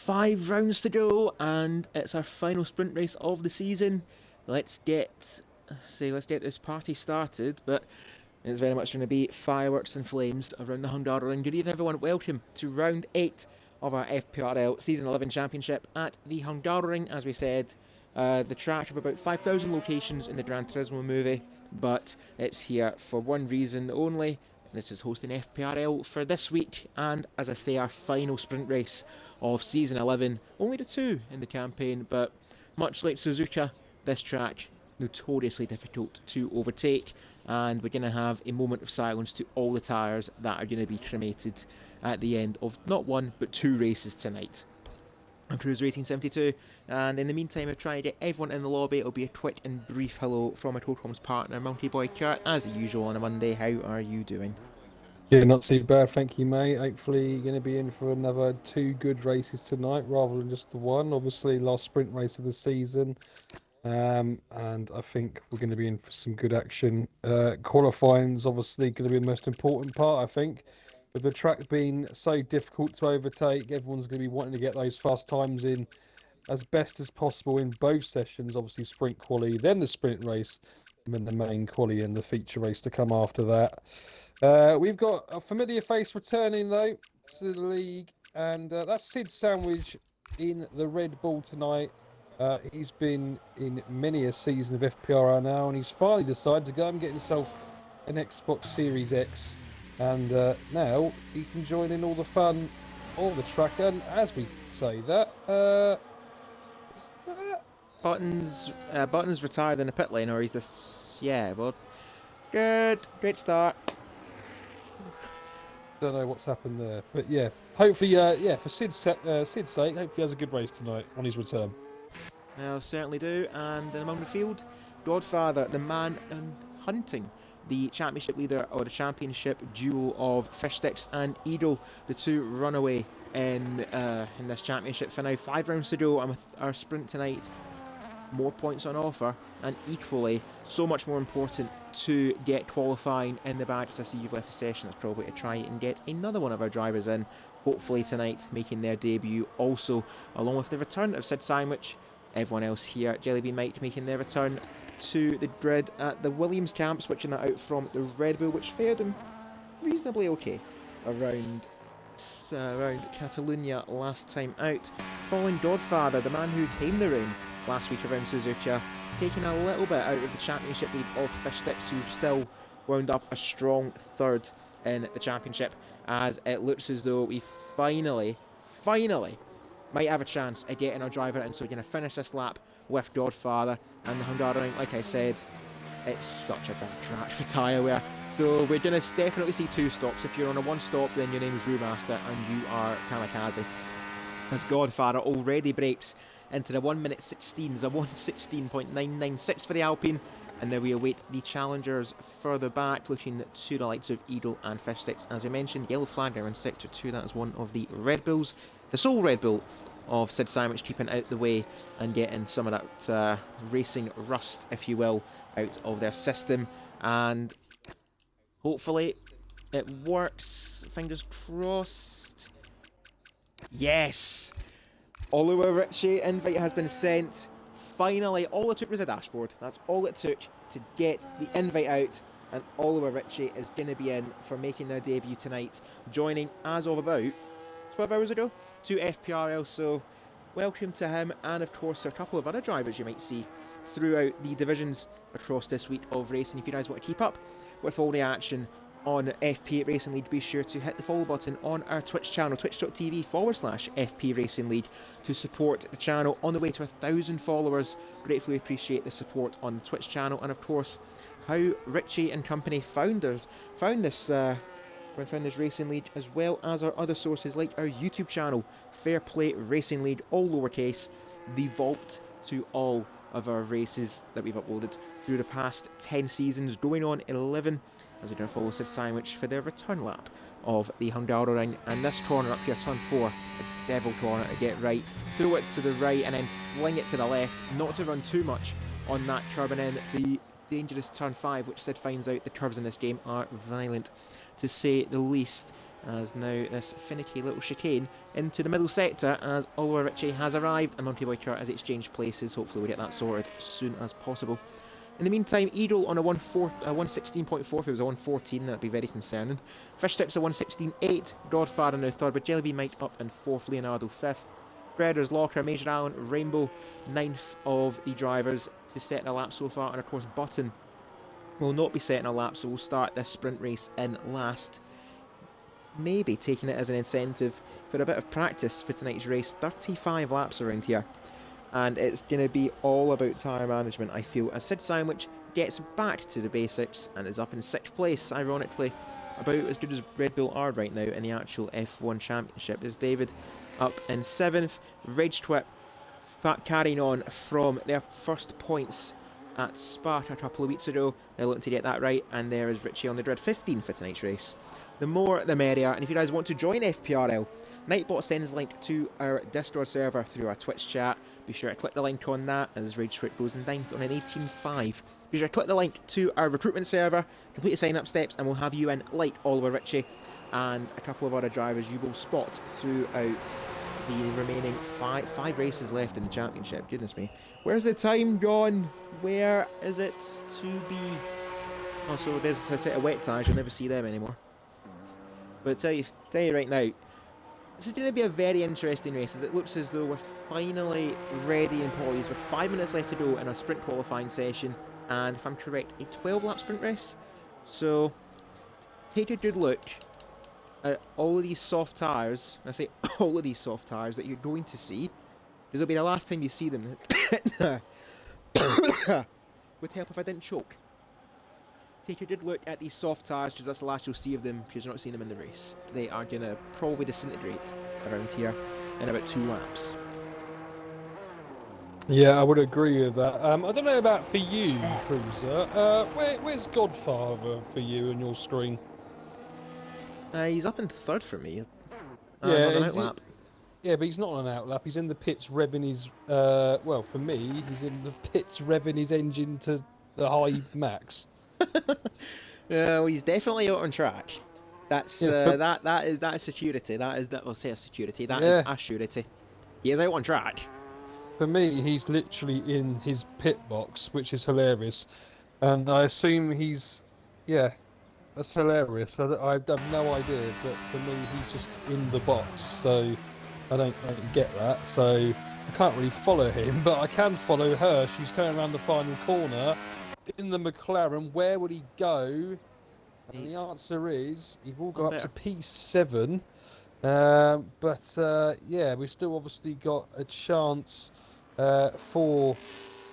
5 rounds to go, and it's our final sprint race of the season. Let's get this party started, but it's very much going to be fireworks and flames around the Hungaroring. Good evening, everyone. Welcome to round 8 of our FPRL Season 11 Championship at the Hungaroring. As we said, the track of about 5,000 locations in the Gran Turismo movie, but it's here for one reason only. This is hosting FPRL for this week, and as I say, our final sprint race of Season 11. Only the 2 in the campaign, but much like Suzuka, this track notoriously difficult to overtake, and we're going to have a moment of silence to all the tyres that are going to be cremated at the end of not one but 2 races tonight. I'm Cruise1872, and in the meantime I've tried to get everyone in the lobby. It'll be a quick and brief hello from my Totems partner, Mounty Boy Kurt, as usual on a Monday. How are you doing? Yeah, not too bad, thank you, mate. Hopefully you're going to be in for another 2 good races tonight rather than just the one. Obviously, last sprint race of the season, and I think we're going to be in for some good action. Qualifying's obviously going to be the most important part, I think. With the track being so difficult to overtake, everyone's going to be wanting to get those fast times in as best as possible in both sessions. Obviously, sprint quali, then the sprint race, and then the main quali and the feature race to come after that. We've got a familiar face returning, though, to the league, and that's Sid Sandwich in the Red Bull tonight. He's been in many a season of FPRL now, and he's finally decided to go and get himself an Xbox Series X, and now he can join in all the fun of the track. And as we say that, Buttons retired in the pit lane, or he's this? Yeah, well, good, great start. Don't know what's happened there, but yeah, hopefully, for Sid's sake, hopefully he has a good race tonight on his return. I'll certainly do. And then among the field, Godfather, the man hunting the championship leader, or the championship duo of Fishsticks and Eagle, the 2 runaway in this championship for now. 5 rounds to go, and with our sprint tonight, more points on offer, and equally so much more important to get qualifying in the badge. As I see you've left the session, that's probably to try and get another one of our drivers in, hopefully tonight, making their debut also, along with the return of Sid Sandwich. Everyone else here, Jellybean Mike making their return to the grid at the Williams camp, switching that out from the Red Bull, which fared them reasonably okay around Catalonia last time out. Following Godfather, the man who tamed the rain last week around Suzuka, taking a little bit out of the championship lead of Fishsticks, who still wound up a strong 3rd in the championship, as it looks as though we finally might have a chance at getting our driver in. So we're going to finish this lap with Godfather and the Hungaroring. Like I said, it's such a bad track for tyre wear, so we're going to definitely see 2 stops. If you're on a 1 stop, then your name is Brewmaster and you are Kamikaze, as Godfather already breaks into the 1 minute 16s, a 1:16.996 for the Alpine, and then we await the challengers further back, looking to the likes of Eagle and Fishsticks. As we mentioned, yellow flag there in Sector 2, that is one of the Red Bulls, the sole Red Bull of Sid Sandwich, keeping out the way and getting some of that racing rust, if you will, out of their system. And hopefully it works, fingers crossed. Yes! Oliver Ritchie invite has been sent. Finally, all it took was a dashboard. That's all it took to get the invite out, and Oliver Ritchie is going to be in for making their debut tonight, joining as of about 12 hours ago to FPRL. So welcome to him, and of course a couple of other drivers you might see throughout the divisions across this week of racing. If you guys want to keep up with all the action on FP Racing League, be sure to hit the follow button on our Twitch channel, twitch.tv/FP Racing League, to support the channel on the way to 1,000 followers. Gratefully appreciate the support on the Twitch channel, and of course how Richie and company found this Racing League, as well as our other sources like our YouTube channel, Fair Play Racing League, all lowercase, the vault to all of our races that we've uploaded through the past 10 seasons, going on 11, as we're going to follow Sid Sandwich for their return lap of the Hungaroring. And this corner up here, turn 4, a devil corner to get right, throw it to the right and then fling it to the left, not to run too much on that curb, and then the dangerous turn 5, which Sid finds out the curbs in this game are violent, to say the least. as now this finicky little chicane into the middle sector as Oliver Ritchie has arrived and Monty-Biker has exchanged places. Hopefully we'll get that sorted as soon as possible. In the meantime, Edel on a 116.4, if it was a 114 that'd be very concerning. Fish Sticks a 116.8, Godfather now third, but Jellybean Mike up in fourth, Leonardo fifth. Breaders, Locker, Major Allen, Rainbow, ninth of the drivers to set a lap so far, and of course Button will not be setting a lap, so we'll start this sprint race in last. Maybe taking it as an incentive for a bit of practice for tonight's race. 35 laps around here, and it's going to be all about tyre management, I feel, as Sid Sandwich gets back to the basics and is up in 6th place, ironically, about as good as Red Bull are right now in the actual F1 Championship. Is David up in 7th, Rage Twip carrying on from their first points at Spa a couple of weeks ago. They're looking to get that right, and there is Richie on the grid, 15 for tonight's race. The more the merrier, and if you guys want to join FPRL, Nightbot sends a link to our Discord server through our Twitch chat. Be sure to click the link on that as Rage Twit goes in 9th on an 18.5. Be sure to click the link to our recruitment server, complete the sign up steps, and we'll have you in like Oliver Ritchie and a couple of other drivers you will spot throughout the remaining five races left in the championship. Goodness me. Where's the time gone? Where is it to be? Oh, so there's a set of wet tyres. You'll never see them anymore. But tell you right now, this is going to be a very interesting race, as it looks as though we're finally ready and poised with 5 minutes left to go in our sprint qualifying session, and if I'm correct, a 12-lap sprint race. So take a good look at all of these soft tyres. I say all of these soft tyres that you're going to see, because it'll be the last time you see them. Would help if I didn't choke. Take a good look at these soft tyres, because that's the last you'll see of them, because you're not seeing them in the race. They are going to probably disintegrate around here in about 2 laps. Yeah, I would agree with that. I don't know about for you, Cruiser. Where's Godfather for you on your screen? He's up in 3rd for me. Yeah, on an outlap. Yeah, but he's not on an outlap. He's in the pits revving his... well, for me, he's in the pits revving his engine to the high max. Well, he's definitely out on track. That's that is security. We'll say a security. That is a surety. He is out on track. For me, he's literally in his pit box, which is hilarious, and I assume he's that's hilarious. I have no idea, but for me, he's just in the box, so I don't get that. So I can't really follow him, but I can follow her. She's coming around the final corner in the McLaren. Where would he go? And the answer is he will go up to P7. But we still obviously got a chance for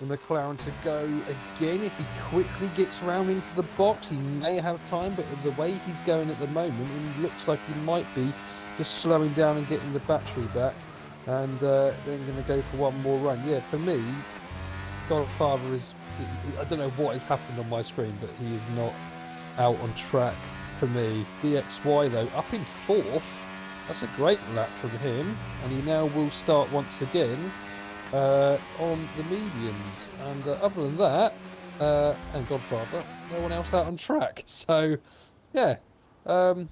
the McLaren to go again. If he quickly gets round into the box, he may have time, but the way he's going at the moment, it looks like he might be just slowing down and getting the battery back, and then going to go for one more run. Yeah, for me, Godfather is... I don't know what has happened on my screen, but he is not out on track for me. DXY, though, up in 4th. That's a great lap from him, and he now will start once again on the mediums. And other than that, and Godfather, no one else out on track. So, yeah, I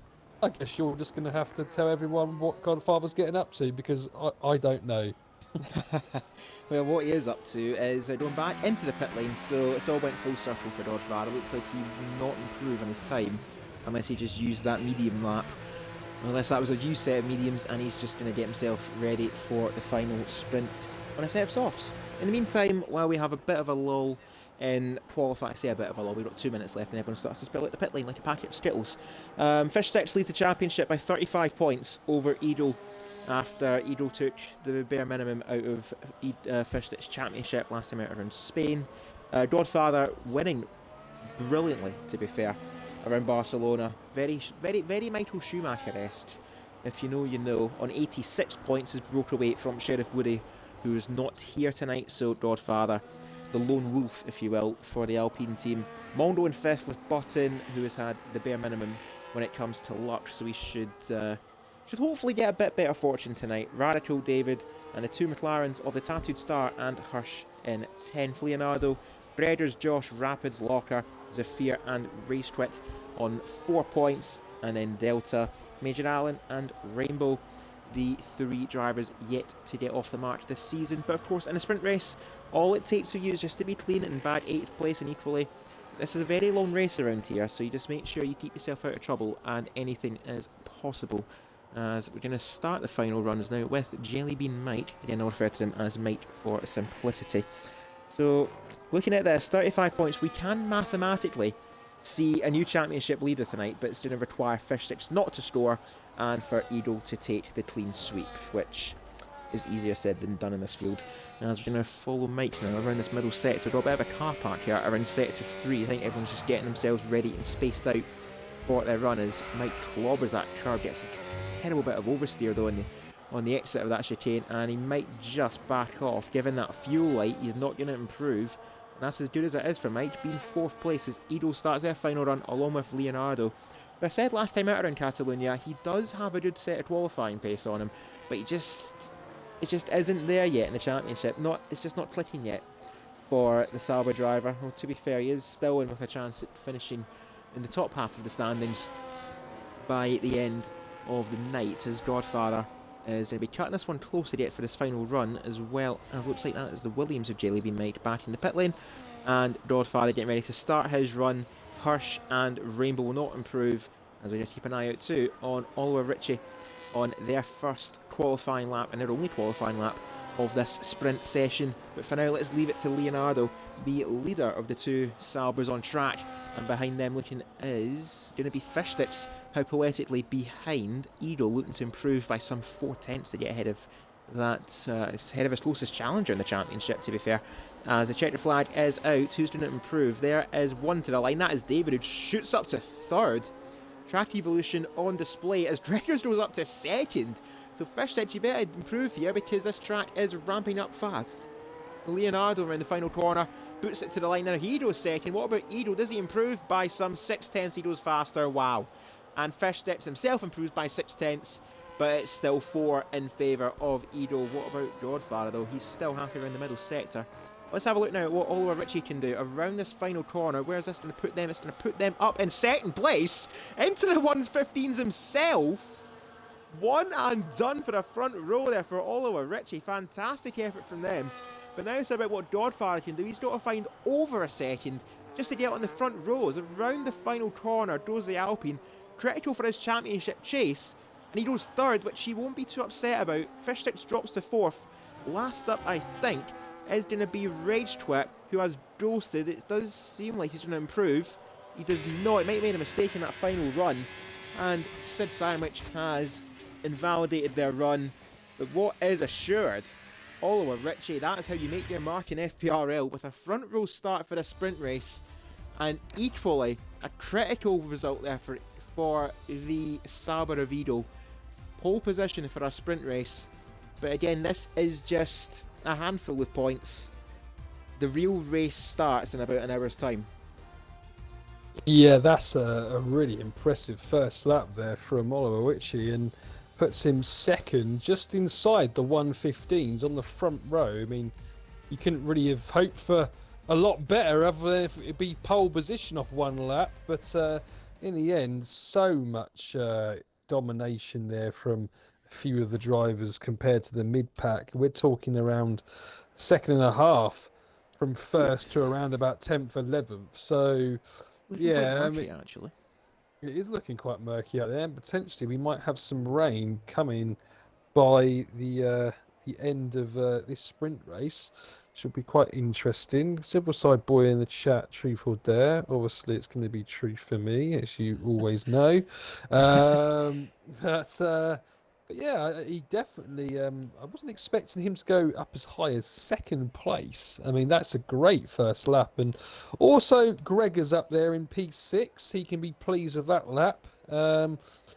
guess you're just going to have to tell everyone what Godfather's getting up to, because I don't know. Well, what he is up to is going back into the pit lane, so it's all went full circle for Godfather. It looks like he will not improve on his time unless he just used that medium lap. Unless that was a new set of mediums, and he's just going to get himself ready for the final sprint on a set of softs. In the meantime, while we have a bit of a lull in qualifying, say a bit of a lull, we've got 2 minutes left and everyone starts to spill out the pit lane like a packet of Skittles. Fish Sticks leads the championship by 35 points over Edel, after Edel took the bare minimum out of Fish Sticks championship last time out around Spain. Godfather winning brilliantly, to be fair, around Barcelona. Very, very, very Michael Schumacher-esque. If you know, you know. On 86 points, has broke away from Sheriff Woody, who is not here tonight. So Godfather, the lone wolf, if you will, for the Alpine team. Mondo in 5th with Button, who has had the bare minimum when it comes to luck. So we should hopefully get a bit better fortune tonight. Radical, David, and the 2 McLarens of the Tattooed Star and Hirsch in 10th. Leonardo, Breaders, Josh, Rapids, Locker, Zafir and Racetwit on 4 points, and then Delta Major Allen and Rainbow, the 3 drivers yet to get off the mark this season. But of course, in a sprint race, all it takes for you is just to be clean and bag 8th place, and equally, this is a very long race around here, so you just make sure you keep yourself out of trouble, and anything is possible. As we're going to start the final runs now with Jellybean Mike. Again, I'll refer to him as Mike for simplicity. So, looking at this, 35 points, we can mathematically see a new championship leader tonight, but it's going to require Fish Sticks not to score and for Eagle to take the clean sweep, which is easier said than done in this field. As we're going to follow Mike now around this middle sector. We've got a bit of a car park here around sector 3. I think everyone's just getting themselves ready and spaced out for their run as Mike clobbers that curb, gets a terrible bit of oversteer though on the exit of that chicane, and he might just back off. Given that fuel light, he's not going to improve, and that's as good as it is for Mike, being 4th place as Edo starts their final run along with Leonardo. But I said last time out around Catalonia, he does have a good set of qualifying pace on him, but it just isn't there yet in the championship. It's just not clicking yet for the Sauber driver. Well, to be fair, he is still in with a chance at finishing in the top half of the standings by the end of the night. His godfather is going to be cutting this one closer yet for this final run, as well as looks like that is the Williams of Jellybean Mike back in the pit lane, and godfather getting ready to start his run. Hirsch and Rainbow will not improve, as we're going to keep an eye out too on Oliver Ritchie on their first qualifying lap and their only qualifying lap of this sprint session. But for now, let's leave it to Leonardo, the leader of the 2 Saubers on track, and behind them looking is going to be Fish Sticks, how poetically behind Edo, looking to improve by some 4/10 to get ahead of that, ahead of his closest challenger in the championship, to be fair. As the checkered flag is out, who's going to improve? There is one to the line, that is David, who shoots up to 3rd. Track evolution on display as Dreckers goes up to 2nd. So Fish said you better improve here because this track is ramping up fast. Leonardo around the final corner boots it to the line. Now he goes 2nd. What about Edo? Does he improve by some 6/10? He goes faster. Wow. And Fish Sticks himself improves by 6/10, but it's still 4 in favour of Edo. What about Godfather though? He's still halfway around the middle sector. Let's have a look now at what Oliver Ritchie can do around this final corner. Where is this going to put them? It's going to put them up in 2nd place into the 115s himself. One and done for the front row there for Oliver Ritchie. Fantastic effort from them. But now it's about what Godfather can do. He's got to find over a 2nd just to get on the front rows. Around the final corner goes the Alpine. Critical for his championship chase. And he goes 3rd, which he won't be too upset about. Fish Sticks drops to 4th. Last up, I think, is going to be Rage Twit, who has ghosted. It does seem like he's going to improve. He does not. It might have made a mistake in that final run. And Sid Sandwich has invalidated their run. But what is assured? Oliver Ritchie, that is how you make your mark in FPRL, with a front row start for a sprint race. And equally, a critical result there for the Sauber of Edo. Pole position for a sprint race. But again, this is just a handful of points. The real race starts in about an hour's time. Yeah, that's a really impressive first lap there from Oliver Ritchie, and puts him 2nd, just inside the 115s on the front row. I mean, you couldn't really have hoped for a lot better other than if it'd be pole position off one lap, but in the end, so much domination there from a few of the drivers compared to the mid-pack. We're talking around 2.5 from 1st to around about 10th, 11th. So, yeah, Murky, actually. It is looking quite murky out there, and potentially we might have some rain coming by the end of this sprint race. Should be quite interesting. Silverside Boy in the chat, truth or dare. Obviously, it's going to be truth for me, as you always know. But yeah, he definitely. I wasn't expecting him to go up as high as 2nd place. I mean, that's a great first lap, and also Gregor's up there in P6. He can be pleased with that lap.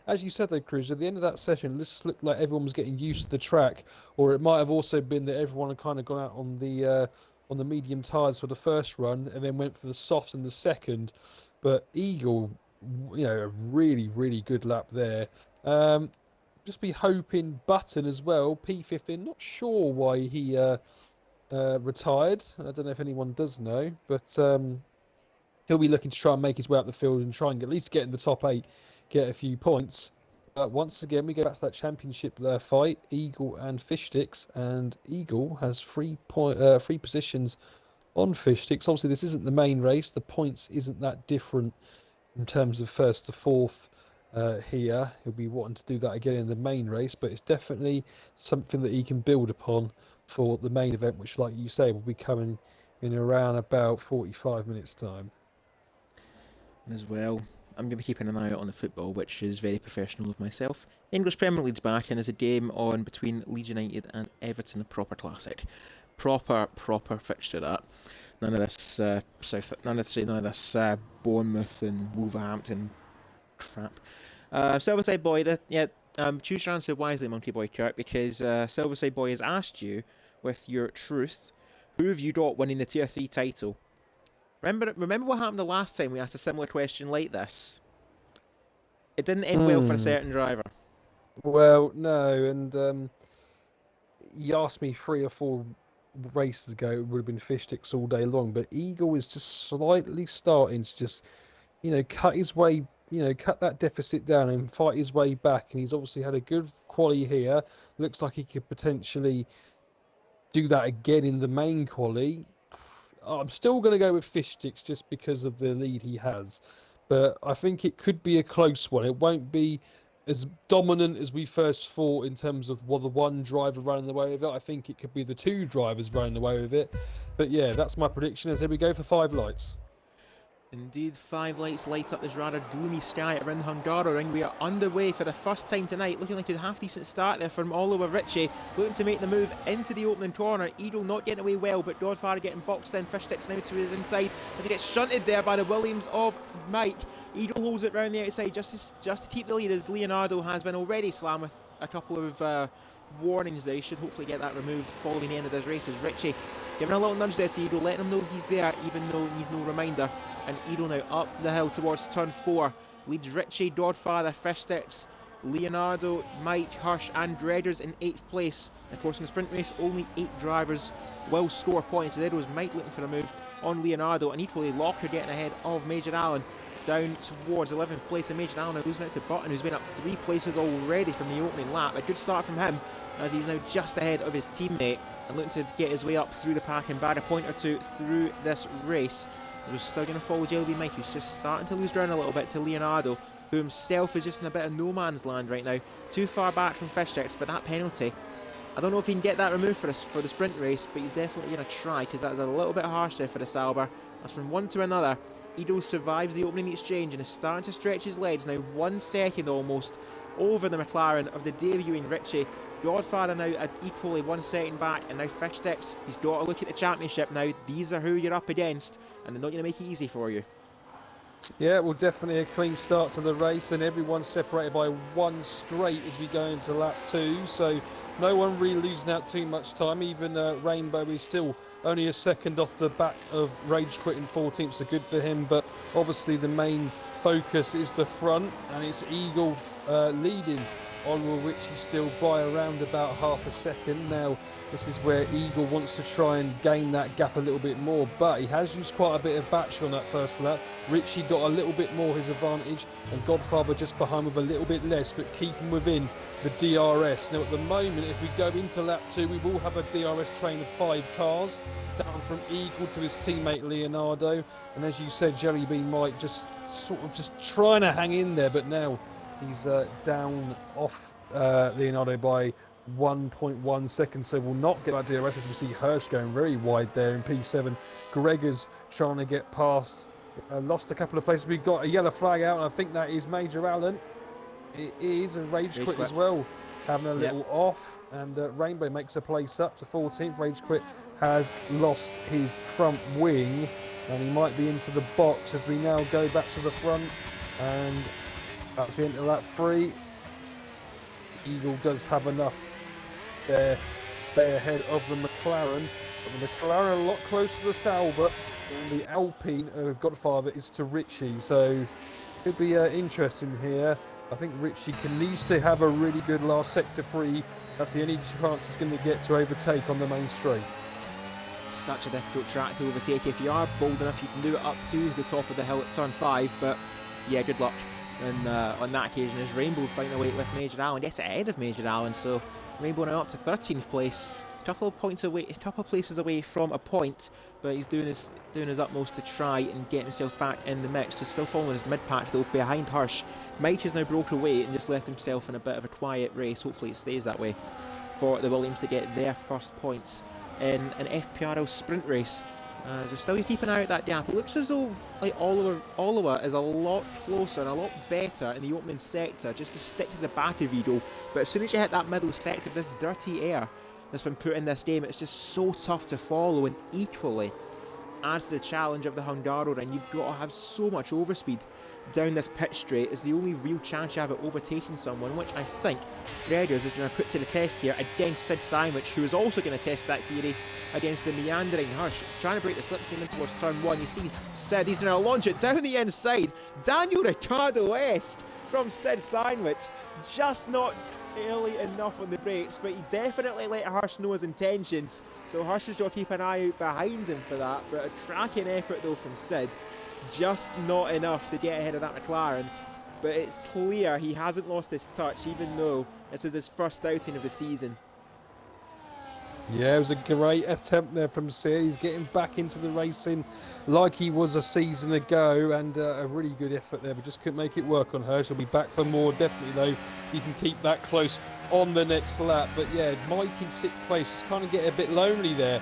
As you said though, Cruz, at the end of that session, this looked like everyone was getting used to the track, or it might have also been that everyone had kind of gone out on the medium tyres for the first run and then went for the softs in the second. But Eagle, a really, really good lap there. Just be hoping Button as well, P15. Not sure why he retired. I don't know if anyone does know, but he'll be looking to try and make his way up the field and try and at least get in the top 8, get a few points. once again, we go back to that championship fight, Eagle and Fish Sticks, and Eagle has 3 positions on Fish Sticks. Obviously, this isn't the main race. The points isn't that different in terms of first to fourth here. He'll be wanting to do that again in the main race, but it's definitely something that he can build upon for the main event, which, like you say, will be coming in around about 45 minutes' time. As well, I'm going to be keeping an eye out on the football, which is very professional of myself. The English Premier League's back, and there's a game on between Leeds United and Everton, a proper classic. Proper fixture that. None of this Bournemouth and Wolverhampton crap. Silverside Boy, choose your answer wisely, Monkey Boy Kurt, because Silverside Boy has asked you, with your truth, who have you got winning the Tier 3 title? Remember what happened the last time we asked a similar question like this? It didn't end well for a certain driver. Well, no, and he asked me 3 or 4 races ago, it would have been Fish Sticks all day long, but Eagle is just slightly starting to just, cut his way, cut that deficit down and fight his way back, and he's obviously had a good quali here. Looks like he could potentially do that again in the main quali. I'm still going to go with Fish Sticks just because of the lead he has, but I think it could be a close one. It won't be as dominant as we first thought in terms of the one driver running away with it. I think it could be the 2 drivers running away with it. But yeah, that's my prediction. As here we go for 5 lights. Indeed, 5 lights light up this rather gloomy sky around Hungaroring. We are underway for the first time tonight, looking like a half-decent start there from Oliver Ritchie, looking to make the move into the opening corner. Eagle not getting away well, but Godfather getting boxed in. Fish Sticks now to his inside as he gets shunted there by the Williams of Mike. Eagle holds it round the outside just to keep the lead, as Leonardo has been already slammed with a couple of warnings there. He should hopefully get that removed following the end of this race, as Ritchie giving a little nudge there to Eagle, letting him know he's there even though he needs no reminder. And Eagle now up the hill towards turn 4. Leads Ritchie, Godfather, Fish Sticks, Leonardo, Mike, Hirsch and Dredders in 8th place. Of course, in the sprint race, only 8 drivers will score points. There was Mike looking for a move on Leonardo, and equally Locker getting ahead of Major Allen down towards 11th place. And Major Allen now losing out to Button, who's been up 3 places already from the opening lap. A good start from him, as he's now just ahead of his teammate and looking to get his way up through the pack and bag a point or 2 through this race. We're still going to follow JLB Mike, who's just starting to lose ground a little bit to Leonardo, who himself is just in a bit of no man's land right now. Too far back from Fish Sticks, but that penalty, I don't know if he can get that removed for the sprint race, but he's definitely going to try, because that is a little bit harsh there for the Sauber. As from one to another, Edo survives the opening exchange and is starting to stretch his legs, now 1 second almost over the McLaren of the debuting Ritchie. Godfather now at equally 1 second back, and now Fish Sticks, he's got to look at the championship now. These are who you're up against, and they're not going to make it easy for you. Yeah, well, definitely a clean start to the race, and everyone's separated by 1 straight as we go into lap 2, so no one really losing out too much time. Even Rainbow is still only a second off the back of Rage Quit in 14th, so good for him, but obviously the main focus is the front, and it's Eagle leading Oliver Ritchie still by around about half a second. Now, this is where Eagle wants to try and gain that gap a little bit more, but he has used quite a bit of battery on that first lap. Ritchie got a little bit more his advantage, and Godfather just behind with a little bit less, but keeping within the DRS. Now, at the moment, if we go into lap 2, we will have a DRS train of 5 cars, down from Eagle to his teammate Leonardo, and as you said, Jelly Bean Mike just trying to hang in there, but now he's down off Leonardo by 1.1 seconds, so will not get that DRS, as we see Hirsch going very wide there in P7. Gregor's trying to get past, lost a couple of places. We've got a yellow flag out, and I think that is Major Allen. It is, and Rage Quit as well, having a little off, and Rainbow makes a place up to 14th. Rage Quit has lost his front wing, and he might be into the box as we now go back to the front, and that's the end of lap 3. Eagle does have enough there, stay ahead of the McLaren, but the McLaren a lot closer to the Sauber, and the Alpine Godfather is to Ritchie, so could be interesting here. I think Ritchie needs to have a really good last sector 3. That's the only chance he's going to get to overtake on the main straight. Such a difficult track to overtake. If you are bold enough, you can do it up to the top of the hill at turn 5, but yeah, good luck. And on that occasion, as Rainbow find a way with Major Allen, gets ahead of Major Allen. So Rainbow now up to 13th place, a couple of places away from a point, but he's doing his utmost to try and get himself back in the mix. So still following his mid pack though, behind Hirsch. Mike has now broken away and just left himself in a bit of a quiet race. Hopefully it stays that way for the Williams to get their first points in an FPRL sprint race. So still you keep an eye out that gap. It looks as though like Oliver is a lot closer and a lot better in the opening sector, just to stick to the back of Eagle. But as soon as you hit that middle sector, this dirty air that's been put in this game, it's just so tough to follow, and equally adds to the challenge of the Hungaroring. You've got to have so much overspeed down this pit straight. Is the only real chance you have at overtaking someone, which I think Gregors is going to put to the test here against Sid Sandwich, who is also going to test that theory against the meandering Hirsch, trying to break the slipstream in towards turn one. You see Sid, he's going to launch it down the inside. Daniel Ricciardo-esque from Sid Sandwich, just not early enough on the brakes, but he definitely let Hirsch know his intentions, so Hirsch has got to keep an eye out behind him for that. But a cracking effort though from Sid, just not enough to get ahead of that McLaren. But it's clear he hasn't lost his touch, even though this is his first outing of the season. Yeah, it was a great attempt there from Sid. He's getting back into the racing like he was a season ago, and a really good effort there, but just couldn't make it work on Hirsch. He'll be back for more, definitely, though. He can keep that close on the next lap. But yeah, Mike in 6th place is kind of getting a bit lonely there.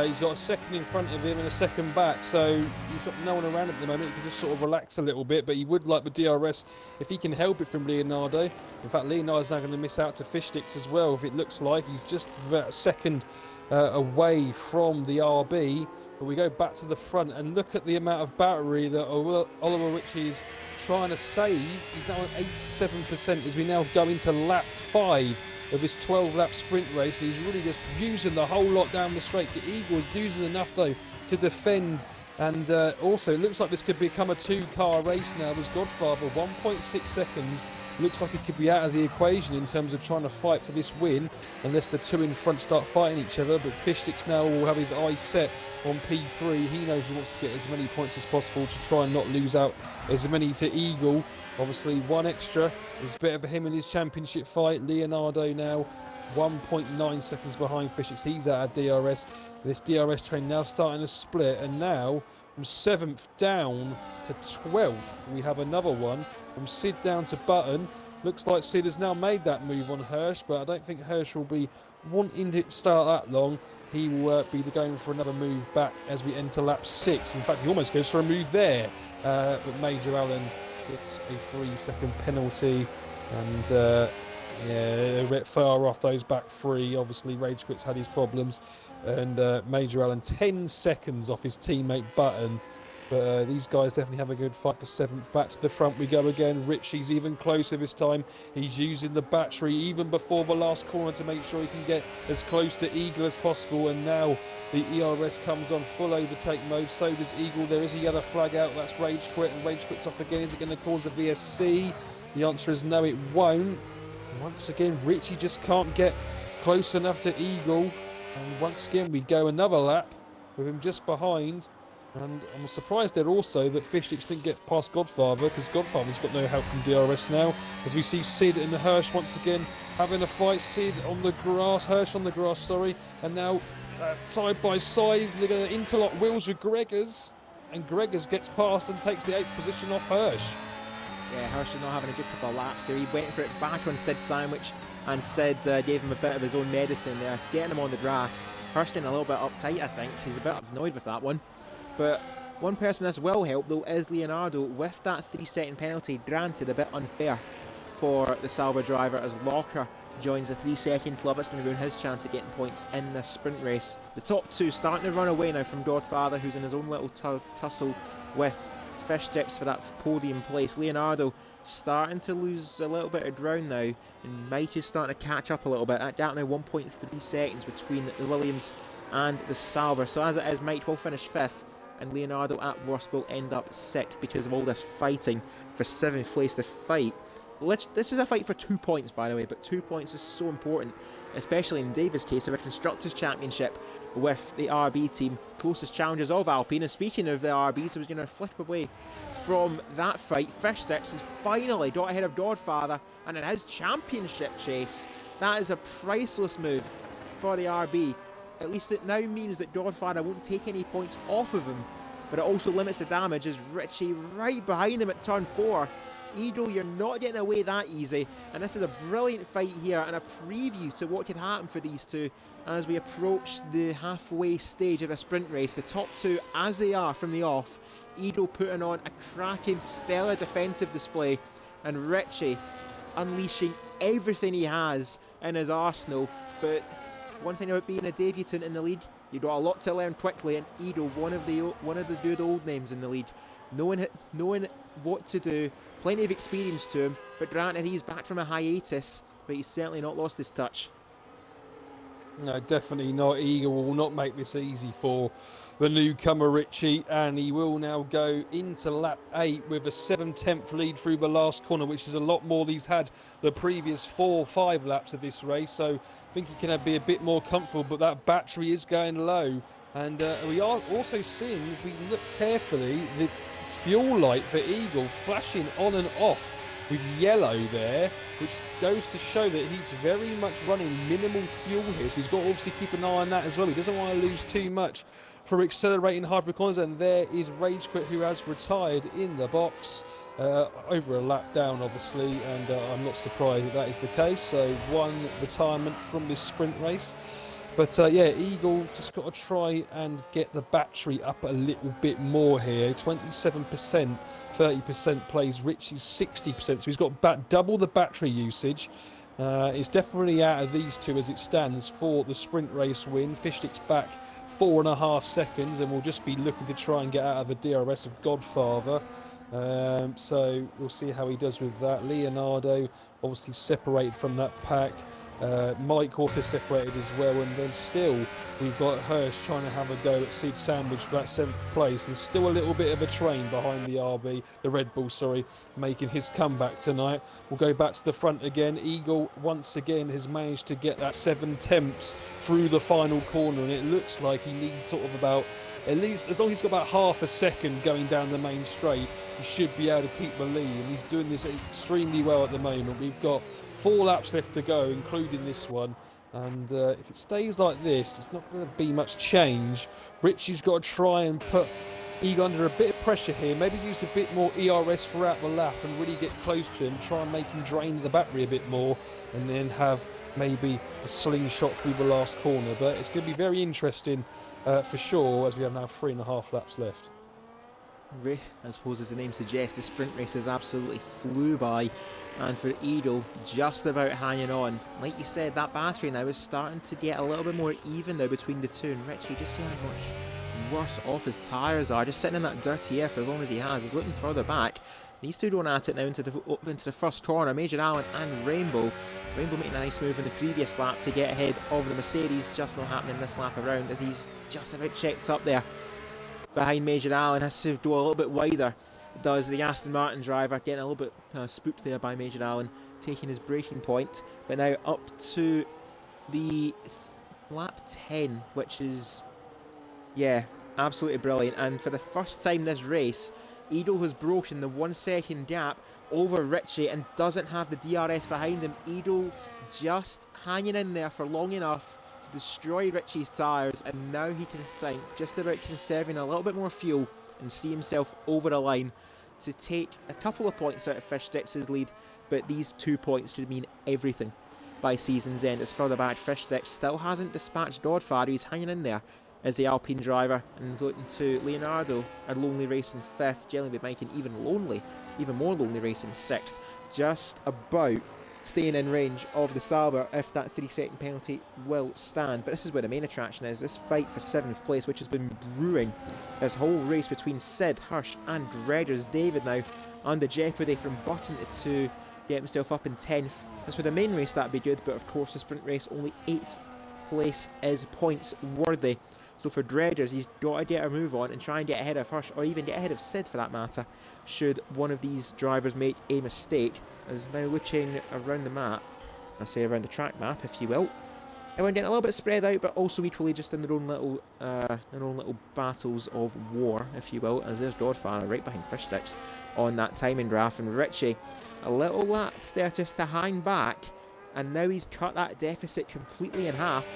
He's got a second in front of him and a second back, so he's got no one around at the moment. He can just sort of relax a little bit, but he would like the DRS if he can help it from Leonardo. In fact, Leonardo's now going to miss out to Fish Sticks as well, if it looks like. He's just about a second away from the RB. But we go back to the front and look at the amount of battery that Oliver Ritchie is trying to save. He's now on 87% as we now go into lap 5 of this 12-lap sprint race. And he's really just using the whole lot down the straight. The Eagle is using enough though to defend, and also it looks like this could become a 2-car race now. There's Godfather 1.6 seconds. Looks like it could be out of the equation in terms of trying to fight for this win, unless the two in front start fighting each other. But Fish Sticks now will have his eyes set on P3. He knows he wants to get as many points as possible to try and not lose out as many to Eagle. Obviously one extra is better for him in his championship fight. Leonardo now 1.9 seconds behind Fish Sticks. He's out of DRS. This DRS train now starting to split, and now from 7th down to 12th we have another one. From Sid down to Button. Looks like Sid has now made that move on Hirsch, but I don't think Hirsch will be wanting to start that long. He will be going for another move back as we enter lap 6. In fact, he almost goes for a move there. But Major Allen gets a 3-second penalty, and yeah, a bit far off those back 3. Obviously, Rage Quit's had his problems, and Major Allen 10 seconds off his teammate Button. But these guys definitely have a good fight for 7th. Back to the front we go again. Richie's even closer this time. He's using the battery even before the last corner to make sure he can get as close to Eagle as possible. And now the ERS comes on full overtake mode. So does Eagle. There is a yellow flag out. That's Rage Quit. And Rage Quit's off again. Is it going to cause a VSC? The answer is no, it won't. Once again, Richie just can't get close enough to Eagle. And once again, we go another lap with him just behind. And I'm surprised there also that Fish Sticks didn't get past Godfather, because Godfather's got no help from DRS now. As we see Sid and Hirsch once again having a fight. Sid on the grass, Hirsch on the grass, sorry. And now side by side, they're going to interlock wheels with Gregors. And Gregors gets past and takes the 8th position off Hirsch. Yeah, Hirsch is not having a good couple of laps here. He went for it back on Sid Sandwich, and Sid gave him a bit of his own medicine there, getting him on the grass. Hirsch getting a little bit uptight, I think. He's a bit annoyed with that one. But one person this will help though is Leonardo, with that 3-second penalty granted. A bit unfair for the Sauber driver as Locker joins the 3-second club. It's going to ruin his chance of getting points in this sprint race. The top 2 starting to run away now from Godfather, who's in his own little tussle with Fish Sticks for that podium place. Leonardo starting to lose a little bit of ground now, and Mike is starting to catch up a little bit. At that now 1.3 seconds between the Williams and the Sauber. So as it is, Mike will finish 5th, and Leonardo at worst will end up 6th because of all this fighting for 7th place. The fight, this is a fight for 2 points, by the way, but 2 points is so important, especially in David's case of a Constructors' Championship. with the RB team, closest challengers of Alpine. And speaking of the RBs, I was going to flip away from that fight. Fish Sticks is finally got ahead of Godfather, and in his championship chase, that is a priceless move for the RB. At least it now means that Godfather won't take any points off of him, but it also limits the damage as Richie right behind him at turn 4. Edo, you're not getting away that easy, and this is a brilliant fight here and a preview to what could happen for these two as we approach the halfway stage of a sprint race. The top two, as they are from the off, Edo putting on a cracking, stellar defensive display, and Richie unleashing everything he has in his arsenal. But one thing about being a debutant in the league, you've got a lot to learn quickly, and Edo, one of the good old names in the league, knowing what to do, plenty of experience to him. But granted, he's back from a hiatus, but he's certainly not lost his touch. No, definitely not. Eagle will not make this easy for the newcomer Richie, and he will now go into lap 8 with a 7/10 lead through the last corner, which is a lot more than he's had the previous 4 or 5 laps of this race. So I think he can be a bit more comfortable, but that battery is going low. And we are also seeing, if we look carefully, the fuel light for Eagle flashing on and off with yellow there, which goes to show that he's very much running minimal fuel here, so he's got to obviously keep an eye on that as well. He doesn't want to lose too much for accelerating hard for corners. And there is Rage Quit, who has retired in the box, over a lap down obviously, and I'm not surprised that is the case. So one retirement from this sprint race. But yeah, Eagle just got to try and get the battery up a little bit more here. 27%, 30% plays Richie's 60%, so he's got double the battery usage. It's definitely out of these two as it stands for the sprint race win. Fishstick's back 4.5 seconds, and we'll just be looking to try and get out of the DRS of Godfather. So we'll see how he does with that. Leonardo obviously separated from that pack. Mike also separated as well, and then still we've got Hirsch trying to have a go at Sid Sandwich for that 7th place, and still a little bit of a train behind the Red Bull, making his comeback tonight. We'll go back to the front again. Eagle once again has managed to get that 7/10 through the final corner, and it looks like he needs sort of about, at least as long as he's got about half a second going down the main straight, he should be able to keep the lead, and he's doing this extremely well at the moment. We've got 4 laps left to go, including this one, and if it stays like this, it's not going to be much change. Richie's got to try and put Eagle under a bit of pressure here, maybe use a bit more ERS throughout the lap and really get close to him, try and make him drain the battery a bit more, and then have maybe a slingshot through the last corner. But it's going to be very interesting for sure, as we have now 3.5 laps left. I suppose, as the name suggests, the sprint races absolutely flew by, and for Edo, just about hanging on. Like you said, that battery now is starting to get a little bit more even now between the two, and Richie, just see how much worse off his tyres are, just sitting in that dirty air for as long as he has. He's looking further back. These two going at it now into the first corner, Major Allen and Rainbow. Rainbow making a nice move in the previous lap to get ahead of the Mercedes, just not happening this lap around as he's just about checked up there behind Major Allen. Has to go a little bit wider, does the Aston Martin driver, getting a little bit spooked there by Major Allen, taking his braking point. But now up to the lap 10, which is, yeah, absolutely brilliant. And for the first time this race, Edo has broken the 1 second gap over Richie and doesn't have the DRS behind him. Edo just hanging in there for long enough to destroy Richie's tyres, and now he can think just about conserving a little bit more fuel and see himself over the line to take a couple of points out of Fish Sticks' lead. But these 2 points could mean everything by season's end, as further back Fish Sticks still hasn't dispatched Godfather. He's hanging in there as the Alpine driver, and looking to Leonardo, a lonely race in 5th, Jellybean Mike in even more lonely race in 6th, just about staying in range of the Sauber if that 3-second penalty will stand. But this is where the main attraction is, this fight for 7th place, which has been brewing this whole race between Sid, Hirsch and Dredders. David now under jeopardy from button to get himself up in 10th. As for the main race, that'd be good, but of course the sprint race, only 8th place is points worthy. So for Dredders, he's got to get a move on and try and get ahead of Hirsch, or even get ahead of Sid for that matter, should one of these drivers make a mistake. As now looking around the map, I say around the track map if you will, Everyone getting a little bit spread out, but also equally just in their own little battles of war, if you will. As there's Godfather right behind Fishsticks on that timing graph, and Richie a little lap there just to hang back, and now he's cut that deficit completely in half.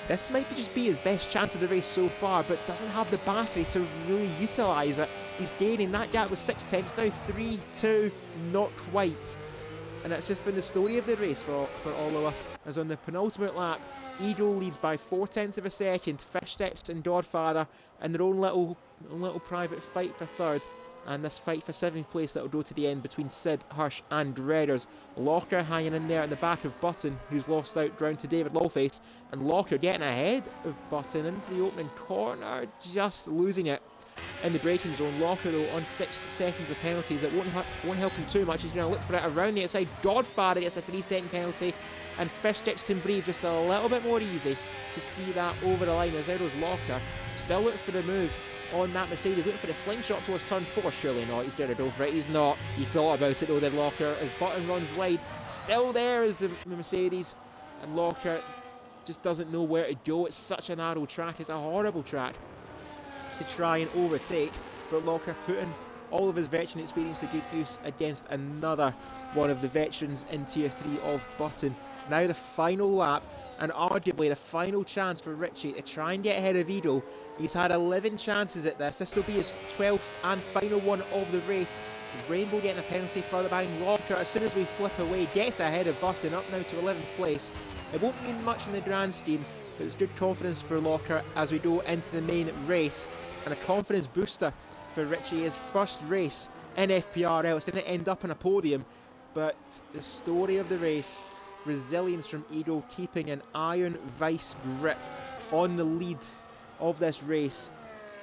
This might just be his best chance of the race so far, but doesn't have the battery to really utilise it. He's gaining that gap with 6/10, now 3-2, not quite. And that's just been the story of the race for Oliver, as on the penultimate lap, Eagle leads by 0.4 of a second, Fishsticks and Godfather in their own little private fight for third. And this fight for 7th place that will go to the end between Sid, Hirsch and Dredders. Locker hanging in there at the back of Button, who's lost out ground to David Lawface. And Locker getting ahead of Button into the opening corner, just losing it in the braking zone. Locker though on 6 seconds of penalties. It won't help him too much. He's going to look for it around the outside. Godfather gets a 3-second penalty. And Fishsticks and Brave just a little bit more easy to see that over the line, as there goes Locker. Still looking for the move on that Mercedes, looking for the slingshot towards turn 4. Surely not, he's going to go for it. He's not. He thought about it though, did Locker, as Button runs wide. Still there is the Mercedes, and Locker just doesn't know where to go. It's such a narrow track, it's a horrible track to try and overtake, but Locker putting all of his veteran experience to good use against another one of the veterans in Tier 3 of Button. Now the final lap, and arguably the final chance for Richie to try and get ahead of Edo. He's had 11 chances at this. This will be his 12th and final one of the race. Rainbow getting a penalty further behind Locker. As soon as we flip away, gets ahead of Button, up now to 11th place. It won't mean much in the grand scheme, but it's good confidence for Locker as we go into the main race. And a confidence booster for Richie, his first race in FPRL. It's going to end up on a podium, but the story of the race, resilience from Edo, keeping an iron vice grip on the lead of this race.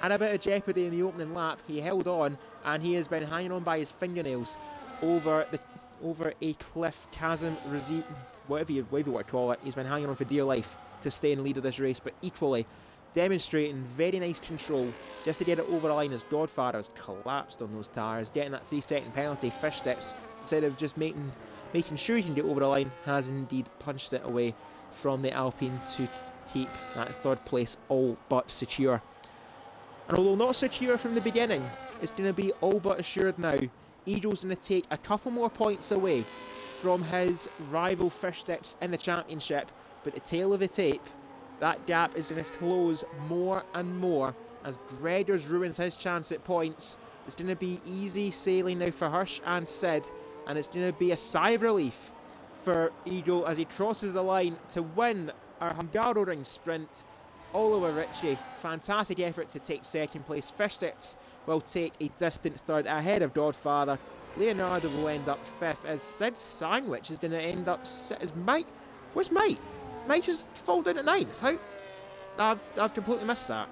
And a bit of jeopardy in the opening lap, he held on, and he has been hanging on by his fingernails over a cliff, chasm, whatever you want to call it. He's been hanging on for dear life to stay in the lead of this race, but equally demonstrating very nice control just to get it over the line, as Godfather has collapsed on those tyres, getting that 3-second penalty. Fishsticks, instead of just making sure he can get over the line, has indeed punched it away from the Alpine to keep that third place all but secure. And although not secure from the beginning, it's going to be all but assured now. Edo's going to take a couple more points away from his rival Fishsticks in the championship, but the tail of the tape, that gap is going to close more and more as Dredders ruins his chance at points. It's going to be easy sailing now for Hirsch and Sid, and it's going to be a sigh of relief for Edo as he crosses the line to win our Hungaroring sprint. Oliver Ritchie, fantastic effort to take second place. Fishsticks will take a distant third ahead of Godfather. Leonardo will end up fifth, as Sid Sandwich is going to end up as Mike. Where's Mike? Mike just folded in at ninth. How? I've completely missed that.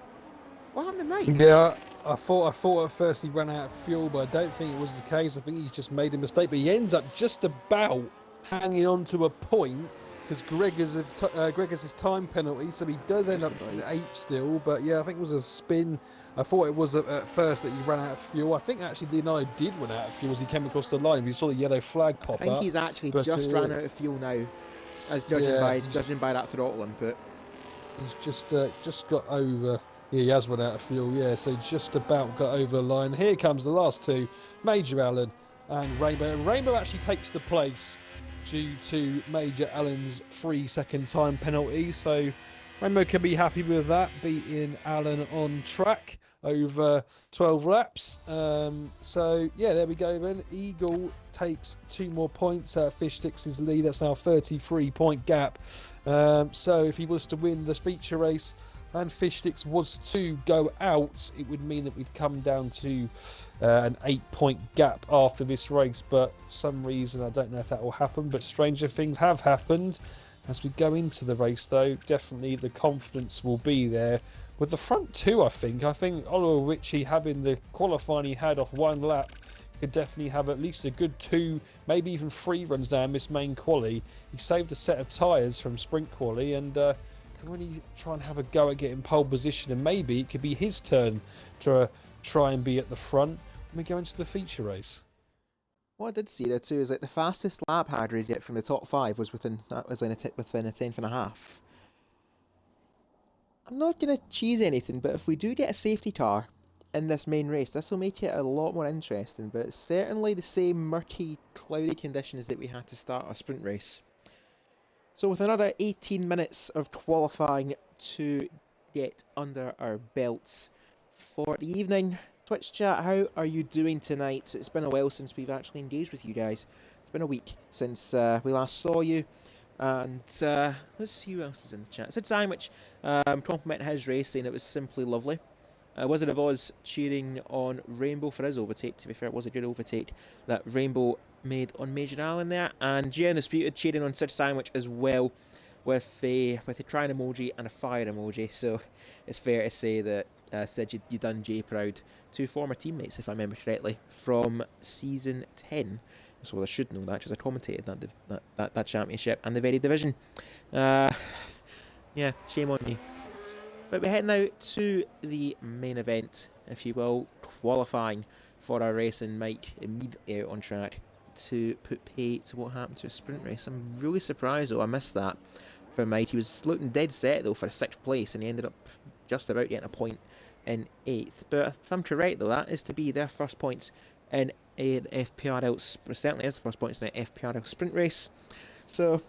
What happened to Mike? Yeah, I thought at first he ran out of fuel, but I don't think it was the case. I think he's just made a mistake. But he ends up just about hanging on to a point, because Gregor's time penalty, so he does end up in 8th still. But yeah, I think it was a spin. I thought it was at first that he ran out of fuel. I think actually Leonardo did run out of fuel as he came across the line. We saw the yellow flag pop up. I think he's actually just ran out of fuel now, as judging by that throttle input. He's just got over. Yeah, he has run out of fuel. Yeah, so just about got over the line. Here comes the last two, Major Allen and Rainbow. And Rainbow actually takes the place due to Major Allen's 3-second time penalty. So Rainbow can be happy with that, beating Allen on track over 12 laps. So yeah, there we go then. Eagle takes 2 more points out of Fishsticks' lead. That's now a 33-point gap. So if he was to win the feature race and Fishsticks was to go out, it would mean that we'd come down to an 8-point gap after this race. But for some reason, I don't know if that will happen, but stranger things have happened. As we go into the race, though, definitely the confidence will be there. With the front two, I think Oliver Ritchie, having the qualifying he had off 1 lap, could definitely have at least a good 2, maybe even 3 runs down this main quali. He saved a set of tyres from sprint quali, and can really try and have a go at getting pole position, and maybe it could be his turn to try and be at the front when we go into the feature race. What I did see there too is that the fastest lap Hadri get from the top 5 was within a tenth and a half. I'm not going to cheese anything, but if we do get a safety car in this main race, this will make it a lot more interesting. But it's certainly the same murky, cloudy conditions that we had to start our sprint race. So with another 18 minutes of qualifying to get under our belts for the evening, Twitch chat, how are you doing tonight? It's been a while since we've actually engaged with you guys. It's been a week since we last saw you. And let's see who else is in the chat. Sid Sandwich complimented his race, saying it was simply lovely. Wizard of Oz cheering on Rainbow for his overtake. To be fair, it was a good overtake that Rainbow made on Major Allen there. And Jay Undisputed cheering on Sid Sandwich as well, with a crying emoji and a fire emoji. So it's fair to say that Sid, you done Jay proud. Two former teammates, if I remember correctly, from season 10. So I should know that because I commentated that championship and the very division. Yeah, shame on me. But we're heading now to the main event, if you will, qualifying for our race, and Mike immediately out on track to put pay to what happened to a sprint race. I'm really surprised though, I missed that for Mike. He was looking dead set though for a 6th place, and he ended up just about getting a point in 8th. But if I'm correct though, that is to be their first points in an FPRL, certainly is the first points in an FPRL sprint race. So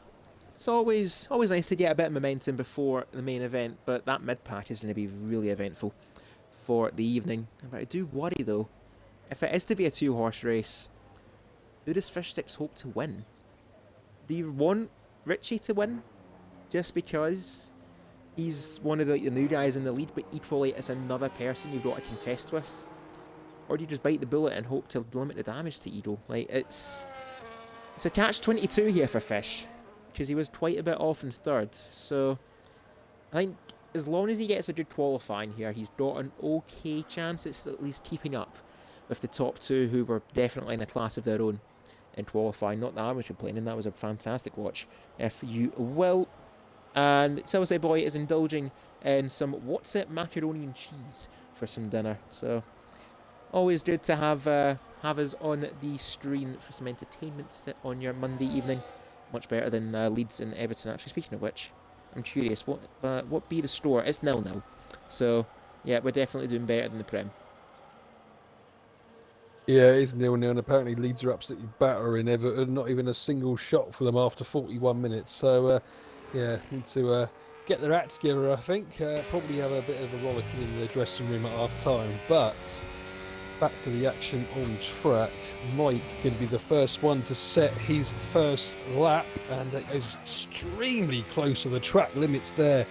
it's always nice to get a bit of momentum before the main event, but that mid-pack is going to be really eventful for the evening. But I do worry though, if it is to be a 2-horse race, who does Fish Sticks hope to win? Do you want Richie to win just because he's one of the new guys in the lead, but equally it's another person you've got to contest with? Or do you just bite the bullet and hope to limit the damage to Edo? Like, it's a catch-22 here for Fish, because he was quite a bit off in 3rd. So I think as long as he gets a good qualifying here, he's got an okay chance at least keeping up with the top 2, who were definitely in a class of their own in qualifying. Not that I was complaining, that was a fantastic watch, if you will. And Silverside Boy is indulging in some what's it macaroni and cheese for some dinner. So always good to have us on the screen for some entertainment on your Monday evening. Much better than Leeds and Everton. Actually, speaking of which, I'm curious, what be the score? It's 0-0. So yeah, we're definitely doing better than the Prem. Yeah, it is 0-0, and apparently Leeds are absolutely battering Everton. Not even a single shot for them after 41 minutes. So yeah, need to get their act together, I think. Probably have a bit of a rollicking in the dressing room at half time. But back to the action on track. Mike going to be the first one to set his first lap, and it goes extremely close to the track limits there.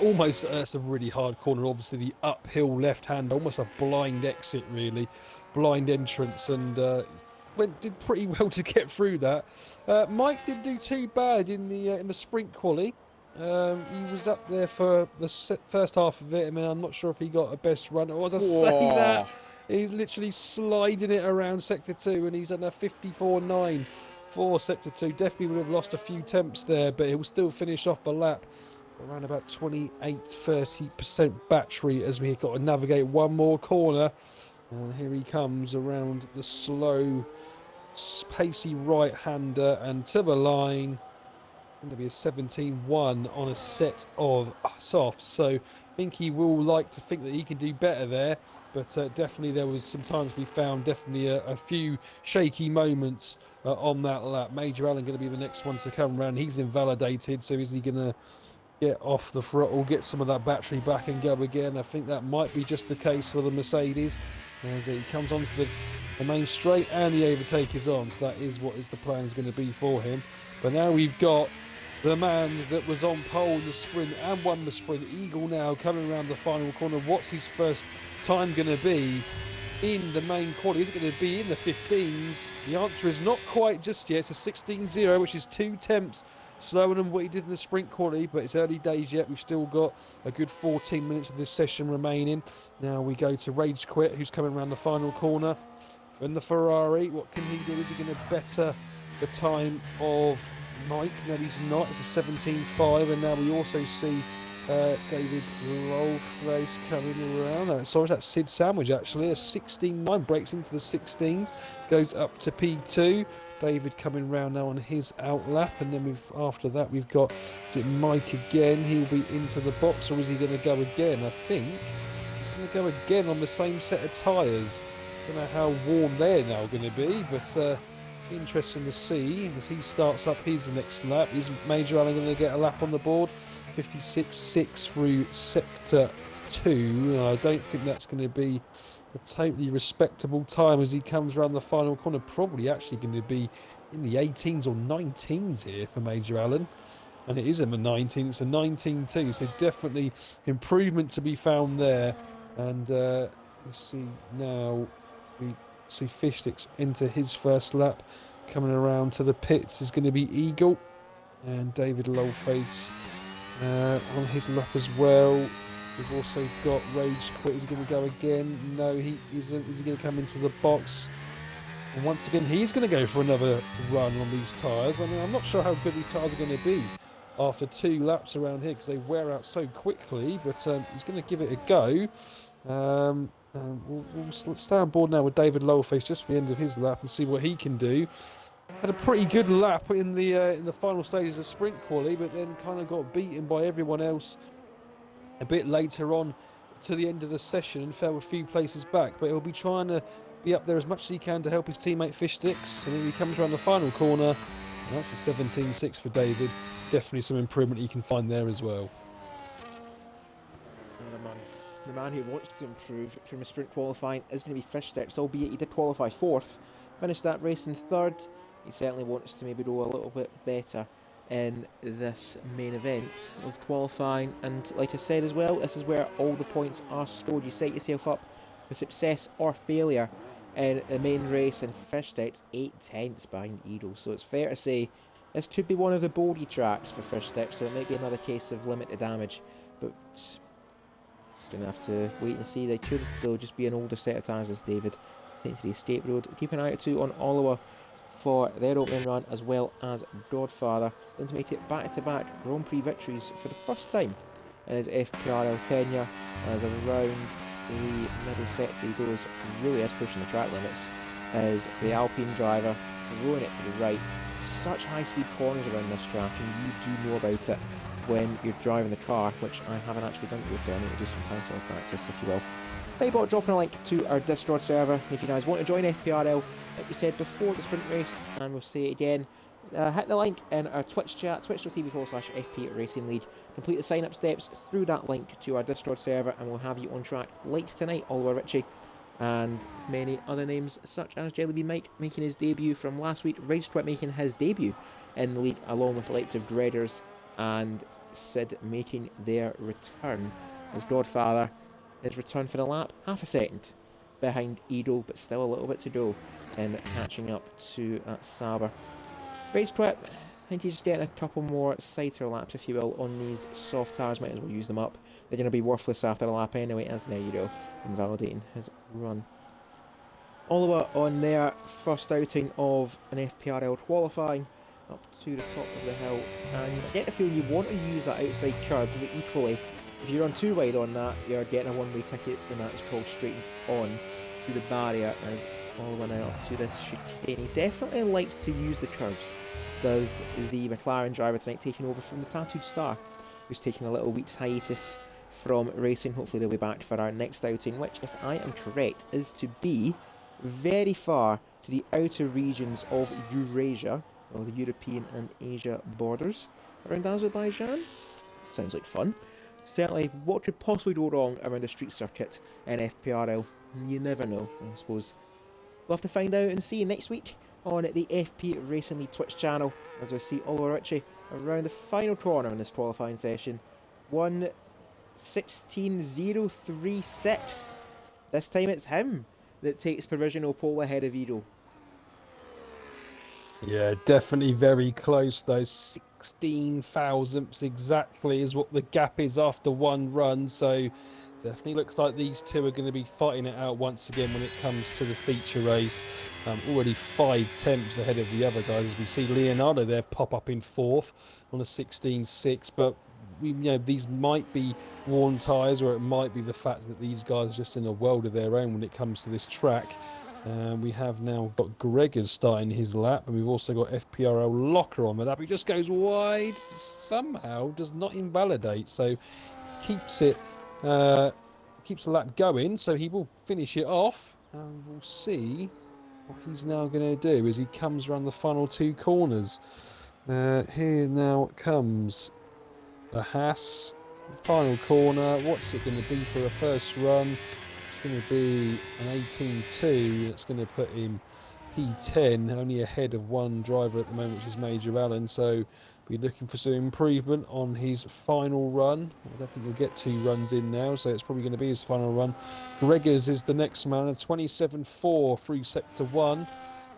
Almost, it's a really hard corner. Obviously, the uphill left hand, almost a blind exit, really, blind entrance, and did pretty well to get through that. Mike didn't do too bad in the sprint quali. He was up there for the first half of it. I mean, I'm not sure if he got a best run, or as I say that, he's literally sliding it around Sector 2, and he's at a 54.9 for Sector 2. Definitely would have lost a few temps there, but he'll still finish off the lap around about 28-30% battery as we've got to navigate one more corner. And here he comes around the slow, pacey right-hander, and to the line. Going to be a 17-1 on a set of softs, so I think he will like to think that he can do better there, but definitely there was some times we found definitely a few shaky moments on that lap. Major Allen going to be the next one to come around. He's invalidated, so is he going to get off the throttle, get some of that battery back and go again? I think that might be just the case for the Mercedes as he comes onto the main straight, and the overtake is on, so that is what is the plan is going to be for him. But now we've got the man that was on pole in the sprint and won the sprint, Eagle, now coming around the final corner. What's his first time going to be in the main quality? Is it going to be in the 15s? The answer is not quite just yet. It's a 16.0, which is 2 temps slower than what he did in the sprint quality, but it's early days yet. We've still got a good 14 minutes of this session remaining. Now we go to Rage Quit, who's coming around the final corner. And the Ferrari, what can he do? Is he going to better the time of Mike? No, he's not. It's a 17.5, and now we also see David Rolfrace coming around. Sorry, that's Sid Sandwich actually. A 16.9 breaks into the 16s, goes up to P2. David coming round now on his outlap, and then after that we've got, is it Mike again? He'll be into the box, or is he going to go again? I think he's going to go again on the same set of tyres. Don't know how warm they're now going to be, but interesting to see as he starts up his next lap. Is Major Allen going to get a lap on the board? 56.6 through sector 2. I don't think that's going to be a totally respectable time as he comes around the final corner. Probably actually going to be in the 18s or 19s here for Major Allen. And it isn't a 19, it's a 19.2. So definitely improvement to be found there. And you see now we see Fishsticks enter his first lap. Coming around to the pits is going to be Eagle and David Lowface on his lap as well. We've also got Rage Quit. Is he going to go again? No, he isn't. Is he going to come into the box? And once again, he's going to go for another run on these tyres. I mean, I'm not sure how good these tyres are going to be after 2 laps around here because they wear out so quickly, but he's going to give it a go. And we'll stay on board now with David Lowface just for the end of his lap and see what he can do. Had a pretty good lap in the final stages of sprint quali, but then kind of got beaten by everyone else a bit later on to the end of the session and fell a few places back. But he'll be trying to be up there as much as he can to help his teammate Fishsticks. And then he comes around the final corner. And that's a 17.6 for David. Definitely some improvement you can find there as well. The man who wants to improve from a sprint qualifying is going to be Fishsticks, albeit he did qualify 4th. Finished that race in 3rd. He certainly wants to maybe go a little bit better in this main event of qualifying. And like I said as well, this is where all the points are stored. You set yourself up for success or failure in the main race, and Fishsticks 8/10 behind Edo. So it's fair to say this could be one of the bogey tracks for Fishsticks, so it might be another case of limited damage. But just going to have to wait and see. They'll just be an older set of tyres as David taking to the escape road. Keep an eye out too on Oliver for their opening run, as well as Godfather, going to make it back-to-back Grand Prix victories for the first time in his FPRL tenure, as around the middle sector he goes, really is pushing the track limits, as the Alpine driver throwing it to the right. Such high-speed corners around this track, and you do know about it when you're driving the car, which I haven't actually done before. I need to do some time trial practice, if you will. Playboy dropping a link to our Discord server if you guys want to join FPRL, like we said before the sprint race, and we'll say it again. Hit the link in our Twitch chat, twitch.tv/FP Racing League. Complete the sign up steps through that link to our Discord server, and we'll have you on track late tonight. Oliver Ritchie and many other names, such as Jellybean Mike making his debut from last week, Rage Quit making his debut in the league, along with the likes of Dreaders and Sid making their return, as Godfather is returned for the lap, half a second behind Edo, but still a little bit to go in catching up to Saber. Rage Quit, I think he's just getting a couple more sighter laps, if you will, on these soft tyres. Might as well use them up. They're going to be worthless after the lap anyway, as there you go, invalidating his run. Oliver on their first outing of an FPRL qualifying, up to the top of the hill, and I get the feeling you want to use that outside curb, but equally, if you run too wide on that, you're getting a one-way ticket, and that is called straight on through the barrier, as Oliver now up to this chicane. He definitely likes to use the curves, does the McLaren driver tonight, taking over from the Tattooed Star, who's taking a little week's hiatus from racing. Hopefully they'll be back for our next outing, which, if I am correct, is to be very far to the outer regions of Eurasia, or the European and Asia borders, around Azerbaijan. Sounds like fun. Certainly, what could possibly go wrong around a street circuit in FPRL? You never know, I suppose. We'll have to find out and see next week on the FP Racing League Twitch channel, as we see Oliver Ritchie around the final corner in this qualifying session. 1:16.036. This time it's him that takes provisional pole ahead of Edo. Yeah, definitely very close. Those 16 thousandths exactly is what the gap is after one run. So definitely looks like these two are going to be fighting it out once again when it comes to the feature race. Already 5 tenths ahead of the other guys. As we see Leonardo there pop up in 4th on a 16.6, but these might be worn tyres, or it might be the fact that these guys are just in a world of their own when it comes to this track. We have now got Gregors starting his lap, and we've also got FPRL Locker on the lap. He just goes wide, somehow does not invalidate, so keeps it keeps the lap going, so he will finish it off, and we'll see what he's now going to do as he comes around the final 2 corners. Here now comes the Haas final corner. What's it going to be for a first run? It's going to be an 18.2. That's going to put him P10, only ahead of one driver at the moment, which is Major Allen. So be looking for some improvement on his final run. I don't think he'll get 2 runs in now, so it's probably going to be his final run. Gregors is the next man, a 27.4 through sector 1.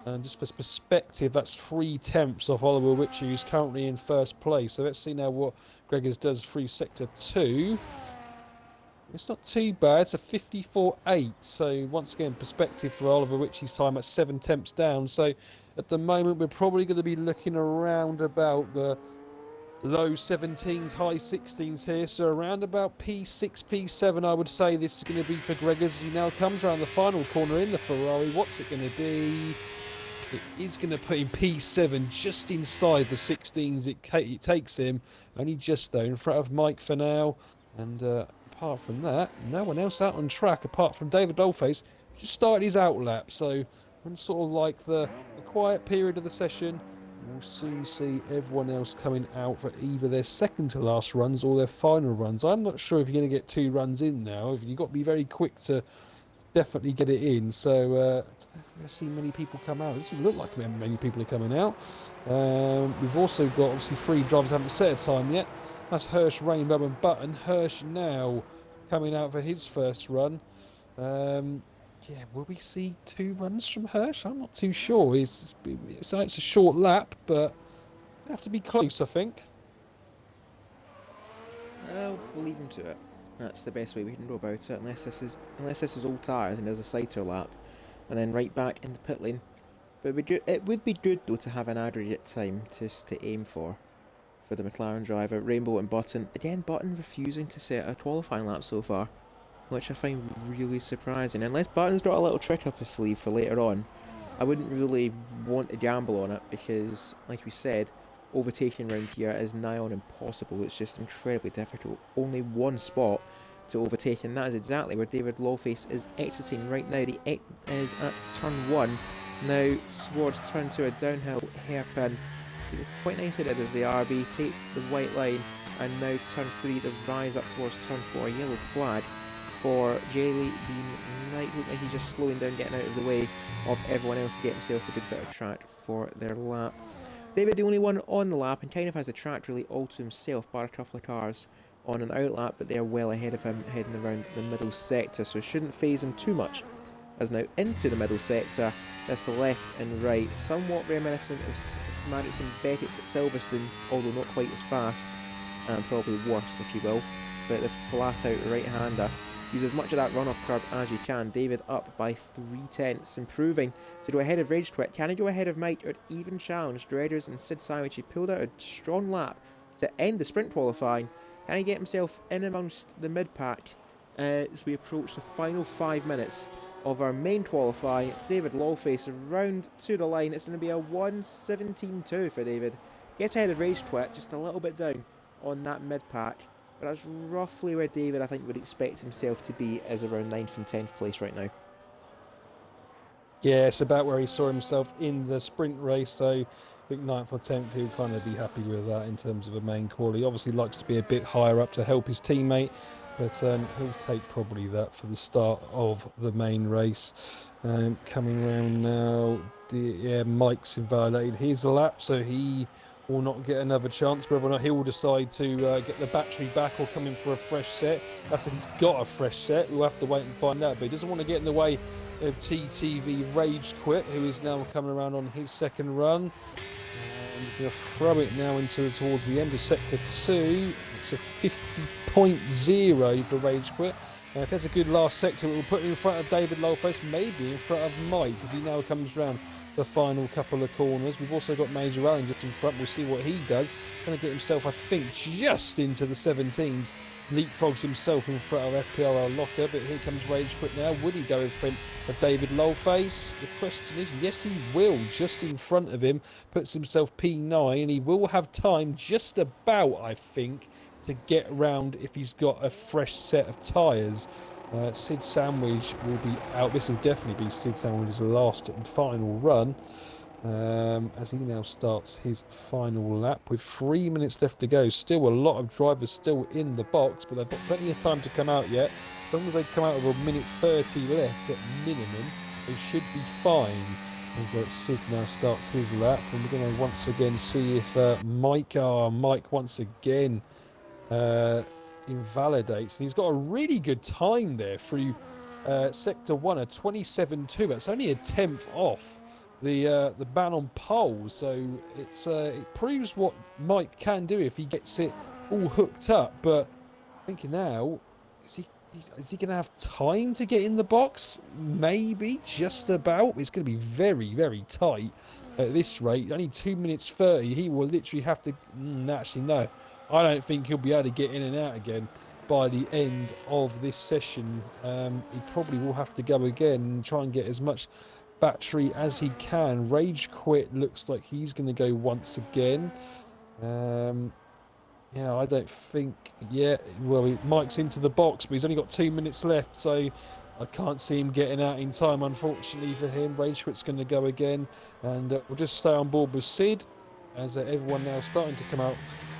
And just for perspective, that's 3 tenths off Oliver Witcher, who's currently in first place. So let's see now what Gregors does through sector 2. It's not too bad. It's a 54.8. So once again, perspective for Oliver Witcher's time at 7 tenths down. So at the moment, we're probably going to be looking around about the low 17s, high 16s here. So around about P6, P7, I would say this is going to be for Gregors as he now comes around the final corner in the Ferrari. What's it going to be? It is going to put him P7 just inside the 16s. It takes him only just though in front of Mike for now. And apart from that, no one else out on track apart from David Dollface, who just started his out lap. So we're in sort of like the quiet period of the session. We'll soon see everyone else coming out for either their second to last runs or their final runs. I'm not sure if you're going to get 2 runs in now. You've got to be very quick to definitely get it in. So I don't know if we're going to see many people come out. It doesn't look like many people are coming out. We've also got obviously 3 drivers haven't set a time yet. That's Hirsch, Rainbow and Button. Hirsch now coming out for his first run. Yeah, will we see 2 runs from Hirsch? I'm not too sure. It's a short lap, but we have to be close, I think. We'll leave him to it. That's the best way we can go about it, unless this is all tyres and there's a sighter lap, and then right back in the pit lane. But it would be good though to have an aggregate time just to aim for the McLaren driver. Rainbow and Button. Again, Button refusing to set a qualifying lap so far, which I find really surprising. Unless Button's got a little trick up his sleeve for later on, I wouldn't really want to gamble on it because, like we said, overtaking round here is nigh on impossible. It's just incredibly difficult. Only one spot to overtake, and that is exactly where David Lawface is exiting right now. The exit is at turn 1, now towards turn 2, a downhill hairpin. It's quite nicely did as the RB take the white line, and now turn 3 to rise up towards turn 4. A yellow flag for Jelly Bean Knight. Look like he's just slowing down, getting out of the way of everyone else to get himself a good bit of track for their lap. David, the only one on the lap, and kind of has the track really all to himself, bar a couple of cars on an outlap, but they're well ahead of him heading around the middle sector, so it shouldn't phase him too much. As now into the middle sector, this left and right, somewhat reminiscent of Maddox and Beckett's at Silverstone, although not quite as fast, and probably worse if you will, but this flat out right-hander. Use as much of that runoff curb as you can. David up by 3 tenths, improving to go ahead of Rage Quit. Can he go ahead of Mike or even challenge Dreaders and Sid Sandwich? He pulled out a strong lap to end the sprint qualifying. Can he get himself in amongst the mid-pack as we approach the final 5 minutes of our main qualifying? David Lawface around to the line. It's going to be a 1:17.2 for David. Gets ahead of Rage Quit, just a little bit down on that mid-pack. But that's roughly where David, I think, would expect himself to be, as around 9th and 10th place right now. Yeah, it's about where he saw himself in the sprint race, so I think 9th or 10th, he'll kind of be happy with that in terms of a main call. He obviously likes to be a bit higher up to help his teammate, but he'll take probably that for the start of the main race. Coming around now, yeah, Mike's invalidated his lap, so he will not get another chance. Whether or not he will decide to get the battery back or come in for a fresh set, that's if he's got a fresh set. We'll have to wait and find out, but he doesn't want to get in the way of TTV Rage Quit, who is now coming around on his second run. And going to throw it now towards the end of sector 2. It's a 50.0 for Rage Quit. If that's a good last sector, it will put him in front of David Lawface, maybe in front of Mike, as he now comes round the final couple of corners. We've also got Major Allen just in front. We'll see what he does. Going to get himself, I think, just into the 17s. Leapfrogs himself in front of FPRL Locker, but here comes Rage Quit now. Would he go in front of David Lolface? The question is, yes, he will. Just in front of him, puts himself P9, and he will have time just about, I think, to get round if he's got a fresh set of tyres. Sid Sandwich will be out. This will definitely be Sid Sandwich's last and final run, as he now starts his final lap with 3 minutes left to go. Still a lot of drivers still in the box, but they've got plenty of time to come out yet. As long as they come out with a minute 30 left at minimum, they should be fine. As Sid now starts his lap, and we're going to once again see if Mike once again invalidates, and he's got a really good time there through sector 1, a 27.2. That's only a tenth off the ban on pole, so it proves what Mike can do if he gets it all hooked up. But thinking now, is he going to have time to get in the box? Maybe, just about. It's going to be very, very tight at this rate. Only 2 minutes 30. He will literally have to. Actually, no. I don't think he'll be able to get in and out again by the end of this session. He probably will have to go again and try and get as much battery as he can. Rage Quit looks like he's going to go once again. Yeah, I don't think. Yeah, well, Mike's into the box, but he's only got 2 minutes left, so I can't see him getting out in time, unfortunately for him. Rage Quit's going to go again, and we'll just stay on board with Sid, as everyone now starting to come out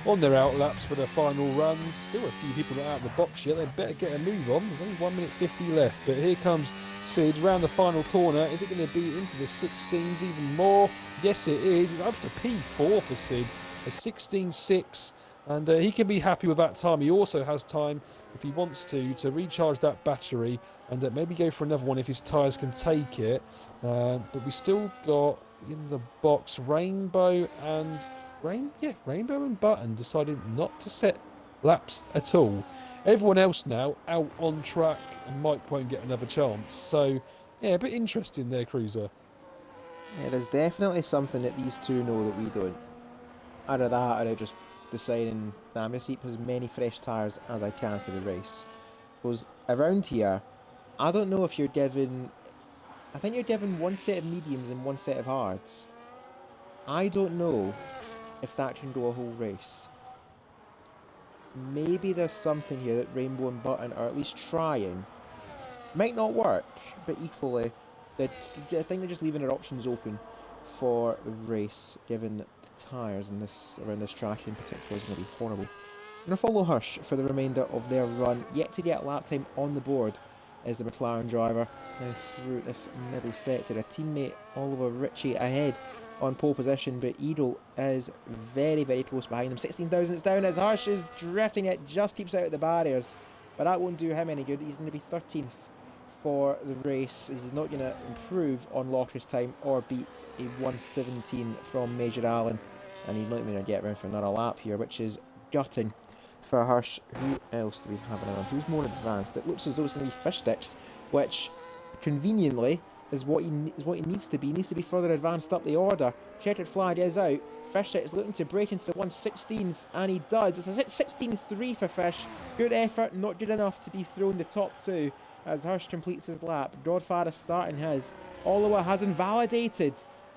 on their out laps for their final runs. Still a few people not out of the box yet. They better get a move on. There's only 1 minute 50 left, but here comes Sid round the final corner. Is it going to be into the 16s even more? Yes, it is. It's up to P4 for Sid, a 16.6. And he can be happy with that time. He also has time, if he wants to recharge that battery and maybe go for another one if his tyres can take it. But we still got in the box Rainbow and Button decided not to set laps at all. Everyone else now out on track, and Mike won't get another chance. So, yeah, a bit interesting there, Cruiser. Yeah, there's definitely something that these two know that we don't. Either that, or they're just deciding that I'm going to keep as many fresh tyres as I can for the race. Because around here, I don't know if you're given. I think you're given one set of mediums and one set of hards. I don't know if that can go a whole race. Maybe there's something here that Rainbow and Button are at least trying. Might not work, but equally, I think they're just leaving their options open for the race, given that the tyres in around this track in particular is going to be horrible. I'm going to follow Hirsch for the remainder of their run. Yet to get lap time on the board is the McLaren driver. Now through this middle sector, a teammate Oliver Ritchie ahead on pole position, but Edel is very, very close behind them. 16 thousandths down as Hirsch is drifting it, just keeps out of the barriers, but that won't do him any good. He's going to be 13th for the race. He's not going to improve on Locker's time or beat a 1:17 from Major Allen, and he's not even going to get around for another lap here, which is gutting for Hirsch. Who else do we have around? Who's more advanced? It looks as though it's going to be Fish Sticks, which conveniently is what he needs to be. He needs to be further advanced up the order. Checkered flag is out. Fish is looking to break into the 1:16s, and he does. It's a 16.3 for Fish. Good effort, not good enough to dethrone the top two as Hirsch completes his lap. Godfather starting his. Oliver has invalidated.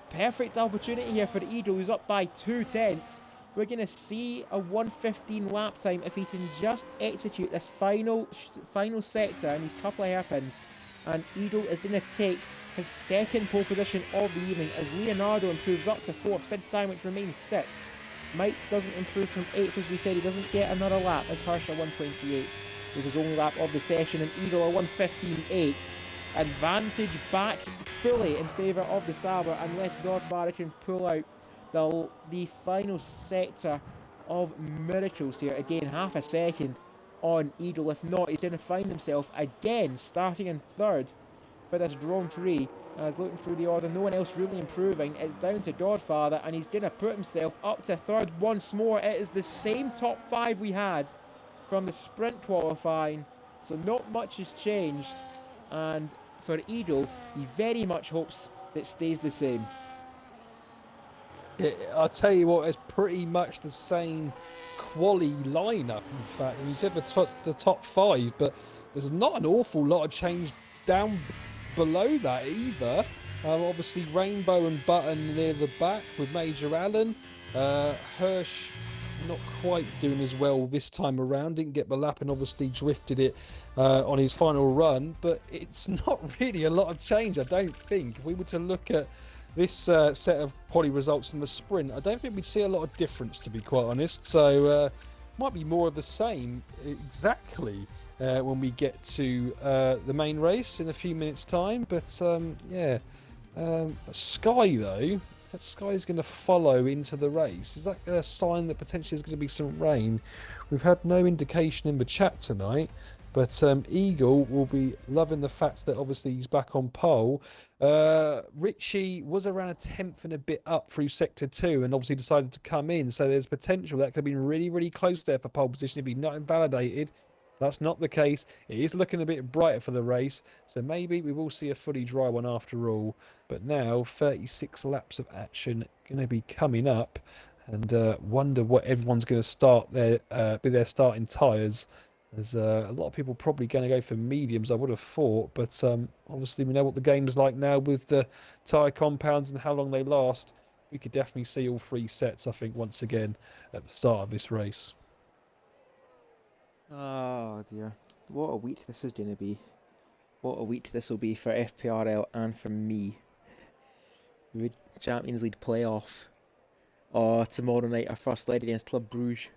Perfect opportunity here for Edel, who's up by 2/10. We're going to see a 1:15 lap time if he can just execute this final sector and these couple of hairpins. And Edel is going to take his second pole position of the evening as Leonardo improves up to 4th. Sid Sandwich remains 6th. Mike doesn't improve from 8th, as we said. He doesn't get another lap as Hirsch a 1:28. This is his only lap of the session, and Edel a 1:15.8. Advantage back fully in favour of the Sauber unless Godfather can pull out the final sector of miracles here. Again, half a second on Edel. If not, he's going to find himself again starting in 3rd for this Grand Prix. As looking through the order, no one else really improving. It's down to Godfather, and he's going to put himself up to 3rd once more. It is the same top 5 we had from the sprint qualifying, so not much has changed. And for Edel, he very much hopes that stays the same. I'll tell you what, it's pretty much the same quality lineup. In fact, and you said the top five, but there's not an awful lot of change down below that either. Obviously, Rainbow and Button near the back with Major Allen. Hirsch not quite doing as well this time around. Didn't get the lap and obviously drifted it on his final run. But it's not really a lot of change, I don't think. If we were to look at this set of poly results in the sprint, I don't think we'd see a lot of difference, to be quite honest. So might be more of the same exactly when we get to the main race in a few minutes' time. But yeah, Sky though, that Sky is going to follow into the race. Is that a sign that potentially there's going to be some rain? We've had no indication in the chat tonight. But Eagle will be loving the fact that obviously he's back on pole. Richie was around a tenth and a bit up through sector 2 and obviously decided to come in. So there's potential that could have been really, really close there for pole position if he'd not invalidated. That's not the case. It is looking a bit brighter for the race. So maybe we will see a fully dry one after all. But now 36 laps of action going to be coming up. And wonder what everyone's going to start be their starting tyres. There's a lot of people probably going to go for mediums, I would have thought, but obviously we know what the game's like now with the tyre compounds and how long they last. We could definitely see all three sets, I think, once again at the start of this race. Oh dear. What a week this is going to be. What a week this will be for FPRL and for me. Champions League playoff. Oh, tomorrow night our first leg against Club Bruges.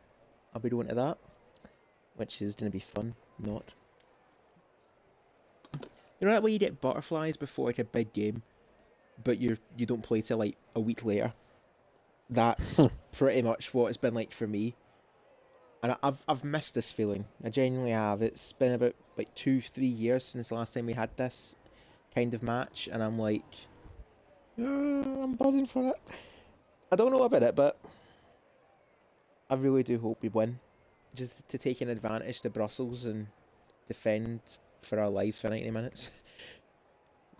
I'll be going to that, which is going to be fun. Not. You know that way you get butterflies before like a big game, but you don't play till like a week later. That's pretty much what it's been like for me. And I've missed this feeling. I genuinely have. It's been about like 2-3 years since the last time we had this kind of match, and I'm like, I'm buzzing for it. I don't know about it, but I really do hope we win. Just to take an advantage to Brussels and defend for our life for 90 minutes.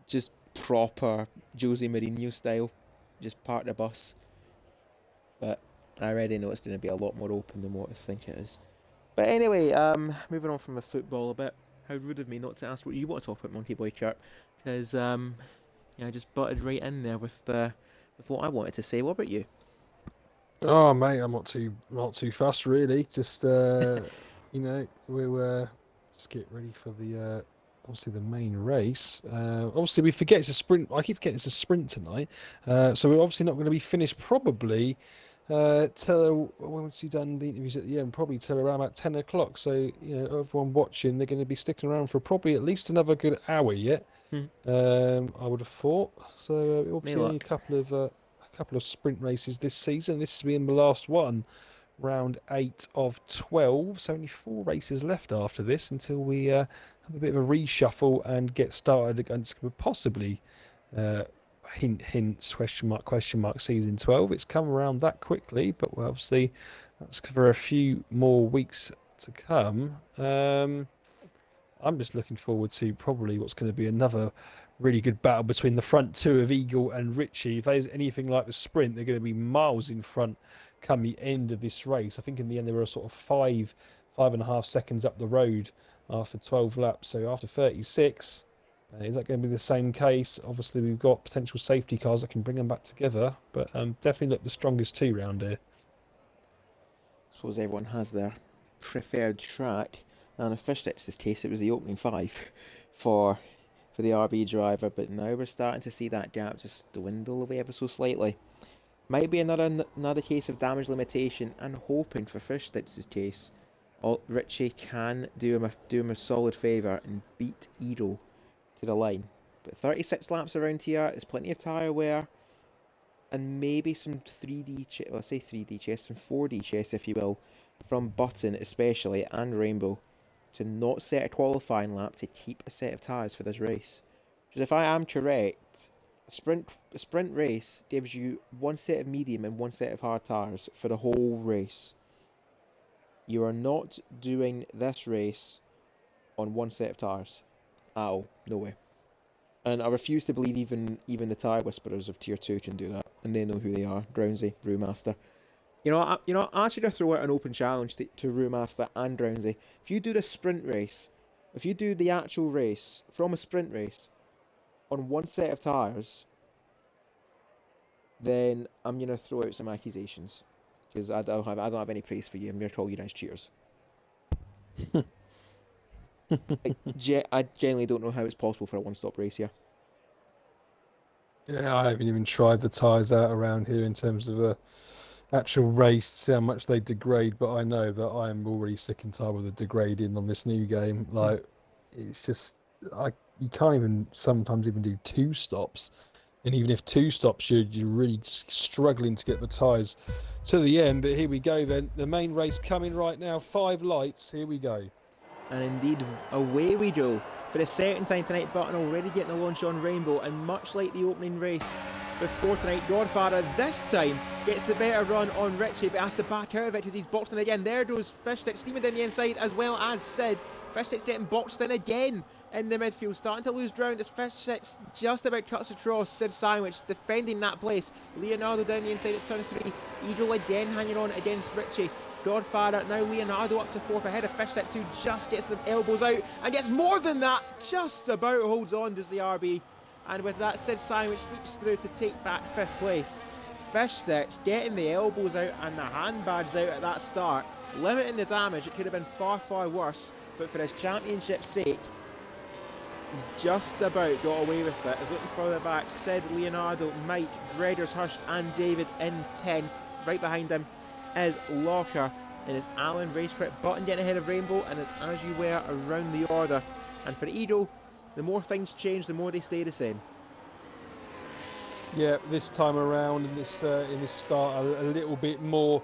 Just proper Jose Mourinho style. Just park the bus. But I already know it's going to be a lot more open than what I think it is. But anyway, moving on from the football a bit. How rude of me not to ask what you want to talk about, Monkey Boy Chirp. Because, I just butted right in there with what I wanted to say. What about you? Oh mate, I'm not too fast really. Just we'll just get ready for the obviously the main race. Obviously we forget it's a sprint. I keep forgetting it's a sprint tonight. So we're obviously not going to be finished probably till once you've done the interviews at the end, probably till around about 10 o'clock. So everyone watching, they're going to be sticking around for probably at least another good hour yet. I would have thought. So May obviously only luck. a couple of sprint races this season. This has been the last one, round 8 of 12. So only 4 races left after this until we have a bit of a reshuffle and get started against possibly hints question mark season 12. It's come around that quickly, but obviously that's for a few more weeks to come. I'm just looking forward to probably what's going to be another really good battle between the front two of Eagle and Richie. If there's anything like the sprint, they're going to be miles in front come the end of this race. I think in the end they were sort of 5.5 seconds up the road after 12 laps. So after 36, is that going to be the same case? Obviously, we've got potential safety cars that can bring them back together, but definitely look the strongest two round here. I suppose everyone has their preferred track. And in Fishsticks' case, it was the opening 5 for the RB driver. But now we're starting to see that gap just dwindle away ever so slightly. Might be another case of damage limitation, and hoping for Fishsticks' case, Richie can do him a solid favour and beat Edo to the line. But 36 laps around here is plenty of tyre wear, and maybe some 3D chess, well, I say 3D chess, some 4D chess, if you will, from Button especially, and Rainbow, to not set a qualifying lap to keep a set of tyres for this race. Because if I am correct, a sprint race gives you one set of medium and one set of hard tyres for the whole race. You are not doing this race on one set of tyres at all. No way. And I refuse to believe even the tyre whisperers of Tier 2 can do that. And they know who they are. Drowsy, Brewmaster. I should throw out an open challenge to Brewmaster and Drowsy. If you do the sprint race, if you do the actual race from a sprint race on one set of tyres, then I'm going to throw out some accusations. Because I don't have any praise for you. I'm going to call you guys cheaters. I genuinely don't know how it's possible for a one-stop race here. Yeah, I haven't even tried the tyres out around here in terms of a actual race, see how much they degrade, but I know that I'm already sick and tired with the degrading on this new game. Like, it's just, you can't even sometimes even do 2 stops. And even if 2 stops, you're really struggling to get the tyres to the end. But here we go then. The main race coming right now. 5 lights. Here we go. And indeed, away we go. For the second time tonight, Button already getting a launch on Rainbow. And much like the opening race before tonight, Godfather this time gets the better run on Richie, but has to back out of it because he's boxed in again. There goes Fishstick steaming down the inside, as well as Sid. Fishstick's getting boxed in again in the midfield, starting to lose ground as Fishstick just about cuts across Sid Sandwich, defending that place. Leonardo down the inside at turn 3. Eagle again hanging on against Richie. Godfather, now Leonardo up to 4th ahead of Fishstick, who just gets the elbows out and gets more than that, just about holds on, does the RB. And with that, Sid Sandwich slips through to take back 5th place. Fishsticks getting the elbows out and the handbags out at that start, limiting the damage. It could have been far, far worse, but for his championship's sake, he's just about got away with it. He's looking further back. Sid, Leonardo, Mike, Dredders, Hush, and David in 10th. Right behind him is Locker, and it's Alan, Race Crit, Button getting ahead of Rainbow, and it's As You Were around the order. And for Edo, the more things change, the more they stay the same. Yeah, this time around in this start, a little bit more,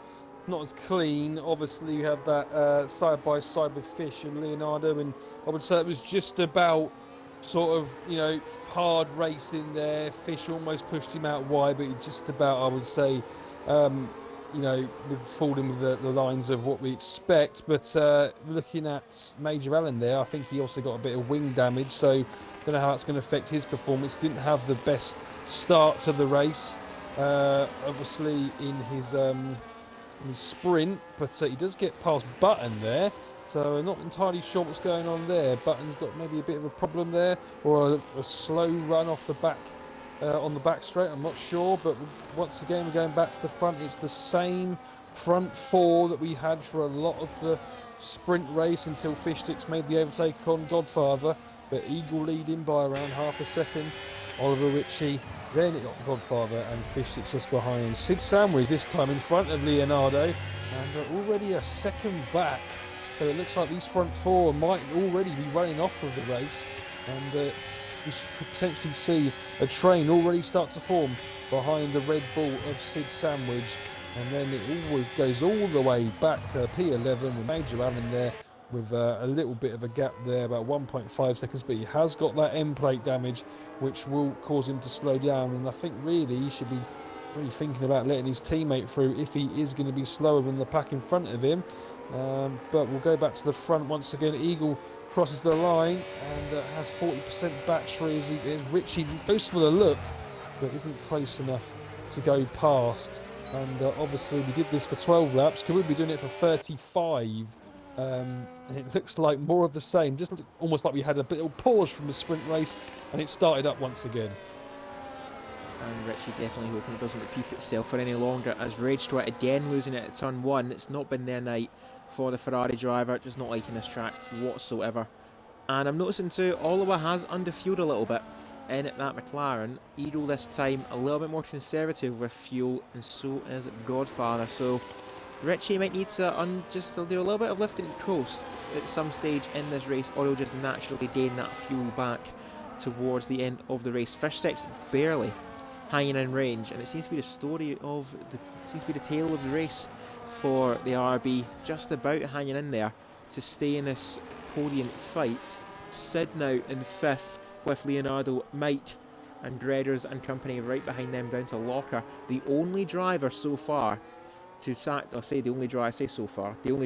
not as clean. Obviously, you have that side by side with Fish and Leonardo, and I would say it was just about sort of hard racing there. Fish almost pushed him out wide, but he just about, I would say, falling with the lines of what we expect. But looking at Major Allen there, I think he also got a bit of wing damage, so don't know how that's going to affect his performance. Didn't have the best start to the race, obviously in his sprint, but he does get past Button there, so not entirely sure what's going on there. Button's got maybe a bit of a problem there, or a slow run off the back on the back straight, I'm not sure. But once again, we're going back to the front. It's the same front 4 that we had for a lot of the sprint race until Fishsticks made the overtake on Godfather. But Eagle leading by around half a second. Oliver Ritchie, then it got Godfather, and Fishsticks just behind. Sid Sandwich this time in front of Leonardo, and already a second back. So it looks like these front 4 might already be running off of the race, and we could potentially see a train already start to form behind the Red Bull of Sid Sandwich. And then it always goes all the way back to P11 with Major Allen there, with a little bit of a gap there, about 1.5 seconds, but he has got that end plate damage, which will cause him to slow down. And I think really he should be really thinking about letting his teammate through if he is going to be slower than the pack in front of him. But we'll go back to the front once again. Eagle crosses the line and has 40% battery as Richie goes for the look, but isn't close enough to go past. And obviously we did this for 12 laps. Could we be doing it for 35? And it looks like more of the same, just almost like we had a bit of a pause from the sprint race and it started up once again. And Richie definitely hoping it doesn't repeat itself for any longer, as Rage Stewart again losing it at turn 1. It's not been their night for the Ferrari driver, just not liking this track whatsoever. And I'm noticing too, Oliver has underfueled a little bit in that McLaren. Eagle this time a little bit more conservative with fuel, and so is Godfather. So Richie might need to just do a little bit of lifting coast at some stage in this race, or he'll just naturally gain that fuel back towards the end of the race. Fishsticks barely hanging in range, and it seems to be the story of seems to be the tale of the race for the RB, just about hanging in there to stay in this podium fight. Sid now in 5th with Leonardo, Mike and Dredders and company right behind them down to Locker, the only driver so far to the only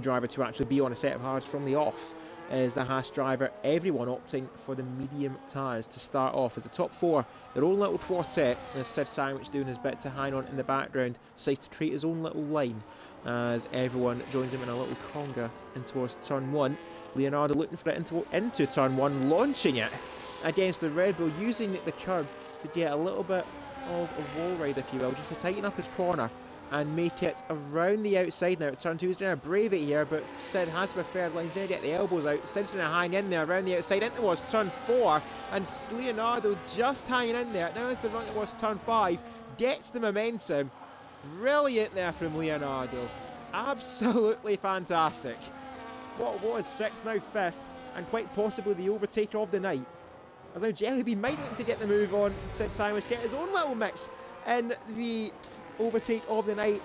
driver to actually be on a set of hards from the off is the Haas driver, everyone opting for the medium tyres to start off. As the top four, their own little quartet, as Sid Sandwich doing his bit to hang on in the background, decides to create his own little line as everyone joins him in a little conga in towards turn one. Leonardo looking for it into turn one, launching it against the Red Bull, using the curb to get a little bit of a wall ride, if you will, just to tighten up his corner and make it around the outside now. Turn two, he's going to brave it here, but Sid has preferred line. He's going to get the elbows out. Sid's going to hang in there around the outside. In towards turn four, and Leonardo just hanging in there. Now it's the run towards turn five, gets the momentum. Brilliant there from Leonardo. Absolutely fantastic. What was sixth, now fifth, and quite possibly the overtaker of the night. As now Jellybean might look to get the move on. Sid Sandwich get his own little mix in the overtake of the night.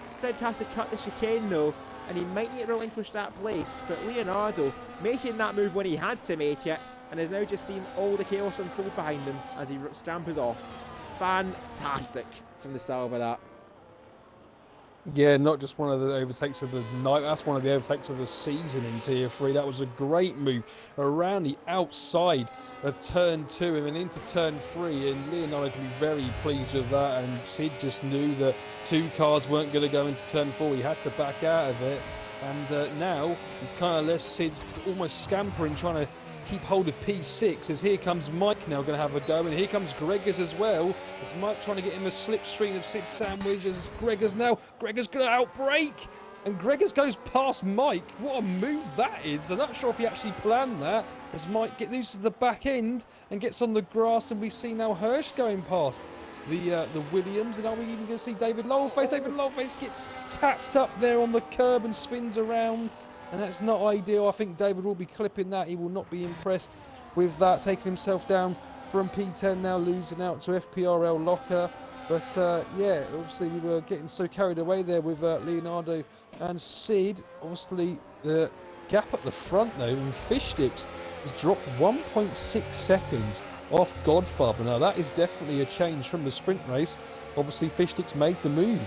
Sid has to cut the chicane though, and he might need to relinquish that place, but Leonardo making that move when he had to make it, and has now just seen all the chaos unfold behind him as he scampers off. Fantastic from the start of that. Yeah, not just one of the overtakes of the night, that's one of the overtakes of the season in Tier 3. That was a great move around the outside of turn 2 and then into turn 3, and Leonardo can be very pleased with that, and Sid just knew that two cars weren't going to go into turn 4. He had to back out of it, and now he's kind of left Sid almost scampering, trying to keep hold of P6, as here comes Mike now going to have a go, and here comes Gregors as well, as Mike trying to get him a slipstream of Sid Sandwich, as Gregors going to outbrake, and Gregors goes past Mike. What a move that is. I'm not sure if he actually planned that, as Mike loses the back end and gets on the grass, and we see now Hirsch going past the Williams, and are we even going to see David Loleface? David Loleface gets tapped up there on the curb and spins around, and that's not ideal. I think David will be clipping that. He will not be impressed with that. Taking himself down from P10 now, losing out to FPRL Locker. But yeah, obviously we were getting so carried away there with Leonardo and Sid. Obviously the gap at the front though, and Fishsticks has dropped 1.6 seconds off Godfather. Now that is definitely a change from the sprint race. Obviously Fishsticks made the move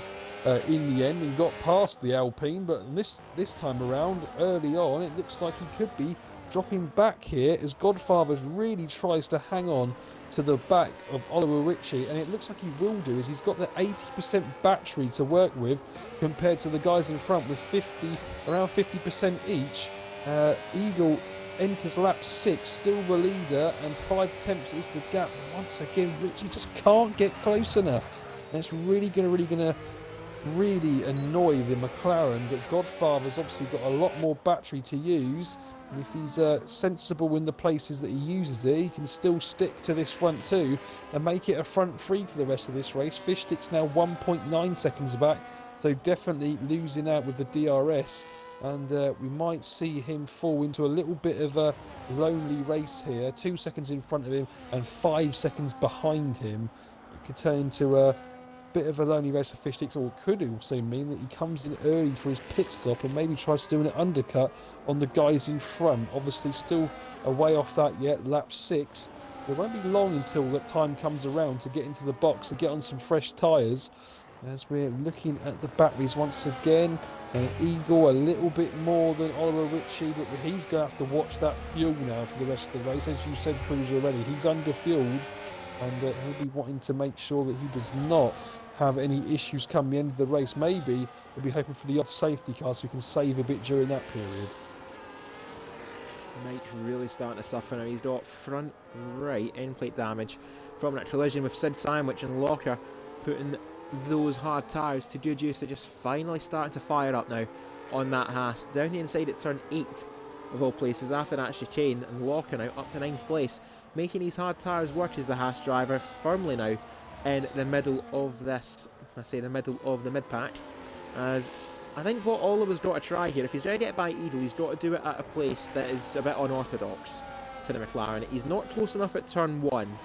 in the end and got past the Alpine, but this time around, early on, it looks like he could be dropping back here as Godfather really tries to hang on to the back of Oliver Ritchie, and it looks like he will do, as he's got the 80% battery to work with compared to the guys in front with around 50% each. Eagle enters lap 6, still the leader, and 5 tenths is the gap. Once again, Ritchie just can't get close enough, and it's really gonna annoy the McLaren, but Godfather's obviously got a lot more battery to use, and if he's sensible in the places that he uses it, he can still stick to this front two and make it a front three for the rest of this race. Fishstick's now 1.9 seconds back, so definitely losing out with the DRS, and we might see him fall into a little bit of a lonely race here. 2 seconds in front of him and 5 seconds behind him. It could turn into a bit of a lonely race for Fishsticks, or could also mean that he comes in early for his pit stop and maybe tries to do an undercut on the guys in front. Obviously still a way off that yet, lap 6. It won't be long until that time comes around to get into the box and get on some fresh tyres, as we're looking at the batteries once again. Eagle a little bit more than Oliver Ritchie, but he's going to have to watch that fuel now for the rest of the race. As you said, Cruz, already, he's under-fueled, and he'll be wanting to make sure that he does not have any issues come the end of the race. Maybe he'll be hoping for the odd safety car so he can save a bit during that period. Mike really starting to suffer now. He's got front right end plate damage from that collision with Sid Sandwich and Locker putting those hard tyres to good use. They're just finally starting to fire up now on that Haas. Down the inside at turn 8 of all places after that chicane, and Locker now up to 9th place, making these hard tyres work as the Haas driver firmly now in the middle of this, the middle of the mid-pack, as I think what Oliver's got to try here, if he's going to get by Edel, he's got to do it at a place that is a bit unorthodox for the McLaren. He's not close enough at turn 1.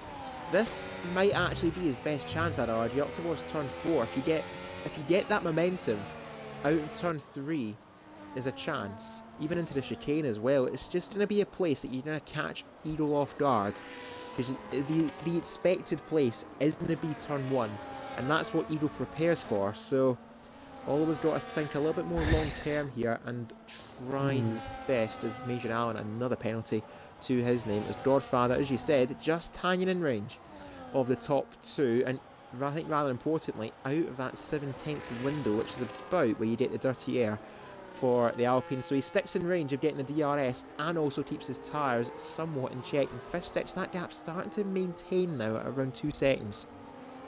This might actually be his best chance, I'd argue, up towards turn 4. If you get that momentum out of turn 3, is a chance, even into the chicane as well. It's just going to be a place that you're going to catch Edel off guard, because the expected place is going to be turn 1, and that's what Edel prepares for. So Oliver's got to think a little bit more long term here and try his best as Major Allen, another penalty to his name, as Godfather, as you said, just hanging in range of the top two, and I think rather importantly, out of that 7/10 window, which is about where you get the dirty air for the Alpine. So he sticks in range of getting the DRS and also keeps his tyres somewhat in check. And Fish Sticks, that gap's starting to maintain now at around 2 seconds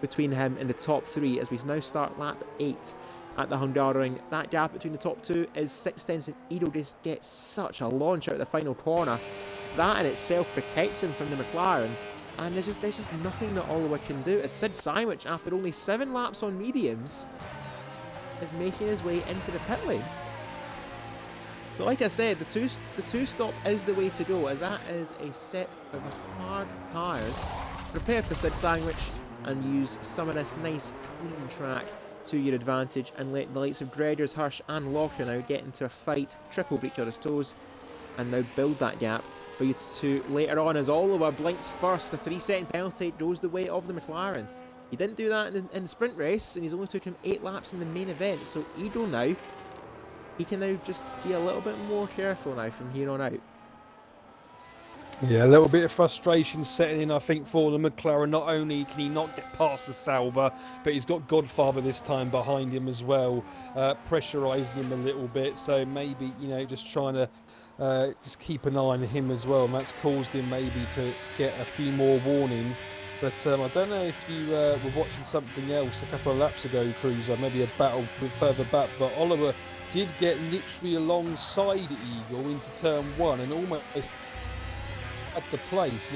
between him and the top three as we now start lap 8 at the Hungaroring. That gap between the top two is 6 tenths, and Edo just gets such a launch out of the final corner. That in itself protects him from the McLaren, and there's just nothing that Oliver can do. As Sid Sandwich, after only 7 laps on mediums, is making his way into the pit lane. So like I said, the two stop is the way to go, as that is a set of hard tyres. Prepare for Sid Sandwich and use some of this nice clean track to your advantage, and let the likes of Gregors, Hirsch and Locker now get into a fight, trip over each other's toes, and now build that gap for you to later on, as Oliver blinks first. The 3-second penalty goes the way of the McLaren. He didn't do that in the sprint race, and he's only took him 8 laps in the main event, so Edo now, he can now just be a little bit more careful now from here on out. Yeah, a little bit of frustration setting in, I think, for the McLaren. Not only can he not get past the Sauber, but he's got Godfather this time behind him as well, pressurising him a little bit. So maybe, you know, just trying to just keep an eye on him as well. And that's caused him maybe to get a few more warnings. But I don't know if you were watching something else a couple of laps ago, Cruiser, maybe a battle with further back, but Oliver did get literally alongside Eagle into turn 1 and almost at the place.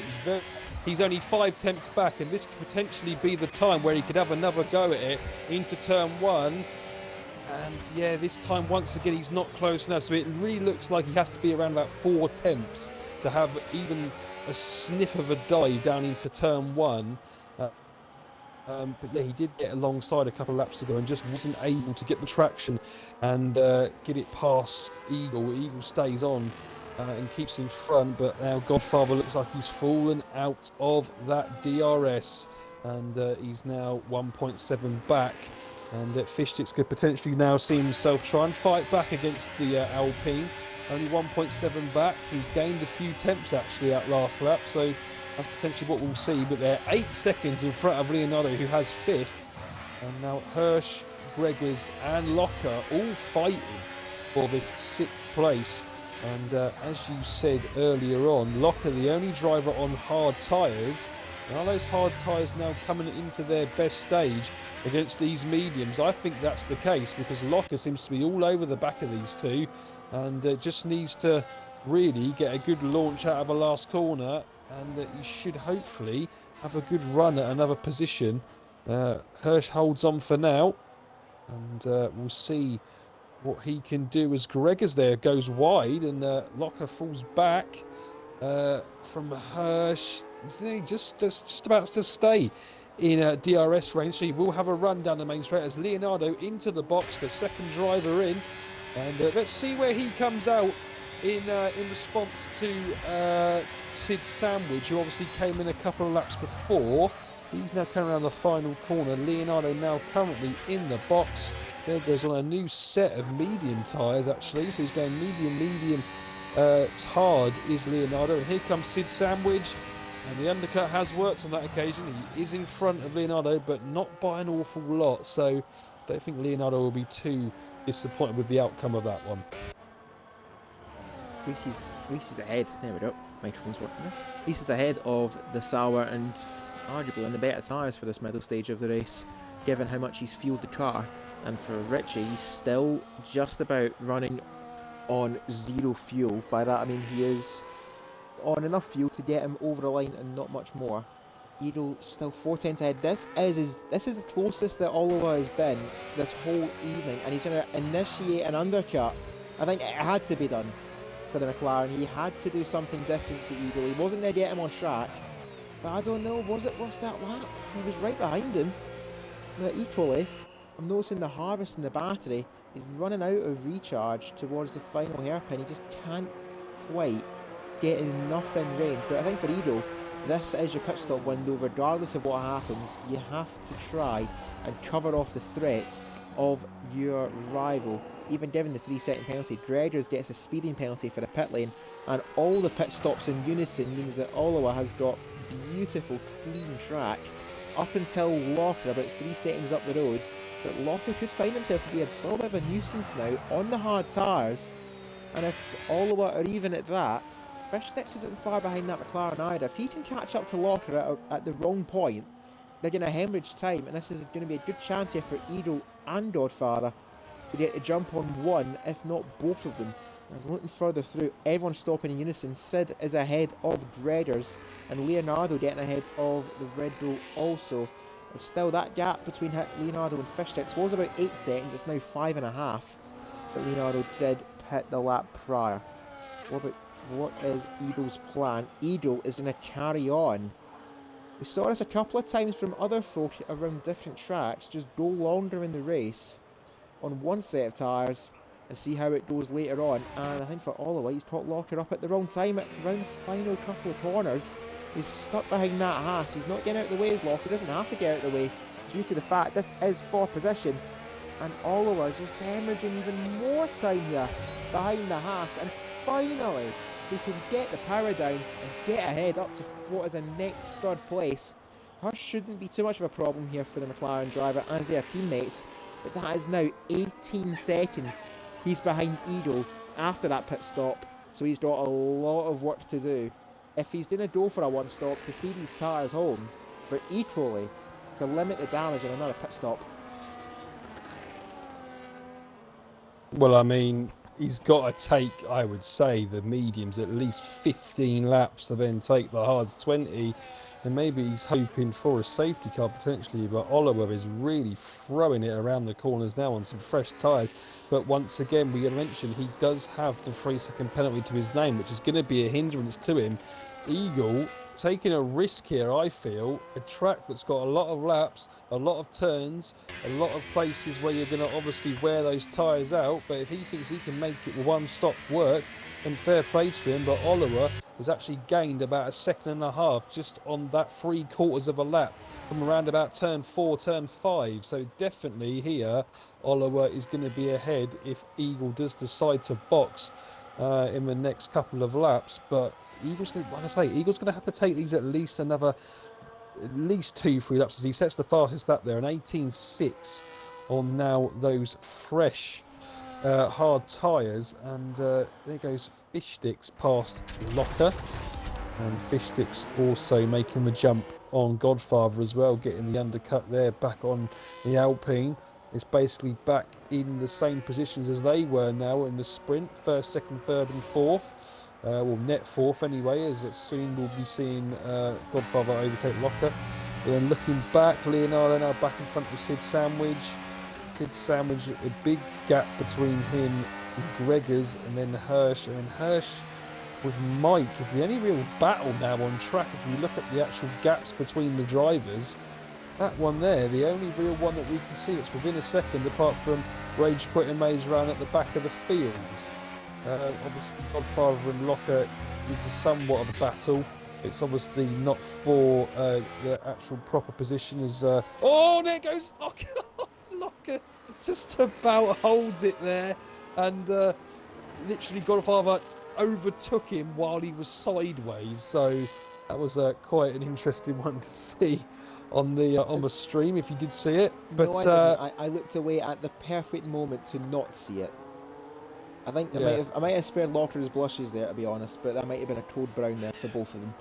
He's only 5 tenths back, and this could potentially be the time where he could have another go at it into turn 1. And yeah, this time once again he's not close enough, so it really looks like he has to be around about 4 tenths to have even a sniff of a dive down into turn 1. But yeah, he did get alongside a couple of laps ago and just wasn't able to get the traction and get it past Eagle. Eagle stays on and keeps in front, but now Godfather looks like he's fallen out of that DRS, and he's now 1.7 back, and Fish Sticks could potentially now see himself try and fight back against the Alpine. Only 1.7 back. He's gained a few tenths actually at last lap, so that's potentially what we'll see. But they're 8 seconds in front of Leonardo, who has 5th, and now Hirsch, Gregors and Locker all fighting for this 6th place. And as you said earlier on, Locker the only driver on hard tyres. Are those hard tyres now coming into their best stage against these mediums? I think that's the case, because Locker seems to be all over the back of these two, and just needs to really get a good launch out of a last corner, and he should hopefully have a good run at another position. Hirsch holds on for now, and we'll see what he can do as Gregors there goes wide, and Locker falls back from Hirsch. Just about to stay in DRS range, so he will have a run down the main straight as Leonardo into the box, the second driver in, and let's see where he comes out in response to Sid Sandwich, who obviously came in a couple of laps before. He's now coming around the final corner. Leonardo now currently in the box. There goes on a new set of medium tyres actually, so he's going medium. It's hard is Leonardo, and here comes Sid Sandwich, and the undercut has worked on that occasion. He is in front of Leonardo, but not by an awful lot, so I don't think Leonardo will be too disappointed with the outcome of that one. Reese is ahead. There we go. Microphone's working now. Reese is ahead of the Sauber, and arguably on the better tyres for this middle stage of the race, given how much he's fueled the car. And for Richie, he's still just about running on 0 fuel. By that I mean he is on enough fuel to get him over the line and not much more. Edo still 4 tenths ahead. This is the closest that Oliver has been this whole evening, and he's going to initiate an undercut. I think it had to be done for the McLaren. He had to do something different to Edo. He wasn't going to get him on track, but I don't know, was it worth that lap? He was right behind him. But equally, I'm noticing the harvest in the battery is running out of recharge towards the final hairpin. He just can't quite get enough in range. But I think for Edo, this is your pit stop window. Regardless of what happens, you have to try and cover off the threat of your rival. Even given the 3-second penalty, Dredders gets a speeding penalty for the pit lane, and all the pit stops in unison means that Oliver has got beautiful, clean track up until Locker, about 3 seconds up the road. But Locker could find himself to be a little bit of a nuisance now on the hard tyres, and if Oliver are even at that, Fishsticks isn't far behind that McLaren either. If he can catch up to Locker at the wrong point, they're going to hemorrhage time, and this is going to be a good chance here for Eagle and Godfather to get a jump on one, if not both of them. As looking further through, everyone stopping in unison. Sid is ahead of Dredders, and Leonardo getting ahead of the Red Bull also. But still, that gap between Leonardo and Fishsticks was about 8 seconds. It's now 5.5. But Leonardo did hit the lap prior. What is Eagle's plan? Eagle is going to carry on. We saw this a couple of times from other folk around different tracks. Just go longer in the race on one set of tyres and see how it goes later on. And I think for Oliver, he's caught Locker up at the wrong time around the final couple of corners. He's stuck behind that Haas. He's not getting out of the way as Locker. Doesn't have to get out of the way due to the fact this is for position. And Oliver's just hemorrhaging even more time here behind the Haas. And finally, he can get the power down and get ahead up to what is a next third place. Hers shouldn't be too much of a problem here for the McLaren driver as they are teammates. But that is now 18 seconds. He's behind Eagle after that pit stop. So he's got a lot of work to do. If he's going to go for a one stop to see these tyres home, but equally to limit the damage in another pit stop. Well, I mean, he's got to take, I would say, the mediums at least 15 laps to then take the hards 20. And maybe he's hoping for a safety car potentially, but Oliver is really throwing it around the corners now on some fresh tyres. But once again, we mentioned he does have the 3-second penalty to his name, which is going to be a hindrance to him. Eagle taking a risk here, I feel. A track that's got a lot of laps, a lot of turns, a lot of places where you're going to obviously wear those tyres out. But if he thinks he can make it one stop work, then fair play to him. But Oliver has actually gained about 1.5 seconds just on that 3/4 of a lap from around about turn 4, turn 5. So definitely here, Oliver is going to be ahead if Eagle does decide to box in the next couple of laps. But Eagle's going to have to take these at least 2-3 laps as he sets the fastest lap there, an 18.6 on now those fresh hard tyres. And there goes Fishsticks past Locker, and Fishsticks also making the jump on Godfather as well, getting the undercut there back on the Alpine. It's basically back in the same positions as they were now in the sprint, first, second, third and fourth. Well, net fourth anyway, as soon we'll be seeing Godfather overtake Locker. And then looking back, Leonardo now back in front of Sid Sandwich. Sid Sandwich, a big gap between him and Gregors, and then Hirsch. And then Hirsch with Mike is the only real battle now on track. If you look at the actual gaps between the drivers, that one there, the only real one that we can see that's within a second, apart from Rage quitting Maze around at the back of the field. Obviously, Godfather and Locker is somewhat of a battle. It's obviously not for the actual proper position as... oh, there goes Locker! Locker just about holds it there. And literally Godfather overtook him while he was sideways. So that was quite an interesting one to see on the stream, if you did see it. But no, I didn't. I looked away at the perfect moment to not see it. I think I might have spared Locker's blushes there, to be honest, but that might have been a code brown there for both of them.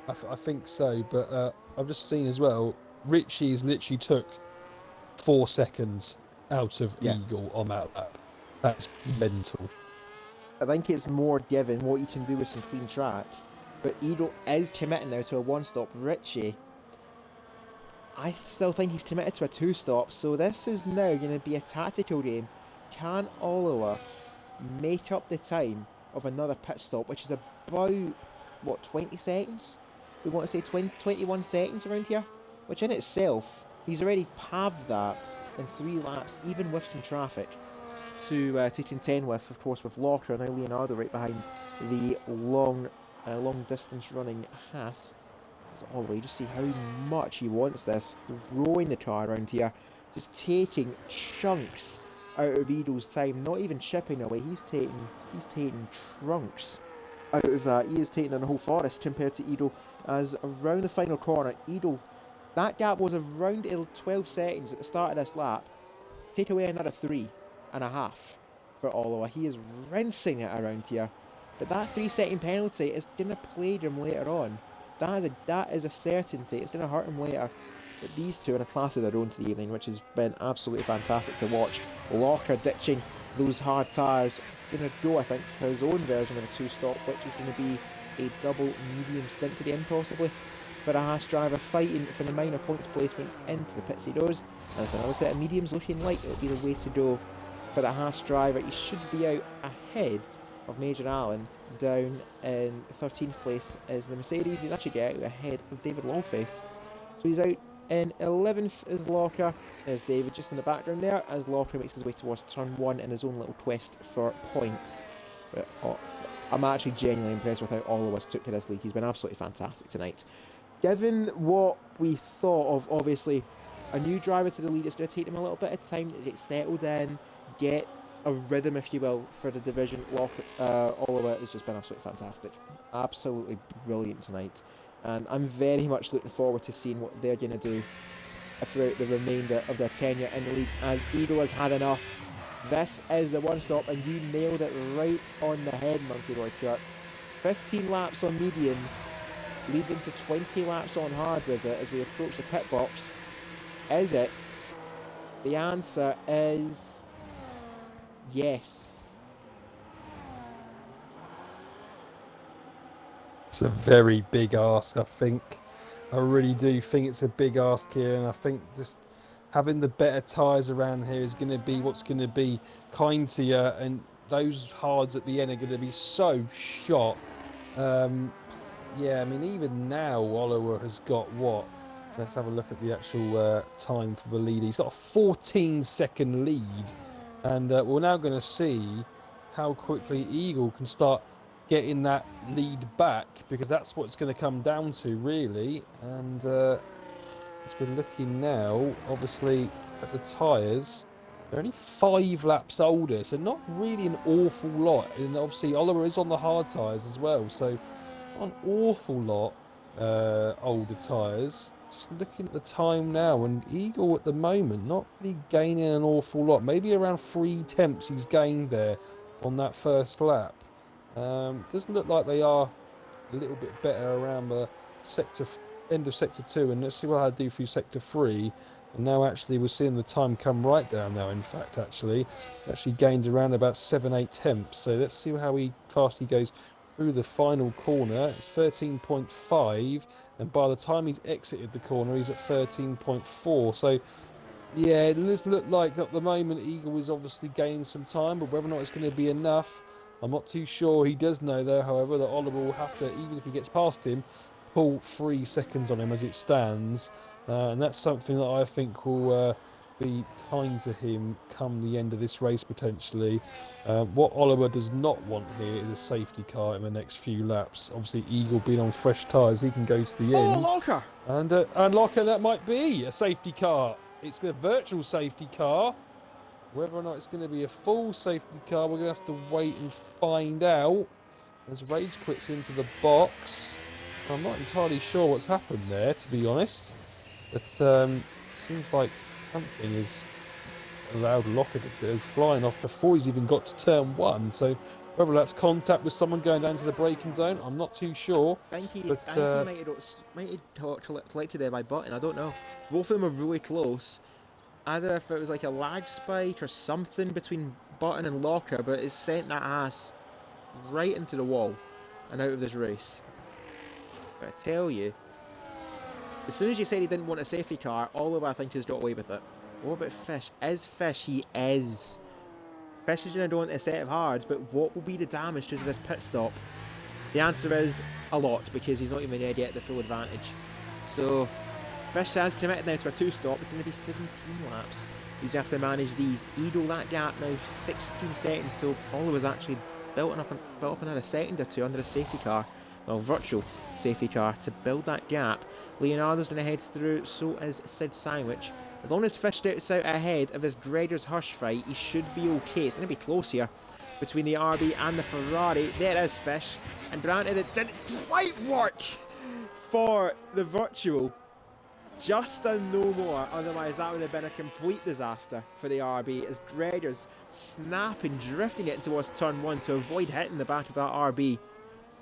I think so, but I've just seen as well, Richie's literally took 4 seconds out of Eagle on that lap. That's mental. I think it's more given what you can do with some clean track, but Eagle is committing now to a one-stop. Richie, I still think he's committed to a two-stop, so this is now going to be a tactical game. Can Oliver make up the time of another pit stop, which is about, what, 20 seconds? We want to say 21 seconds around here, which in itself, he's already halved that in 3 laps, even with some traffic to contend with, of course, with Locker and now Leonardo right behind the long distance running Haas. So all the way, just see how much he wants this, throwing the car around here. just taking chunks out of Edo's time, not even chipping away. He's taking trunks out of that. He is taking in a whole forest compared to Edo. As around the final corner, Edo, that gap was around 12 seconds at the start of this lap. Take away another 3.5 for Oliver. He is rinsing it around here. But that 3-second penalty is going to plague him later on. That is a certainty. It's going to hurt him later. But these two are in a class of their own to the evening, which has been absolutely fantastic to watch. Locker ditching those hard tyres. Going to go, I think, for his own version of a 2-stop, which is going to be a double medium stint to the end, possibly. For a Haas driver fighting for the minor points placements into the pits he does. And it's another set of mediums looking like it'll be the way to go for the Haas driver. He should be out ahead of Major Allen. Down in 13th place is the Mercedes. He's actually out ahead of David Lawface. So he's out in 11th is Locker. There's David just in the background there as Locker makes his way towards turn 1 in his own little quest for points. But I'm actually genuinely impressed with how all of us took to this league. He's been absolutely fantastic tonight. Given what we thought of, obviously, a new driver to the lead, it's going to take him a little bit of time to get settled in, get a rhythm, if you will, for the division. Oliver has just been absolutely fantastic. Absolutely brilliant tonight. And I'm very much looking forward to seeing what they're going to do throughout the remainder of their tenure in the league, as Edo has had enough. This is the one stop, and you nailed it right on the head, Monkey Roy Kurt. 15 laps on mediums leads into 20 laps on hards, is it, as we approach the pit box? Is it? The answer is yes. It's a very big ask, I think. I really do think it's a big ask here, and I think just having the better tyres around here is going to be what's going to be kind to you, and those hards at the end are going to be so shot. Yeah, I mean, even now, Oliver has got what? Let's have a look at the actual time for the lead. He's got a 14-second lead, and we're now going to see how quickly Eagle can start getting that lead back, because that's what it's going to come down to, really. And as we're looking now, obviously, at the tyres, they're only 5 laps older, so not really an awful lot. And obviously, Oliver is on the hard tyres as well, so not an awful lot older tyres. Just looking at the time now, and Eagle at the moment not really gaining an awful lot. Maybe around 3 tenths he's gained there on that first lap. Doesn't look like they are a little bit better around the end of sector 2, and let's see what I do through sector 3. And now actually we're seeing the time come right down now. In fact, actually gained around about 7-8 tenths. So let's see how fast he goes through the final corner. It's 13.5, and by the time he's exited the corner, he's at 13.4. So yeah, it does look like at the moment Eagle is obviously gaining some time, but whether or not it's going to be enough, I'm not too sure. He does know, though, however, that Oliver will have to, even if he gets past him, pull 3 seconds on him as it stands. And that's something that I think will be kind to him come the end of this race, potentially. What Oliver does not want here is a safety car in the next few laps. Obviously, Eagle being on fresh tyres, he can go to the end. Oh, Locker! And Locker, that might be a safety car. It's a virtual safety car. Whether or not it's going to be a full safety car, we're going to have to wait and find out. As Rage quits into the box. I'm not entirely sure what's happened there, to be honest. But seems like something has allowed Locker to go flying off before he's even got to turn 1. So whether that's contact with someone going down to the braking zone, I'm not too sure. I think he might have collected there by Button, I don't know. Both of them are really close. Either if it was like a lag spike or something between Button and Locker, but it's sent that ass right into the wall and out of this race. But I tell you, as soon as you said he didn't want a safety car, Oliver, I think, has got away with it. What about Fish? Is Fish? He is. Fish is going to go into a set of hards, but what will be the damage to this pit stop? The answer is a lot, because he's not even there yet at the full advantage. So Fish has committed now to a 2-stop. It's going to be 17 laps. He's going to have to manage these. Edo, that gap now 16 seconds, so Oliver's actually built up another second or two under a safety car. well, virtual safety car to build that gap. Leonardo's going to head through, so is Sid Sandwich. As long as Fish starts out ahead of his Dreaders Hush fight, he should be okay. It's going to be close here between the RB and the Ferrari. There is Fish. And granted, it didn't quite work for the virtual. Just a no more, otherwise that would have been a complete disaster for the RB as Dreaders snapping, drifting it towards turn 1 to avoid hitting the back of that RB.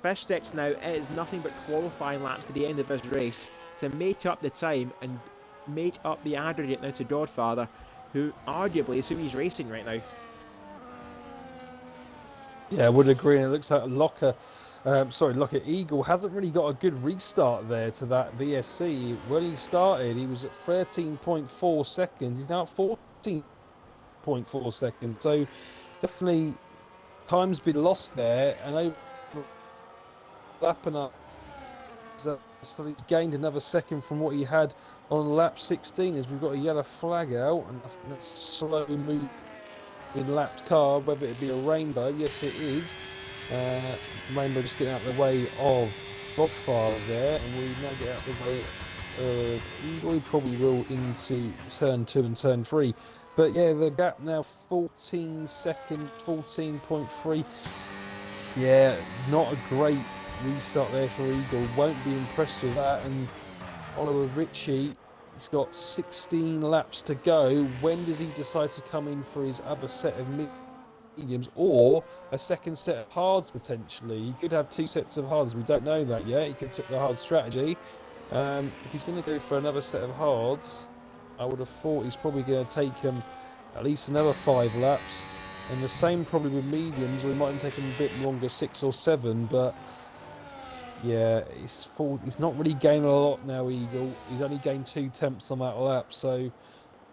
Fish sticks now, it is nothing but qualifying laps to the end of this race to make up the time and make up the aggregate now to Godfather, who arguably is who he's racing right now. Yeah, I would agree. And it looks like Locker Eagle hasn't really got a good restart there to that VSC. When he started, he was at 13.4 seconds. He's now at 14.4 seconds. So definitely time's been lost there. And lapping up, so he's gained another second from what he had on lap 16 as we've got a yellow flag out. And that's slow move in lapped car, whether it be a Rainbow. Yes, it is. Rainbow just getting out of the way of Godfather there, and we now get out of the way of Eagle. He probably will into turn 2 and turn 3. But yeah, the gap now 14 seconds, 14.3. Yeah, not a great restart there for Eagle. Won't be impressed with that. And Oliver Ritchie, he's got 16 laps to go. When does he decide to come in for his other set of mediums or a second set of hards potentially? He could have 2 sets of hards. We don't know that yet. He could take the hard strategy. If he's going to go for another set of hards, I would have thought he's probably going to take him at least another 5 laps. And the same probably with mediums. We might have taken a bit longer, 6 or 7, but yeah, he's not really gaining a lot now, Eagle. He's only gained 2 tenths on that lap, so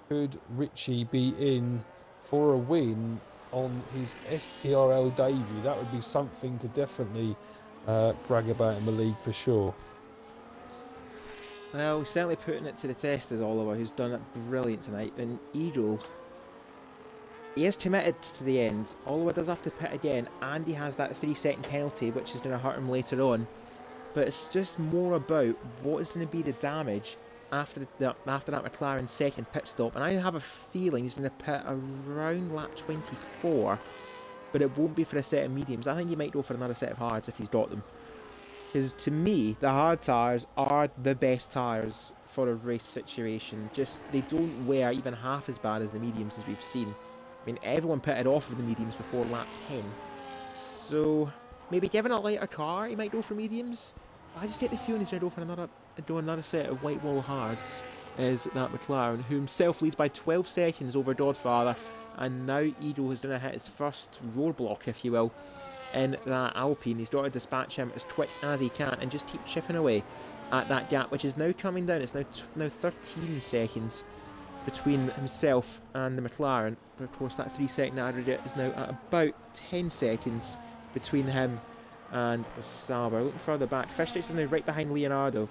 could Ritchie be in for a win on his FPRL debut? That would be something to definitely brag about in the league for sure. Well, he's certainly putting it to the test as Oliver, who's done it brilliant tonight. And Eagle, he is committed to the end. Oliver does have to pit again, and he has that 3-second penalty, which is going to hurt him later on. But it's just more about what is going to be the damage after that McLaren second pit stop. And I have a feeling he's going to pit around lap 24, but it won't be for a set of mediums. I think he might go for another set of hards if he's got them. Because to me, the hard tyres are the best tyres for a race situation. Just, they don't wear even half as bad as the mediums as we've seen. I mean, everyone pitted off of the mediums before lap 10. So maybe given a lighter car, he might go for mediums. But I just get the feeling he's going to go for another set of white wall hards. Is that McLaren, who himself leads by 12 seconds over Godfather. And now Edo is going to hit his first roadblock, if you will, in that Alpine. He's got to dispatch him as quick as he can and just keep chipping away at that gap, which is now coming down. It's now 13 seconds between himself and the McLaren. But of course, that 3-second aggregate is now at about 10 seconds between him and Sauber. Looking further back, Fishsticks is now right behind Leonardo,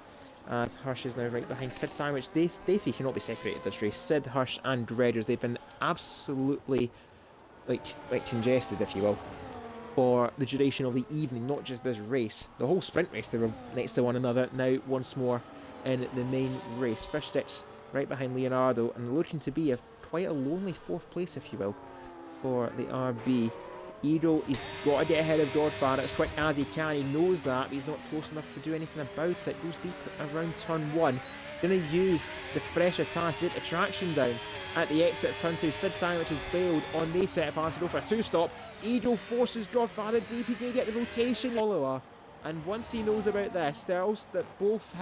as Hirsch is now right behind Sid Sandwich. They three cannot be separated this race. Sid, Hirsch and Dreaders, they've been absolutely like congested, if you will, for the duration of the evening, not just this race. The whole sprint race, they were next to one another. Now once more in the main race. Fishsticks right behind Leonardo and looking to be quite a lonely 4th place, if you will, for the RB. Edo, he's got to get ahead of Godfather as quick as he can. He knows that, but he's not close enough to do anything about it. Goes deep around turn 1. Going to use the fresher tyres to get the traction down at the exit of turn 2. Sid Sandwich has bailed on the set of hards to go for a 2-stop. Edo forces Godfather deep. He can get the rotation follower. And once he knows about this, that both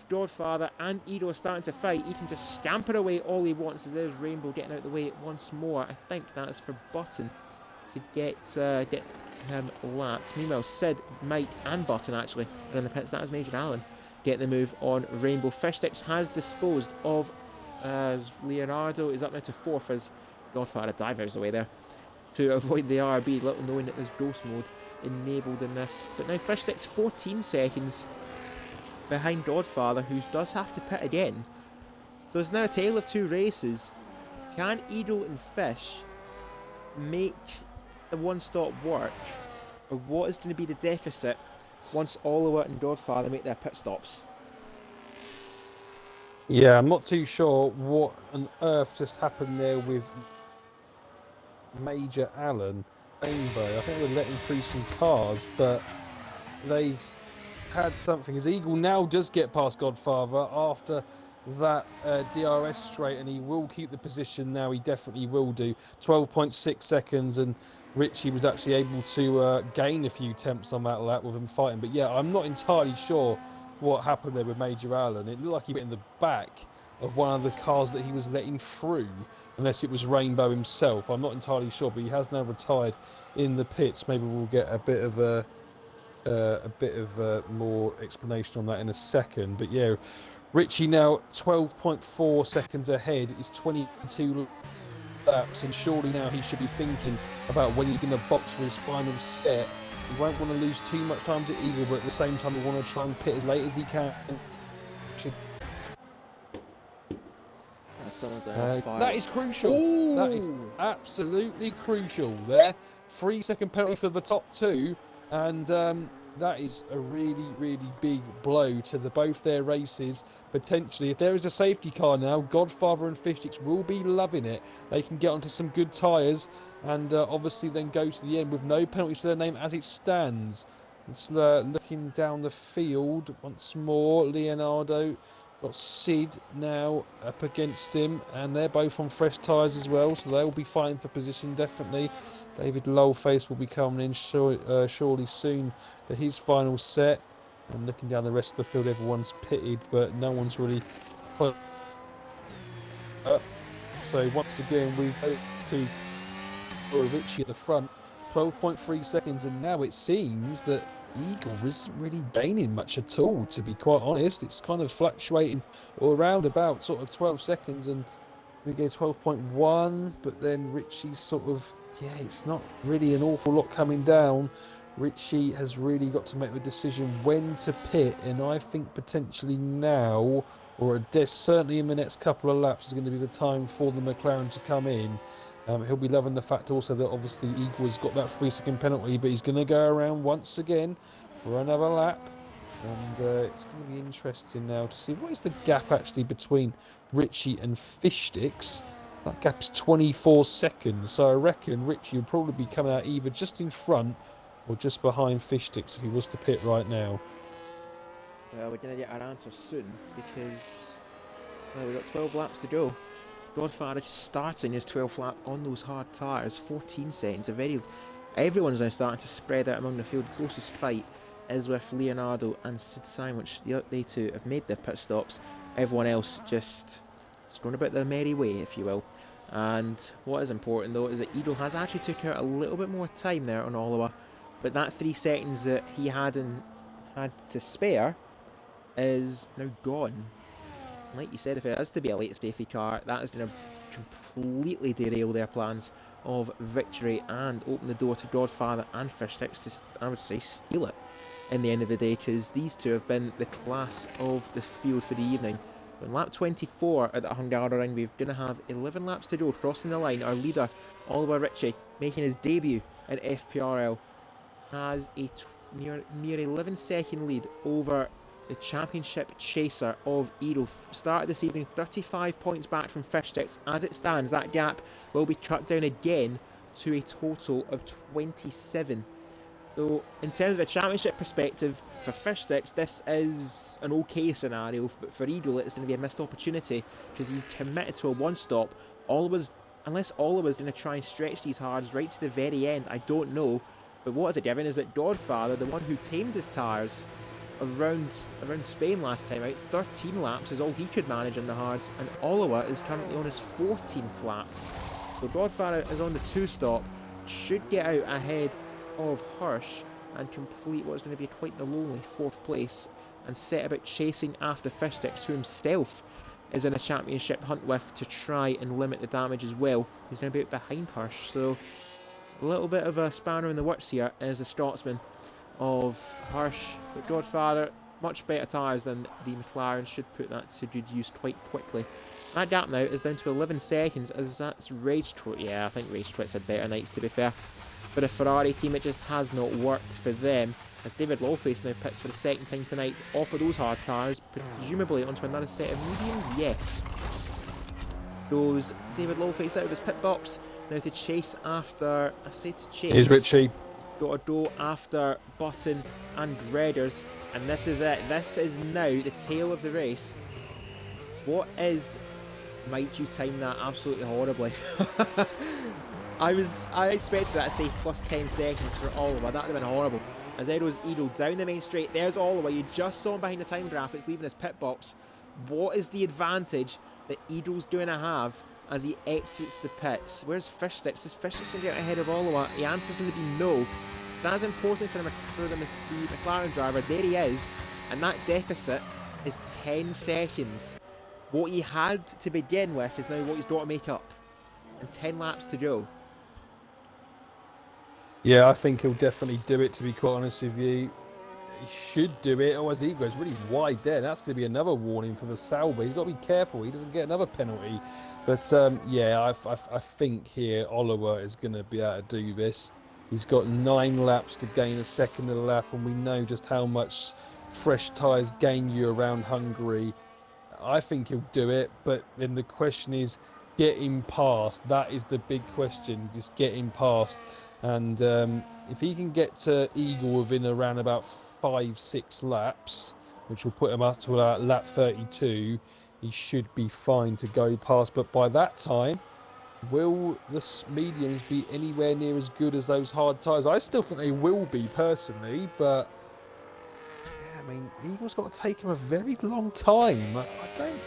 Godfather and Edo are starting to fight, he can just scamper away all he wants as there's Rainbow getting out of the way once more. I think that is for Button to get him lapped. Meanwhile, Sid, Mike and Button actually are in the pits. That is Major Allen getting the move on Rainbow. Fishsticks has disposed of Leonardo is up now to 4th as Godfather divers away there to avoid the RB, little knowing that there's ghost mode enabled in this. But now Fishsticks 14 seconds behind Godfather, who does have to pit again. So it's now a tale of 2 races. Can Edo and Fish make the 1-stop work? Or what is going to be the deficit once Oliver and Godfather make their pit stops. Yeah, I'm not too sure what on earth just happened there with Major Allen Rainbow. I think they're letting through some cars, but they've had something. As Eagle now does get past Godfather after that DRS straight, and he will keep the position now. He definitely will do. 12.6 seconds, and Richie was actually able to gain a few temps on that lap with him fighting. But yeah, I'm not entirely sure what happened there with Major Allen. It looked like he went in the back of one of the cars that he was letting through, unless it was Rainbow himself. I'm not entirely sure, but he has now retired in the pits. Maybe we'll get a bit of more explanation on that in a second. But yeah, Richie now 12.4 seconds ahead, is 22 laps, and surely now he should be thinking about when he's going to box for his final set. He won't want to lose too much time to Eagle, but at the same time he want to try and pit as late as he can. That is crucial. Ooh. That is absolutely crucial there. 3 second penalty for the top two, and that is a really, really big blow to both their races. Potentially, if there is a safety car now, Godfather and Fishsticks will be loving it. They can get onto some good tyres, and obviously then go to the end with no penalties to their name as it stands. It's looking down the field once more. Leonardo got Sid now up against him, and they're both on fresh tyres as well, so they'll be fighting for position definitely. David Lowface will be coming in surely soon for his final set. And looking down the rest of the field, everyone's pitted, but no one's really put up. So once again, we go to Richie at the front, 12.3 seconds, and now it seems that Eagle isn't really gaining much at all, to be quite honest. It's kind of fluctuating around about sort of 12 seconds, and we get 12.1, but then Richie's sort of, yeah, it's not really an awful lot coming down. Richie has really got to make the decision when to pit, and I think potentially now, or certainly in the next couple of laps, is going to be the time for the McLaren to come in. He'll be loving the fact also that obviously Eagle's got that 3 second penalty, but he's going to go around once again for another lap. And it's going to be interesting now to see what is the gap actually between Richie and Fishsticks. That gap is 24 seconds, so I reckon Richie would probably be coming out either just in front or just behind Fishsticks if he was to pit right now. Well, we're going to get our answer soon, because we've got 12 laps to go. Godfather starting his 12th lap on those hard tyres, 14 seconds. Everyone's now starting to spread out among the field. The closest fight is with Leonardo and Sid Simon, which they two have made their pit stops. Everyone else just going about their merry way, if you will. And what is important though is that Eagle has actually took out a little bit more time there on Oliver, but that 3 seconds that he had to spare is now gone. Like you said, if it is to be a late safety car, that is going to completely derail their plans of victory and open the door to Godfather and Fishsticks to, I would say, steal it in the end of the day, because these two have been the class of the field for the evening. On lap 24 at the Hungaroring, we're going to have 11 laps to go. Crossing the line, our leader, Oliver Ritchie, making his debut in FPRL, has a near 11-second lead over the championship chaser of Eagle. Started this evening 35 points back from Fishsticks. As it stands, that gap will be cut down again to a total of 27. So in terms of a championship perspective, for Fishsticks, this is an okay scenario, but for Eagle it's going to be a missed opportunity, because he's committed to a one-stop. Unless Oliver's going to try and stretch these hards right to the very end, I don't know. But what is a given is that Godfather, the one who tamed his tyres around Spain last time out, 13 laps is all he could manage on the hards, and Oliver is currently on his 14th lap. So Godfather is on the 2-stop, should get out ahead of Hirsch and complete what is going to be quite the lonely 4th place, and set about chasing after Fishsticks, who himself is in a championship hunt with, to try and limit the damage as well. He's going to be out behind Hirsch, so a little bit of a spanner in the works here as the Scotsman of Hirsch. But Godfather, much better tyres than the McLaren, should put that to good use quite quickly. That gap now is down to 11 seconds, as that's Rage Quit. Yeah, I think Rage Quit's had better nights, to be fair. For the Ferrari team, it just has not worked for them. as David Lawface now pits for the second time tonight off of those hard tyres, presumably onto another set of mediums. Yes. Goes David Lawface out of his pit box now to chase after. I say to chase. Here's Richie. Got to go after Button and Redders, and this is it. This is now the tail of the race. What is? Mike, you timed that absolutely horribly. I expected that to say plus 10 seconds for Oliver. That would have been horrible. As Edo's Edo down the main straight. There's Oliver. You just saw him behind the time graphics leaving his pit box. What is the advantage that Edo's going to have as he exits the pits? Where's Fish Sticks? Is Fish Sticks going to get ahead of Oliver? The answer's going to be no. So that's important for the McLaren driver. There he is. And that deficit is 10 seconds. What he had to begin with is now what he's got to make up. And 10 laps to go. Yeah, I think he'll definitely do it, to be quite honest with you. He should do it, otherwise he goes really wide there. That's going to be another warning for the Sauber. He's got to be careful, he doesn't get another penalty. But yeah, I think here Oliver is going to be able to do this. He's got 9 laps to gain a second of a lap, and we know just how much fresh tyres gain you around Hungary. I think he'll do it, but then the question is, get him past. That is the big question, just get him past. And if he can get to Eagle within around about 5-6 laps, which will put him up to lap 32, he should be fine to go past. But by that time, will the mediums be anywhere near as good as those hard tyres? I still think they will be, personally, but yeah, I mean, Eagle's got to take him a very long time. I don't.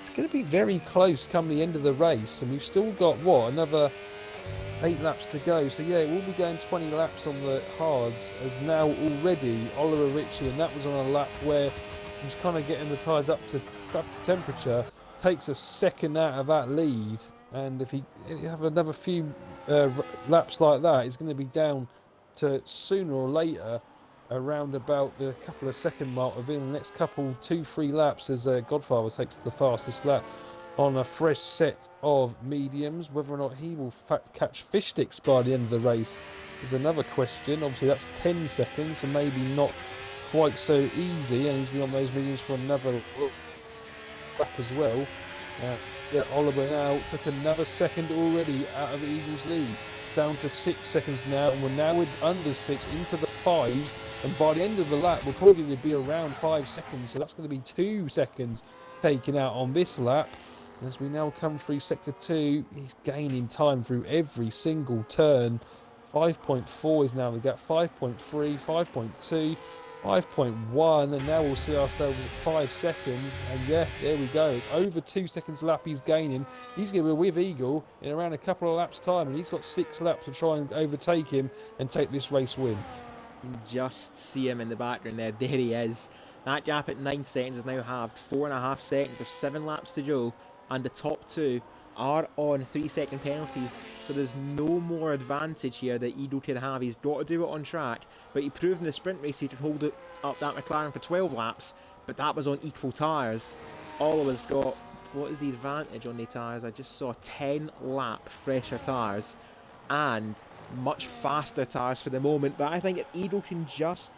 It's going to be very close come the end of the race, and we've still got what, another 8 laps to go. So yeah, we'll be going 20 laps on the hards, as now already Oliver Ritchie, and that was on a lap where he was kind of getting the tyres up to temperature, takes a second out of that lead, and if he have another few laps like that, he's going to be down to sooner or later around about the couple of second mark within the next couple 2-3 laps, as Godfather takes the fastest lap on a fresh set of mediums. Whether or not he will catch Fish Sticks by the end of the race is another question. Obviously that's 10 seconds, and maybe not quite so easy, and he's been on those mediums for another lap as well. Yeah, Oliver now took another second already out of Eagle's lead, down to 6 seconds now, and we're now under 6 into the 5s, and by the end of the lap we're probably going to be around 5 seconds, so that's going to be 2 seconds taken out on this lap. As we now come through sector 2, he's gaining time through every single turn. 5.4 is now the gap, 5.3, 5.2, 5.1, and now we'll see ourselves at 5 seconds. And yeah, there we go. Over 2 seconds a lap he's gaining. He's going to be with Eagle in around a couple of laps' time, and he's got 6 laps to try and overtake him and take this race win. You can just see him in the background there. There he is. That gap at 9 seconds is now halved. 4.5 seconds. There's 7 laps to go. And the top 2 are on 3-second penalties, so there's no more advantage here that Edo can have. He's got to do it on track, but he proved in the sprint race he could hold it up that McLaren for 12 laps, but that was on equal tyres. Oliver's got, what is the advantage on the tyres? I just saw 10 lap fresher tyres and much faster tyres for the moment, but I think if Edo can just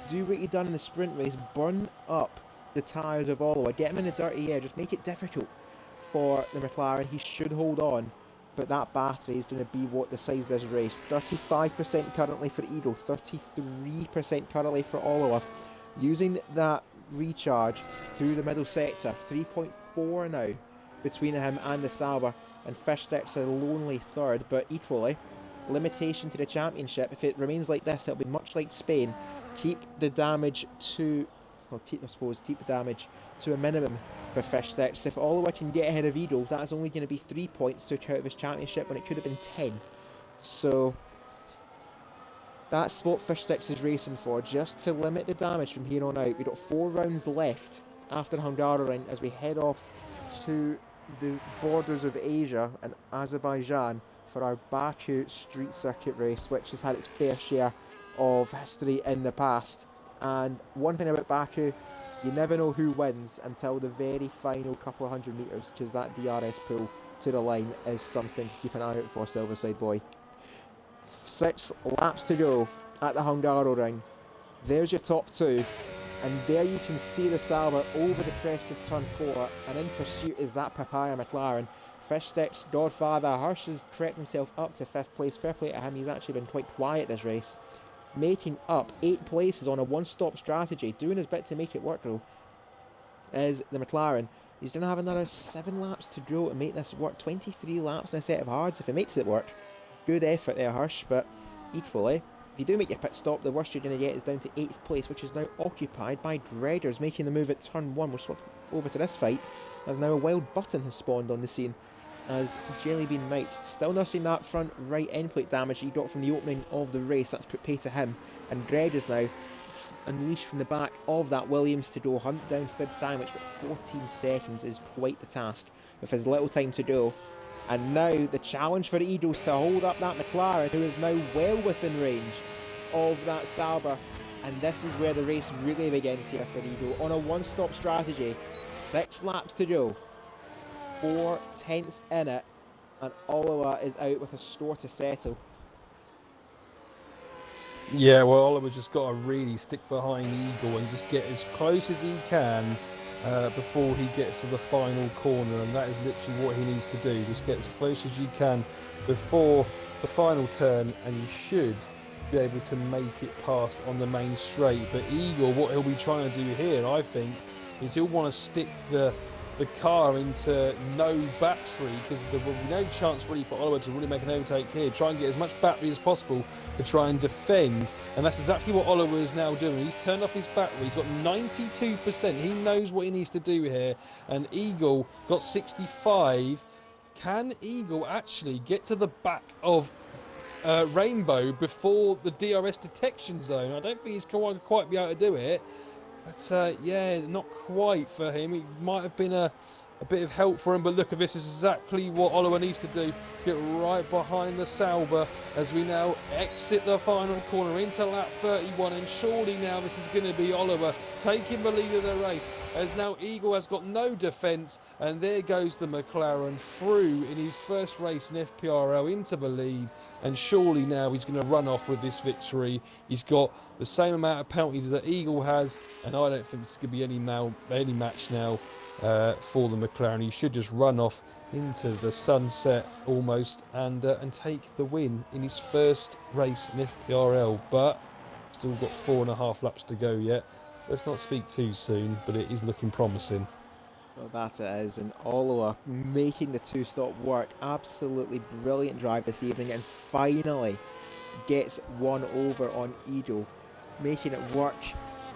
do what he done in the sprint race, burn up the tyres of Oliver, get him in the dirty air, just make it difficult for the McLaren, he should hold on, but that battery is going to be what decides this race. 35% currently for Edo, 33% currently for Oliver. Using that recharge through the middle sector, 3.4 now between him and the Sauber, and Fish Sticks a lonely third, but equally limitation to the championship. If it remains like this, it'll be much like Spain. Keep the damage to, well, keep the damage to a minimum for Fish Sticks. If Oliver can get ahead of Edo, that's only going to be 3 points to out of his championship when it could have been 10. So that's what Fish Sticks is racing for, just to limit the damage from here on out. We've got 4 rounds left after Hungary as we head off to the borders of Asia and Azerbaijan for our Baku street circuit race, which has had its fair share of history in the past. And one thing about Baku, you never know who wins until the very final couple of 100 metres, because that DRS pull to the line is something to keep an eye out for, Silverside boy. 6 laps to go at the Hungaroring. There's your top two. And there you can see the Sauber over the crest of turn 4, and in pursuit is that Papaya McLaren. Fishstick's godfather Hirsch has crept himself up to 5th place. Fair play to him, he's actually been quite quiet this race. Making up 8 places on a one-stop strategy, doing his bit to make it work though, is the McLaren. He's going to have another 7 laps to go to make this work. 23 laps in a set of hards if he makes it work. Good effort there, Hirsch, but equally, if you do make your pit stop, the worst you're going to get is down to 8th place, which is now occupied by Dreaders, making the move at turn 1. We'll swap over to this fight, as now a wild button has spawned on the scene, as Jellybean Mike, still nursing that front right end plate damage he got from the opening of the race. That's put pay to him, and Dreaders now unleashed from the back of that Williams to go hunt down Sid Sandwich, but 14 seconds is quite the task, with as little time to do. And now the challenge for the Eagles to hold up that McLaren, who is now well within range of that Sauber. And this is where the race really begins here for Eagle. On a one-stop strategy, 6 laps to go, 4 tenths in it, and Oliver is out with a score to settle. Yeah, well, Oliver's just got to really stick behind Eagle and just get as close as he can before he gets to the final corner, and that is literally what he needs to do. Just get as close as you can before the final turn, and you should be able to make it past on the main straight. But Eagle, what he'll be trying to do here, I think, is he'll want to stick the car into no battery, because there will be no chance really for Oliver to really make an overtake here. Try and get as much battery as possible to try and defend, and that's exactly what Oliver is now doing. He's turned off his battery, he's got 92%, he knows what he needs to do here, and Eagle got 65. Can Eagle actually get to the back of Rainbow before the DRS detection zone? I don't think he's going to quite be able to do it. But yeah, not quite for him. It might have been a bit of help for him, but look at this. This is exactly what Oliver needs to do. Get right behind the Sauber as we now exit the final corner into lap 31. And surely now this is going to be Oliver taking the lead of the race, as now Eagle has got no defence. And there goes the McLaren through in his first race in FPRL into the lead. And surely now he's going to run off with this victory. He's got the same amount of penalties that Eagle has, and I don't think there's going to be any match now for the McLaren. He should just run off into the sunset almost and take the win in his first race in FPRL. But still got 4.5 laps to go yet. Let's not speak too soon, but it is looking promising. Well, that it is, and Oliver making the 2-stop work. Absolutely brilliant drive this evening, and finally gets one over on Edo, making it work.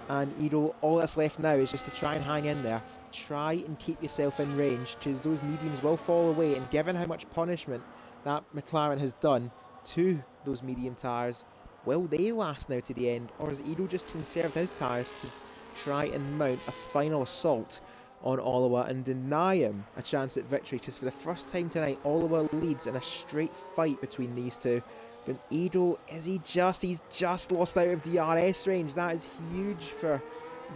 And Edo, all that's left now is just to try and hang in there. Try and keep yourself in range, because those mediums will fall away, and given how much punishment that McLaren has done to those medium tyres, will they last now to the end, or has Edo just conserved his tyres to try and mount a final assault on Oliver and deny him a chance at victory? Because for the first time tonight, Oliver leads in a straight fight between these two. But Edo, he's just lost out of DRS range. That is huge for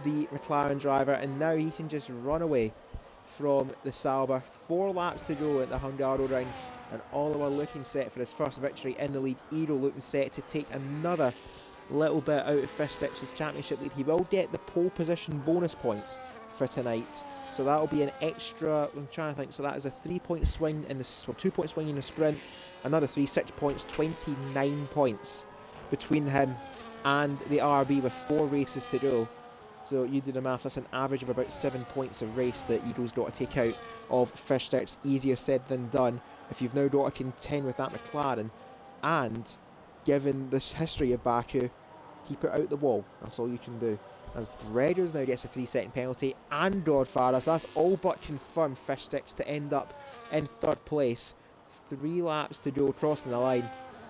the McLaren driver, and now he can just run away from the Sauber. 4 laps to go at the Hungaro ring, and Oliver looking set for his first victory in the league. Edo looking set to take another little bit out of Fishstick's championship lead. He will get the pole position bonus point for tonight, so that'll be an extra, I'm trying to think, so that is a 3-point swing in the, well, 2-point swing in the sprint, another 6 points, 29 points between him and the RB with 4 races to go. So you do the maths, that's an average of about 7 points a race that Eagles got to take out of Fishstick's. Easier said than done if you've now got to contend with that McLaren, and given this history of Baku, keep it out the wall. That's all you can do. As Dreaders now gets a 3-second penalty, and Godfather, so that's all but confirmed Fishsticks to end up in 3rd place. 3 laps to go, crossing the line,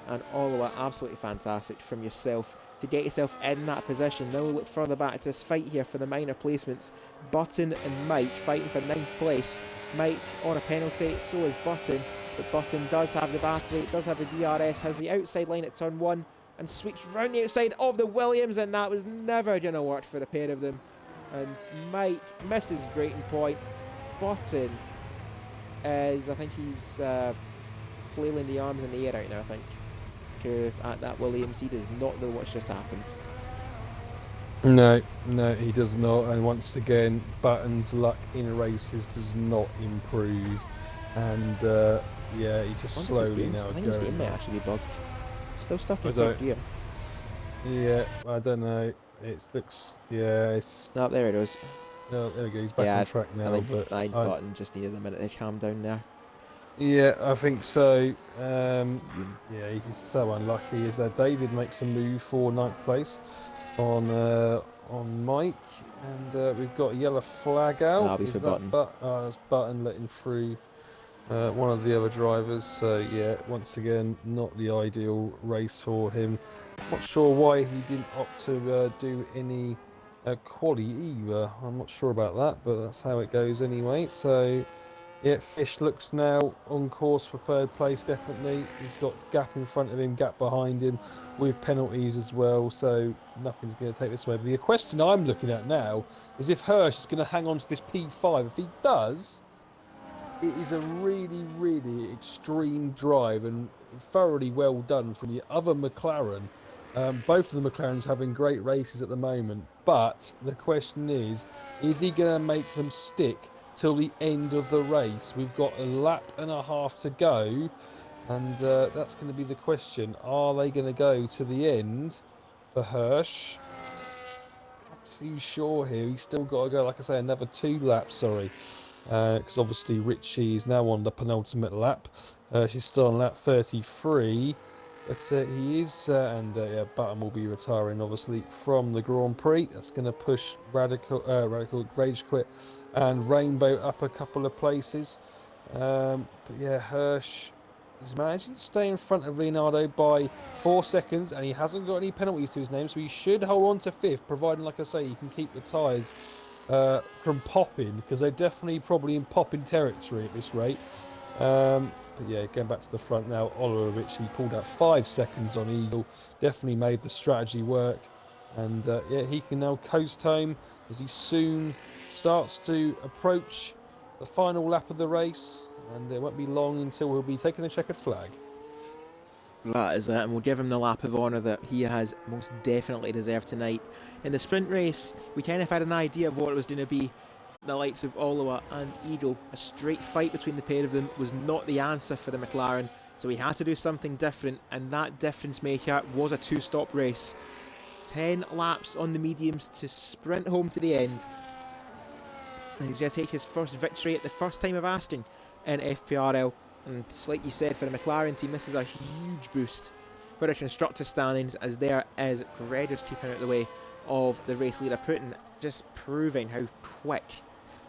and Oliver, absolutely fantastic from yourself to get yourself in that position. Now we'll look further back to this fight here for the minor placements. Button and Mike fighting for 9th place. Mike on a penalty, so is Button, but Button does have the battery, does have the DRS, has the outside line at turn 1, and sweeps round the outside of the Williams, and that was never going to work for the pair of them. And Mike misses his braking point. Button is, I think he's flailing the arms in the air right now, I think. At that Williams, he does not know what's just happened. No, no, he does not. And once again, Button's luck in races does not improve. And yeah, he's just Wonder if his slowly games. now I think his game going might off. actually be bugged. Still stuck I in third don't. gear. Yeah, I don't know. It looks. Yeah, it's. No, there it is. No, there we go. He's back on Yeah, track I now. think But I. Button just needed a minute to calm down there. Yeah, I think so. Fuming. Yeah, he's just so unlucky. Is that David makes a move for ninth place on Mike, and we've got a yellow flag out. That'll be for Is that Button. that's Button letting through one of the other drivers? So yeah, once again, not the ideal race for him. Not sure why he didn't opt to do any quali either. I'm not sure about that, but that's how it goes anyway. So. Yeah, Fish looks now on course for third place, definitely. He's got gap in front of him, gap behind him, with penalties as well, so nothing's going to take this away. But the question I'm looking at now is if Hirsch is going to hang on to this P5. If he does, it is a really, really extreme drive and thoroughly well done from the other McLaren. Both of the McLarens having great races at the moment, but the question is he going to make them stick till the end of the race? We've got a lap and a half to go, and that's going to be the question. Are they going to go to the end for Hirsch? Not too sure here. He's still got to go, like I say, another 2 laps, sorry. Because obviously Richie is now on the penultimate lap. She's still on lap 33. But he is, and yeah, Button will be retiring obviously from the Grand Prix. That's going to push Radical, Rage Quit, and Rainbow up a couple of places. But yeah, Hirsch is managing to stay in front of Leonardo by 4 seconds, and he hasn't got any penalties to his name, so he should hold on to 5th, providing, like I say, he can keep the tyres from popping, because they're definitely probably in popping territory at this rate. But yeah, going back to the front now, Oliver Ritchie pulled out 5 seconds on Eagle, definitely made the strategy work, and yeah, he can now coast home as he soon starts to approach the final lap of the race, and it won't be long until he'll be taking the checkered flag. That is it, and we'll give him the lap of honour that he has most definitely deserved tonight. In the sprint race, we kind of had an idea of what it was going to be. The likes of Oliver and Eagle, a straight fight between the pair of them was not the answer for the McLaren, so we had to do something different, and that difference maker was a 2-stop race. 10 laps on the mediums to sprint home to the end, and he's going to take his first victory at the first time of asking in FPRL. And like you said, for the McLaren team, this is a huge boost for the constructor standings, as there is Greders keeping out the way of the race leader, just proving how quick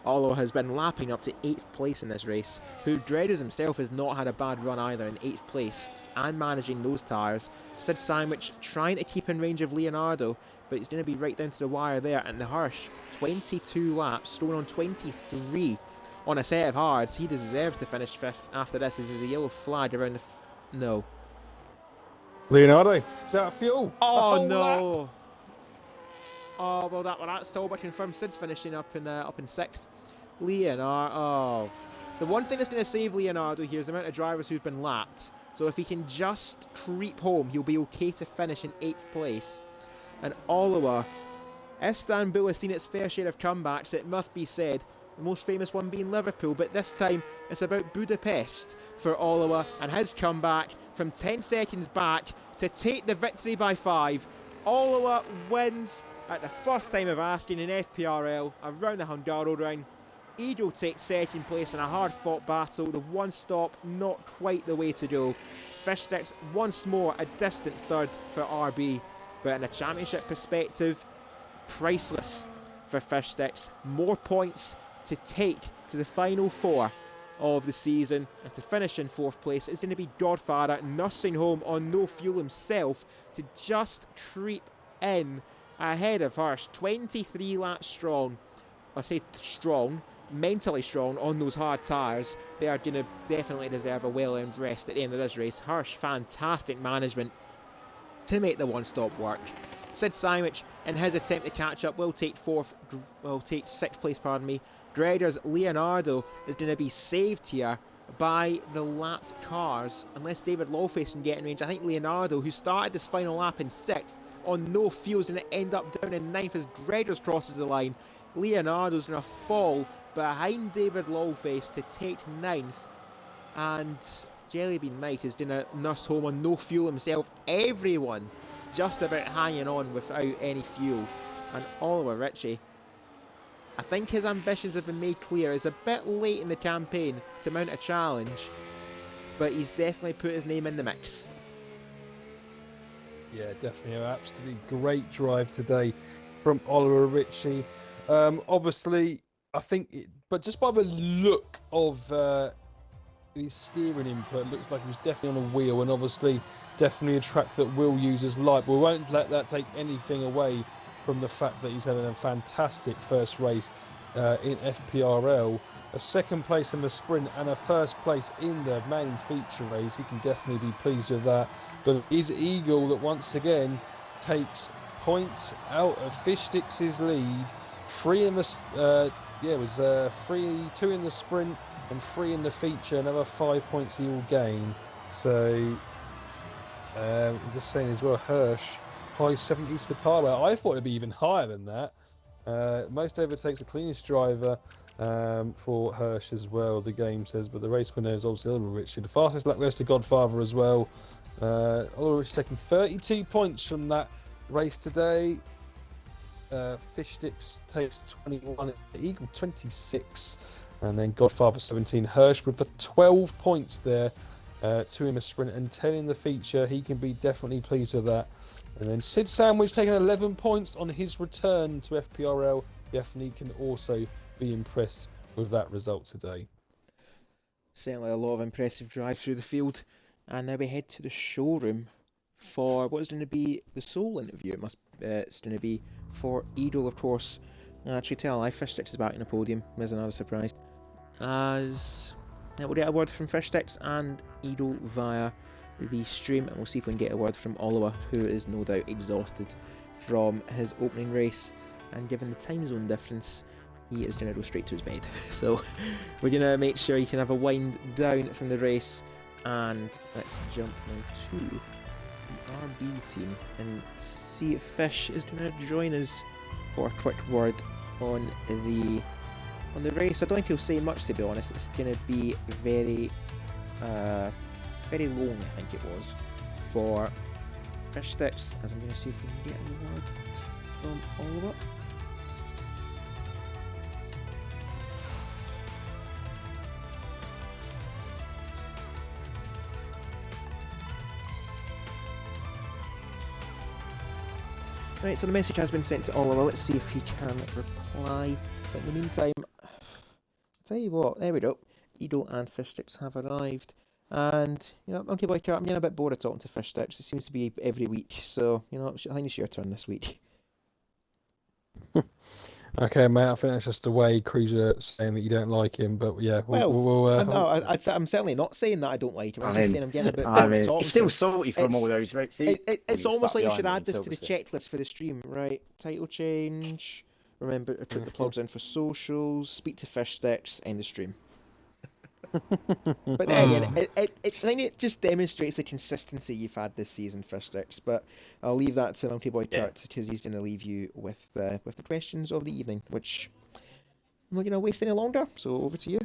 Oliver has been, lapping up to 8th place in this race, who Dredders himself has not had a bad run either, in 8th place and managing those tyres. Sid Sandwich trying to keep in range of Leonardo, but he's going to be right down to the wire there. And the Hirsch, 22 laps, Stone on 23 on a set of hards. He deserves to finish 5th after this, as there's a yellow flag around the... No. Leonardo, is that a fuel? Oh, no! Lap. Oh, well, that's still but confirmed. Sid's finishing up in 6th. Leonardo. Oh. The one thing that's going to save Leonardo here is the amount of drivers who've been lapped. So if he can just creep home, he'll be okay to finish in 8th place. And Oliver, Istanbul has seen its fair share of comebacks, it must be said. The most famous one being Liverpool, but this time it's about Budapest for Oliver and his comeback from 10 seconds back to take the victory by 5. Oliver wins at the first time of asking in FPRL around the Hungaroring. Edo takes 2nd place in a hard-fought battle. The 1-stop, not quite the way to go. Fish Sticks once more a distant 3rd for RB, but in a championship perspective, priceless for Fish Sticks. More points to take to the final 4 of the season, and to finish in 4th place is going to be Godfather, nursing home on no fuel himself to just creep in ahead of Hirsch. 23 laps strong. I say strong, mentally strong on those hard tyres. They are going to definitely deserve a well-earned rest at the end of this race. Hirsch, fantastic management to make the 1-stop work. Sid Sandwich, in his attempt to catch up, will take 6th place, pardon me. Greders Leonardo is going to be saved here by the lapped cars, unless David Lawface can get in range. I think Leonardo, who started this final lap in 6th, on no fuel is going to end up down in ninth as Gregors crosses the line. Leonardo's going to fall behind David Lawface to take ninth, and Jellybean Mike is going to nurse home on no fuel himself. Everyone just about hanging on without any fuel. And Oliver Ritchie, I think his ambitions have been made clear. It's a bit late in the campaign to mount a challenge, but he's definitely put his name in the mix. Yeah, definitely. An absolutely great drive today from Oliver Ritchie. Obviously, I think, but just by the look of his steering input, it looks like he was definitely on a wheel, and obviously, definitely a track that will use his light. But we won't let that take anything away from the fact that he's having a fantastic first race in FPRL. A second place in the sprint and a first place in the main feature race. He can definitely be pleased with that. But it's Eagle that once again takes points out of Fishsticks' lead. 3 in the it was 2 in the sprint and 3 in the feature. Another 5 points he will gain. So just saying as well, Hirsch high 70s for tyre. I thought it'd be even higher than that. Most overtakes the cleanest driver for Hirsch as well, the game says, but the race winner is obviously Oliver Ritchie. The fastest lap goes to Godfather as well. Oliver Ritchie taking 32 points from that race today. Fishsticks takes 21, Eagle 26, and then Godfather 17. Hirsch with the 12 points there, 2 in the sprint and 10 in the feature. He can be definitely pleased with that. And then Sid Sandwich taking 11 points on his return to FPRL. Definitely can also be impressed with that result today. Certainly a lot of impressive drives through the field. And now we head to the showroom for what is going to be the sole interview. It's going to be for Edo, of course. Actually, tell a lie, Fishsticks is back in the podium. There's another surprise. As we'll get a word from Fishsticks and Edo via the stream, and we'll see if we can get a word from Oliver, who is no doubt exhausted from his opening race, and given the time zone difference, he is going to go straight to his bed. So we're going to make sure he can have a wind down from the race, and let's jump now to the RB team and see if Fish is going to join us for a quick word on the race. I don't think he'll say much, to be honest. It's going to be very long, I think it was, for Fishsticks, as I'm going to see if we can get a word from Oliver. Right, so the message has been sent to Oliver. Let's see if he can reply. But in the meantime, I'll tell you what, there we go. Edo and Fishsticks have arrived. And, Monkey Boy Kurt, I'm getting a bit bored of talking to Fishsticks. It seems to be every week. So, I think it's your turn this week. Okay, mate, I think that's just the way Cruiser saying that you don't like him, but yeah, I'm certainly not saying that I don't like him. I'm just saying I'm getting a bit bored of talking. He's still salty from all those races. It's almost like we should add this to the checklist for the stream, right? Title change, remember to put the plugs in for socials, speak to Fishsticks, end the stream. But then again, I think it just demonstrates the consistency you've had this season, Fishsticks. But I'll leave that to Monkey Boy Kurt, because he's going to leave you with the questions of the evening, which I'm not going to waste any longer. So over to you.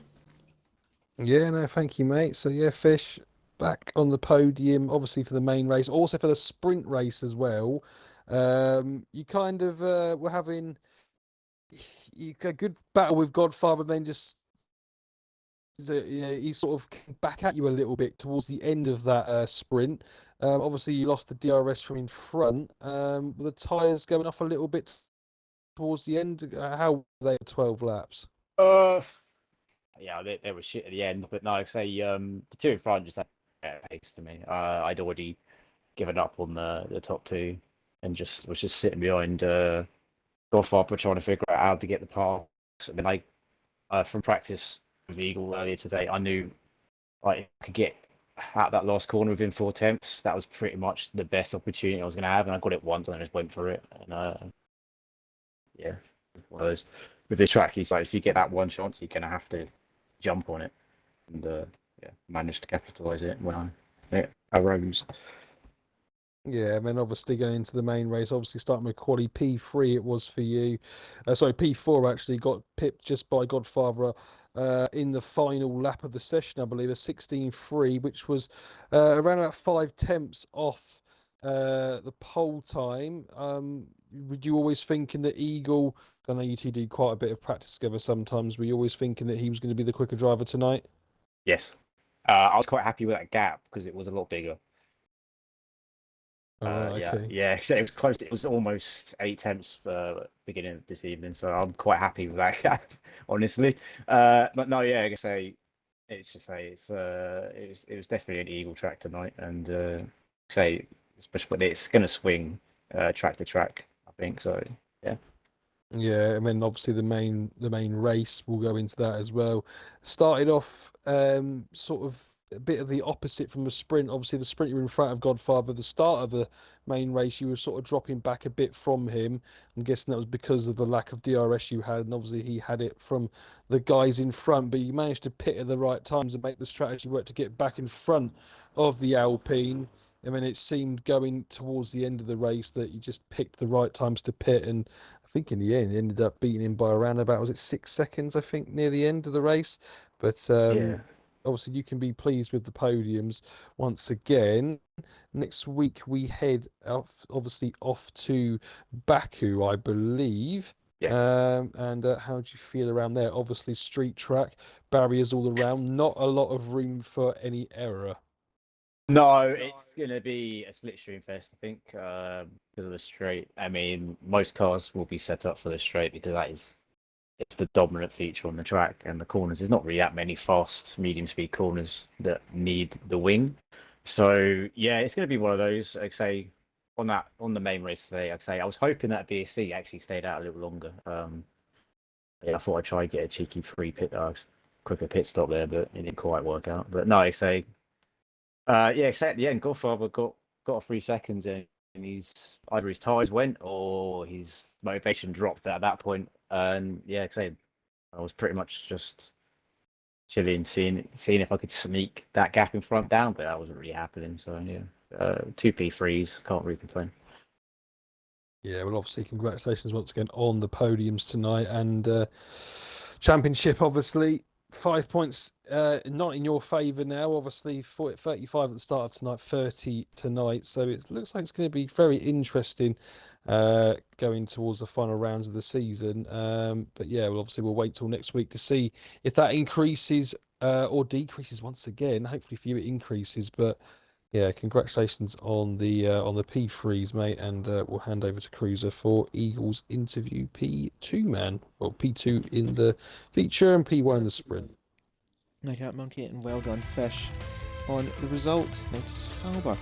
Yeah, no, thank you, mate. So yeah, Fish back on the podium, obviously for the main race, also for the sprint race as well. You kind of were having a good battle with Godfather, then just. He sort of came back at you a little bit towards the end of that sprint. Obviously, you lost the DRS from in front. With the tyres going off a little bit towards the end. How were they at 12 laps? Yeah, they were shit at the end, but no, I'd say the two in front just had better pace to me. I'd already given up on the top two and was just sitting behind Godfather trying to figure out how to get the pass. And then from practice with Eagle earlier today, I knew I could get out that last corner within 4 attempts. That was pretty much the best opportunity I was going to have, and I got it once and I just went for it. And yeah, one of those. With the track, it's like if you get that one chance, you're going to have to jump on it. And managed to capitalise it when it arose. Yeah, and then obviously going into the main race, obviously starting with quali P3 it was for you. Sorry, P4 actually got pipped just by Godfather in the final lap of the session, I believe, a 16.3, which was around about 5 tenths off the pole time. Would you always thinking that Eagle, I know you two do quite a bit of practice together sometimes, were you always thinking that he was going to be the quicker driver tonight? Yes. I was quite happy with that gap because it was a lot bigger. All right, Yeah, okay. yeah. So it was close. It was almost 8 tenths for beginning of this evening, so I'm quite happy with that gap, honestly. But no, yeah, like I say, it's just say it was definitely an eagle track tonight, and say especially when it's going to swing track to track, I think so. Yeah. Yeah, and then obviously the main race will go into that as well. Started off sort of a bit of the opposite from the sprint. Obviously, the sprint you were in front of Godfather. The start of the main race, you were sort of dropping back a bit from him. I'm guessing that was because of the lack of DRS you had, and obviously he had it from the guys in front. But you managed to pit at the right times and make the strategy work to get back in front of the Alpine. And then it seemed going towards the end of the race that you just picked the right times to pit, and I think in the end, he ended up beating him by around about, was it 6 seconds, I think, near the end of the race. But Yeah. obviously, you can be pleased with the podiums once again. Next week, we head off, obviously, off to Baku, I believe. Yeah. And how do you feel around there? Obviously, street track, barriers all around, not a lot of room for any error. No, it's gonna be a slipstream fest, I think, because of the straight. I mean, most cars will be set up for the straight because it's the dominant feature on the track, and the corners. There's not really that many fast, medium speed corners that need the wing. So yeah, it's gonna be one of those. Like say on the main race today, I'd say I was hoping that BSC actually stayed out a little longer. Yeah, I thought I'd try and get a cheeky quicker pit stop there, but it didn't quite work out. But no, I say yeah, except at the end, Godfather got a 3 seconds in, and he's either his tires went or his motivation dropped at that point. And yeah, I was pretty much just chilling, seeing if I could sneak that gap in front down, but that wasn't really happening. So yeah, two P3s, can't really complain. Yeah, well, obviously, congratulations once again on the podiums tonight and championship. Obviously, 5 points not in your favour now. Obviously, 35 at the start of tonight, 30 tonight. So it looks like it's going to be very interesting going towards the final rounds of the season. But yeah, well, obviously, we'll wait till next week to see if that increases or decreases once again. Hopefully, for you, it increases, but. Yeah, congratulations on the P3s, mate, and we'll hand over to Cruiser for Eagles interview P2 man. Well, P2 in the feature and P1 in the sprint. Night out monkey and well done fish on the result. Now to Sauber,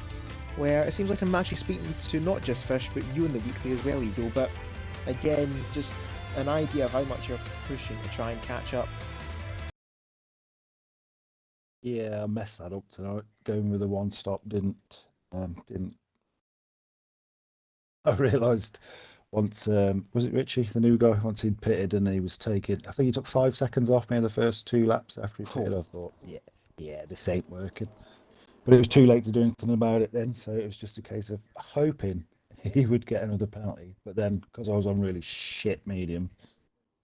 where it seems like I'm actually speaking to not just Fish but you in the weekly as well, Eagle. But again, just an idea of how much you're pushing to try and catch up. Yeah, I messed that up tonight. Going with a one stop didn't. I realised once was it Richie, the new guy, once he'd pitted and he was taking, I think he took 5 seconds off me in the first 2 laps after he pitted. I thought, yeah, this ain't working. But it was too late to do anything about it then, so it was just a case of hoping he would get another penalty. But then, because I was on really shit medium,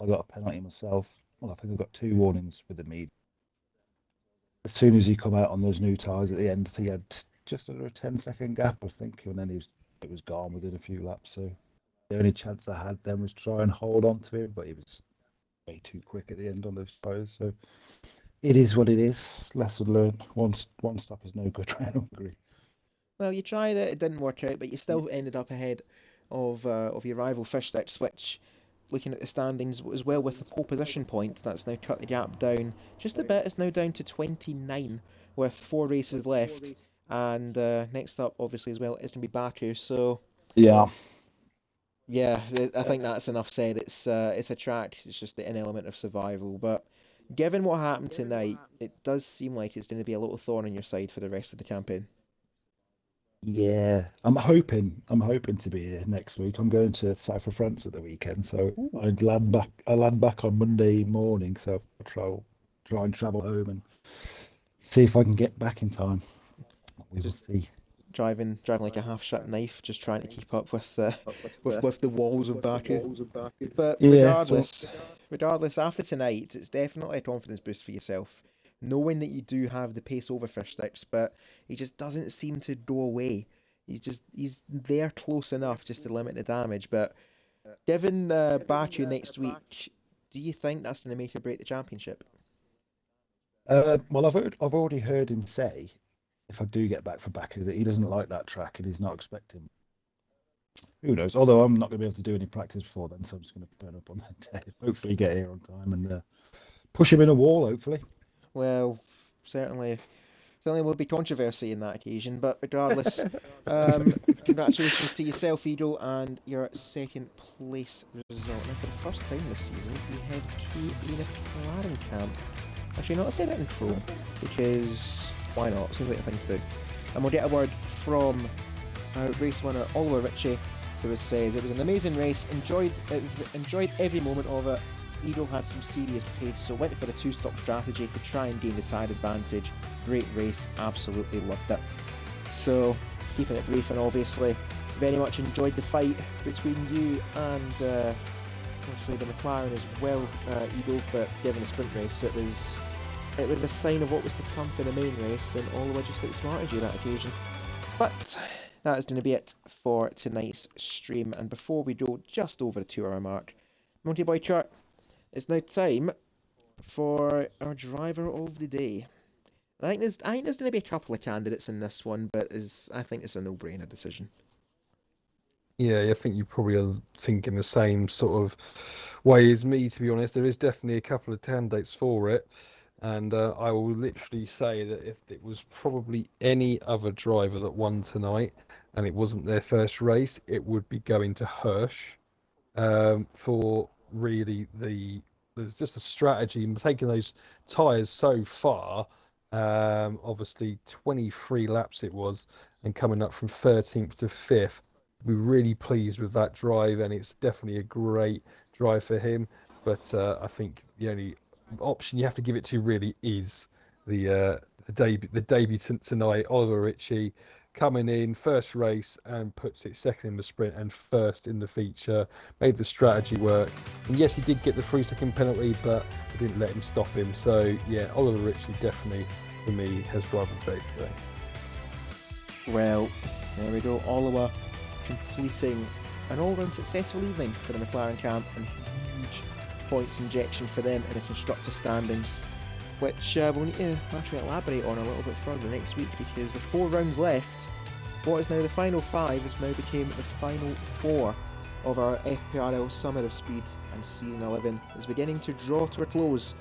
I got a penalty myself. Well, I think I got 2 warnings with the medium. As soon as he come out on those new tyres at the end, he had just under a 10-second gap, I think, and then it was gone within a few laps. So the only chance I had then was try and hold on to him, but he was way too quick at the end on those tyres. So it is what it is. Lesson learned. One stop is no good around Hungary. Well, you tried it, it didn't work out, but you still ended up ahead of your rival Fish Sticks, which, looking at the standings as well with the pole position point, that's now cut the gap down just a bit. It's now down to 29 with 4 races left. And next up, obviously, as well, is going to be Baku. So, Yeah. yeah, I think that's enough said. It's a track, it's just an element of survival. But given what happened tonight, it does seem like it's going to be a little thorn on your side for the rest of the campaign. Yeah, I'm hoping to be here next week. I'm going to South of France at the weekend, so Ooh. I land back on Monday morning, so I'll try and travel home and see if I can get back in time. We will Just see. driving like a half-shut knife, just trying to keep up with the with the walls of Baku. But Yeah, so regardless, after tonight, it's definitely a confidence boost for yourself, knowing that you do have the pace over fish sticks, but he just doesn't seem to go away. He's there close enough just to limit the damage. But given Baku next week, do you think that's going to make or break the championship? well, I've already heard him say, if I do get back for Baku, that he doesn't like that track and he's not expecting. Who knows? Although I'm not going to be able to do any practice before then, so I'm just going to burn up on that day. Hopefully, get here on time and push him in a wall. Hopefully. Well, certainly will be controversy in that occasion, but regardless, congratulations to yourself, Edo, and your second place result. Now, for the first time this season, we head to the McLaren camp. Actually, no, let's get it in Pro, because why not? Seems like a thing to do. And we'll get a word from our race winner, Oliver Ritchie, who says it was an amazing race, enjoyed every moment of it. Edo had some serious pace, so went for the two-stop strategy to try and gain the tyre advantage. Great race, absolutely loved it. So, keeping it brief, and obviously very much enjoyed the fight between you and obviously the McLaren as well, Edo, but given the sprint race, it was a sign of what was to come for the main race, and Oliver just outsmarted you that occasion. But that is going to be it for tonight's stream, and before we go just over the 2-hour mark, Monty Boy Chart, it's now time for our driver of the day. I think there's going to be a couple of candidates in this one, but I think it's a no-brainer decision. Yeah, I think you probably are thinking the same sort of way as me, to be honest. There is definitely a couple of candidates for it, and I will literally say that if it was probably any other driver that won tonight and it wasn't their first race, it would be going to Hirsch for really there's just a strategy in taking those tyres so far. Obviously 23 laps it was, and coming up from 13th to 5th. We're really pleased with that drive, and it's definitely a great drive for him. But I think the only option you have to give it to really is the debutant tonight, Oliver Ritchie, coming in first race and puts it second in the sprint and first in the feature, made the strategy work. And yes, he did get the 3-second penalty, but it didn't let him stop him. So yeah, Oliver Ritchie definitely, for me, has driver of the day today. Well, there we go. Oliver completing an all-round successful evening for the McLaren camp, and huge points injection for them in the constructor standings, which we'll need to actually elaborate on a little bit further next week, because with 4 rounds left, what is now the final 5 has now became the final 4 of our FPRL Summit of Speed, and Season 11 is beginning to draw to a close,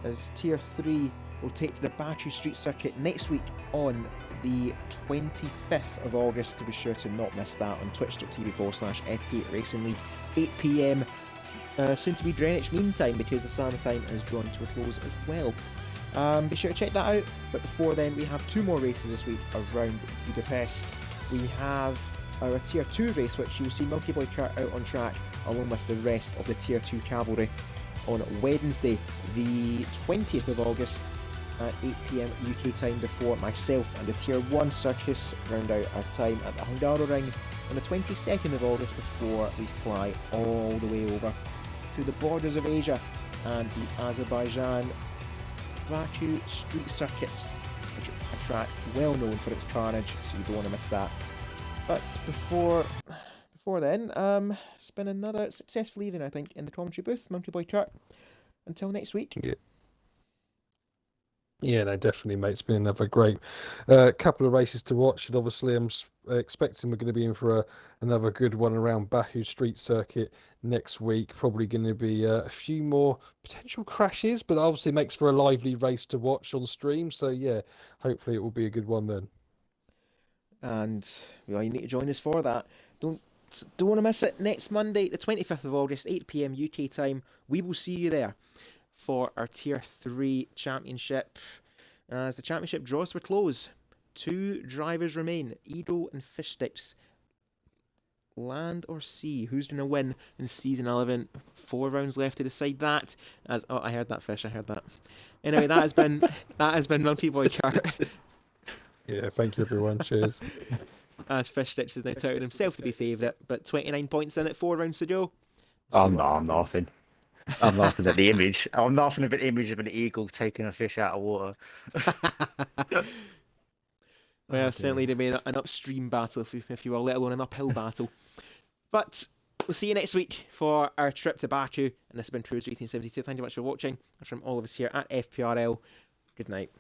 as Tier 3 will take to the Baku Street Circuit next week on the 25th of August. To be sure to not miss that on twitch.tv/FP Racing League, 8 PM. Soon to be Greenwich Mean Time, because the summertime is drawn to a close as well. Be sure to check that out. But before then, we have 2 more races this week around Budapest. We have our Tier 2 race, which you'll see Milky Boy Kurt out on track along with the rest of the Tier 2 cavalry on Wednesday, the 20th of August at 8 PM UK time, before myself and the Tier 1 circus round out our time at the Hungaroring on the 22nd of August, before we fly all the way over to the borders of Asia and the Azerbaijan Baku Street Circuit, which is a track well known for its carnage, so you don't want to miss that. But before then, it's been another successful evening, I think, in the commentary booth. Monkey Boy Kurt, until next week. Yeah, no, definitely, mate. It's been another great couple of races to watch, and obviously I'm expecting we're going to be in for another good one around Baku Street Circuit next week. Probably going to be a few more potential crashes, but obviously makes for a lively race to watch on stream. So yeah, hopefully it will be a good one then. And well, you need to join us for that. Don't want to miss it. Next Monday, the 25th of August, 8 PM UK time. We will see you there for our Tier 3 Championship. As the Championship draws to a close, 2 drivers remain, Edo and Fishsticks. Land or sea? Who's going to win in Season 11? 4 rounds left to decide that. I heard that, Fish, I heard that. Anyway, that has been Monkey Boy Kart. Yeah, thank you everyone. Cheers. as Fish Sticks is now touting himself to be favourite, but 29 points in it, 4 rounds to go. I'm laughing. I'm laughing at the image. I'm laughing at the image of an eagle taking a fish out of water. Well, Oh, certainly dear. to be an upstream battle, if you will, let alone an uphill battle. But we'll see you next week for our trip to Baku, and this has been Cruise 1872. Thank you much for watching. And from all of us here at FPRL, good night.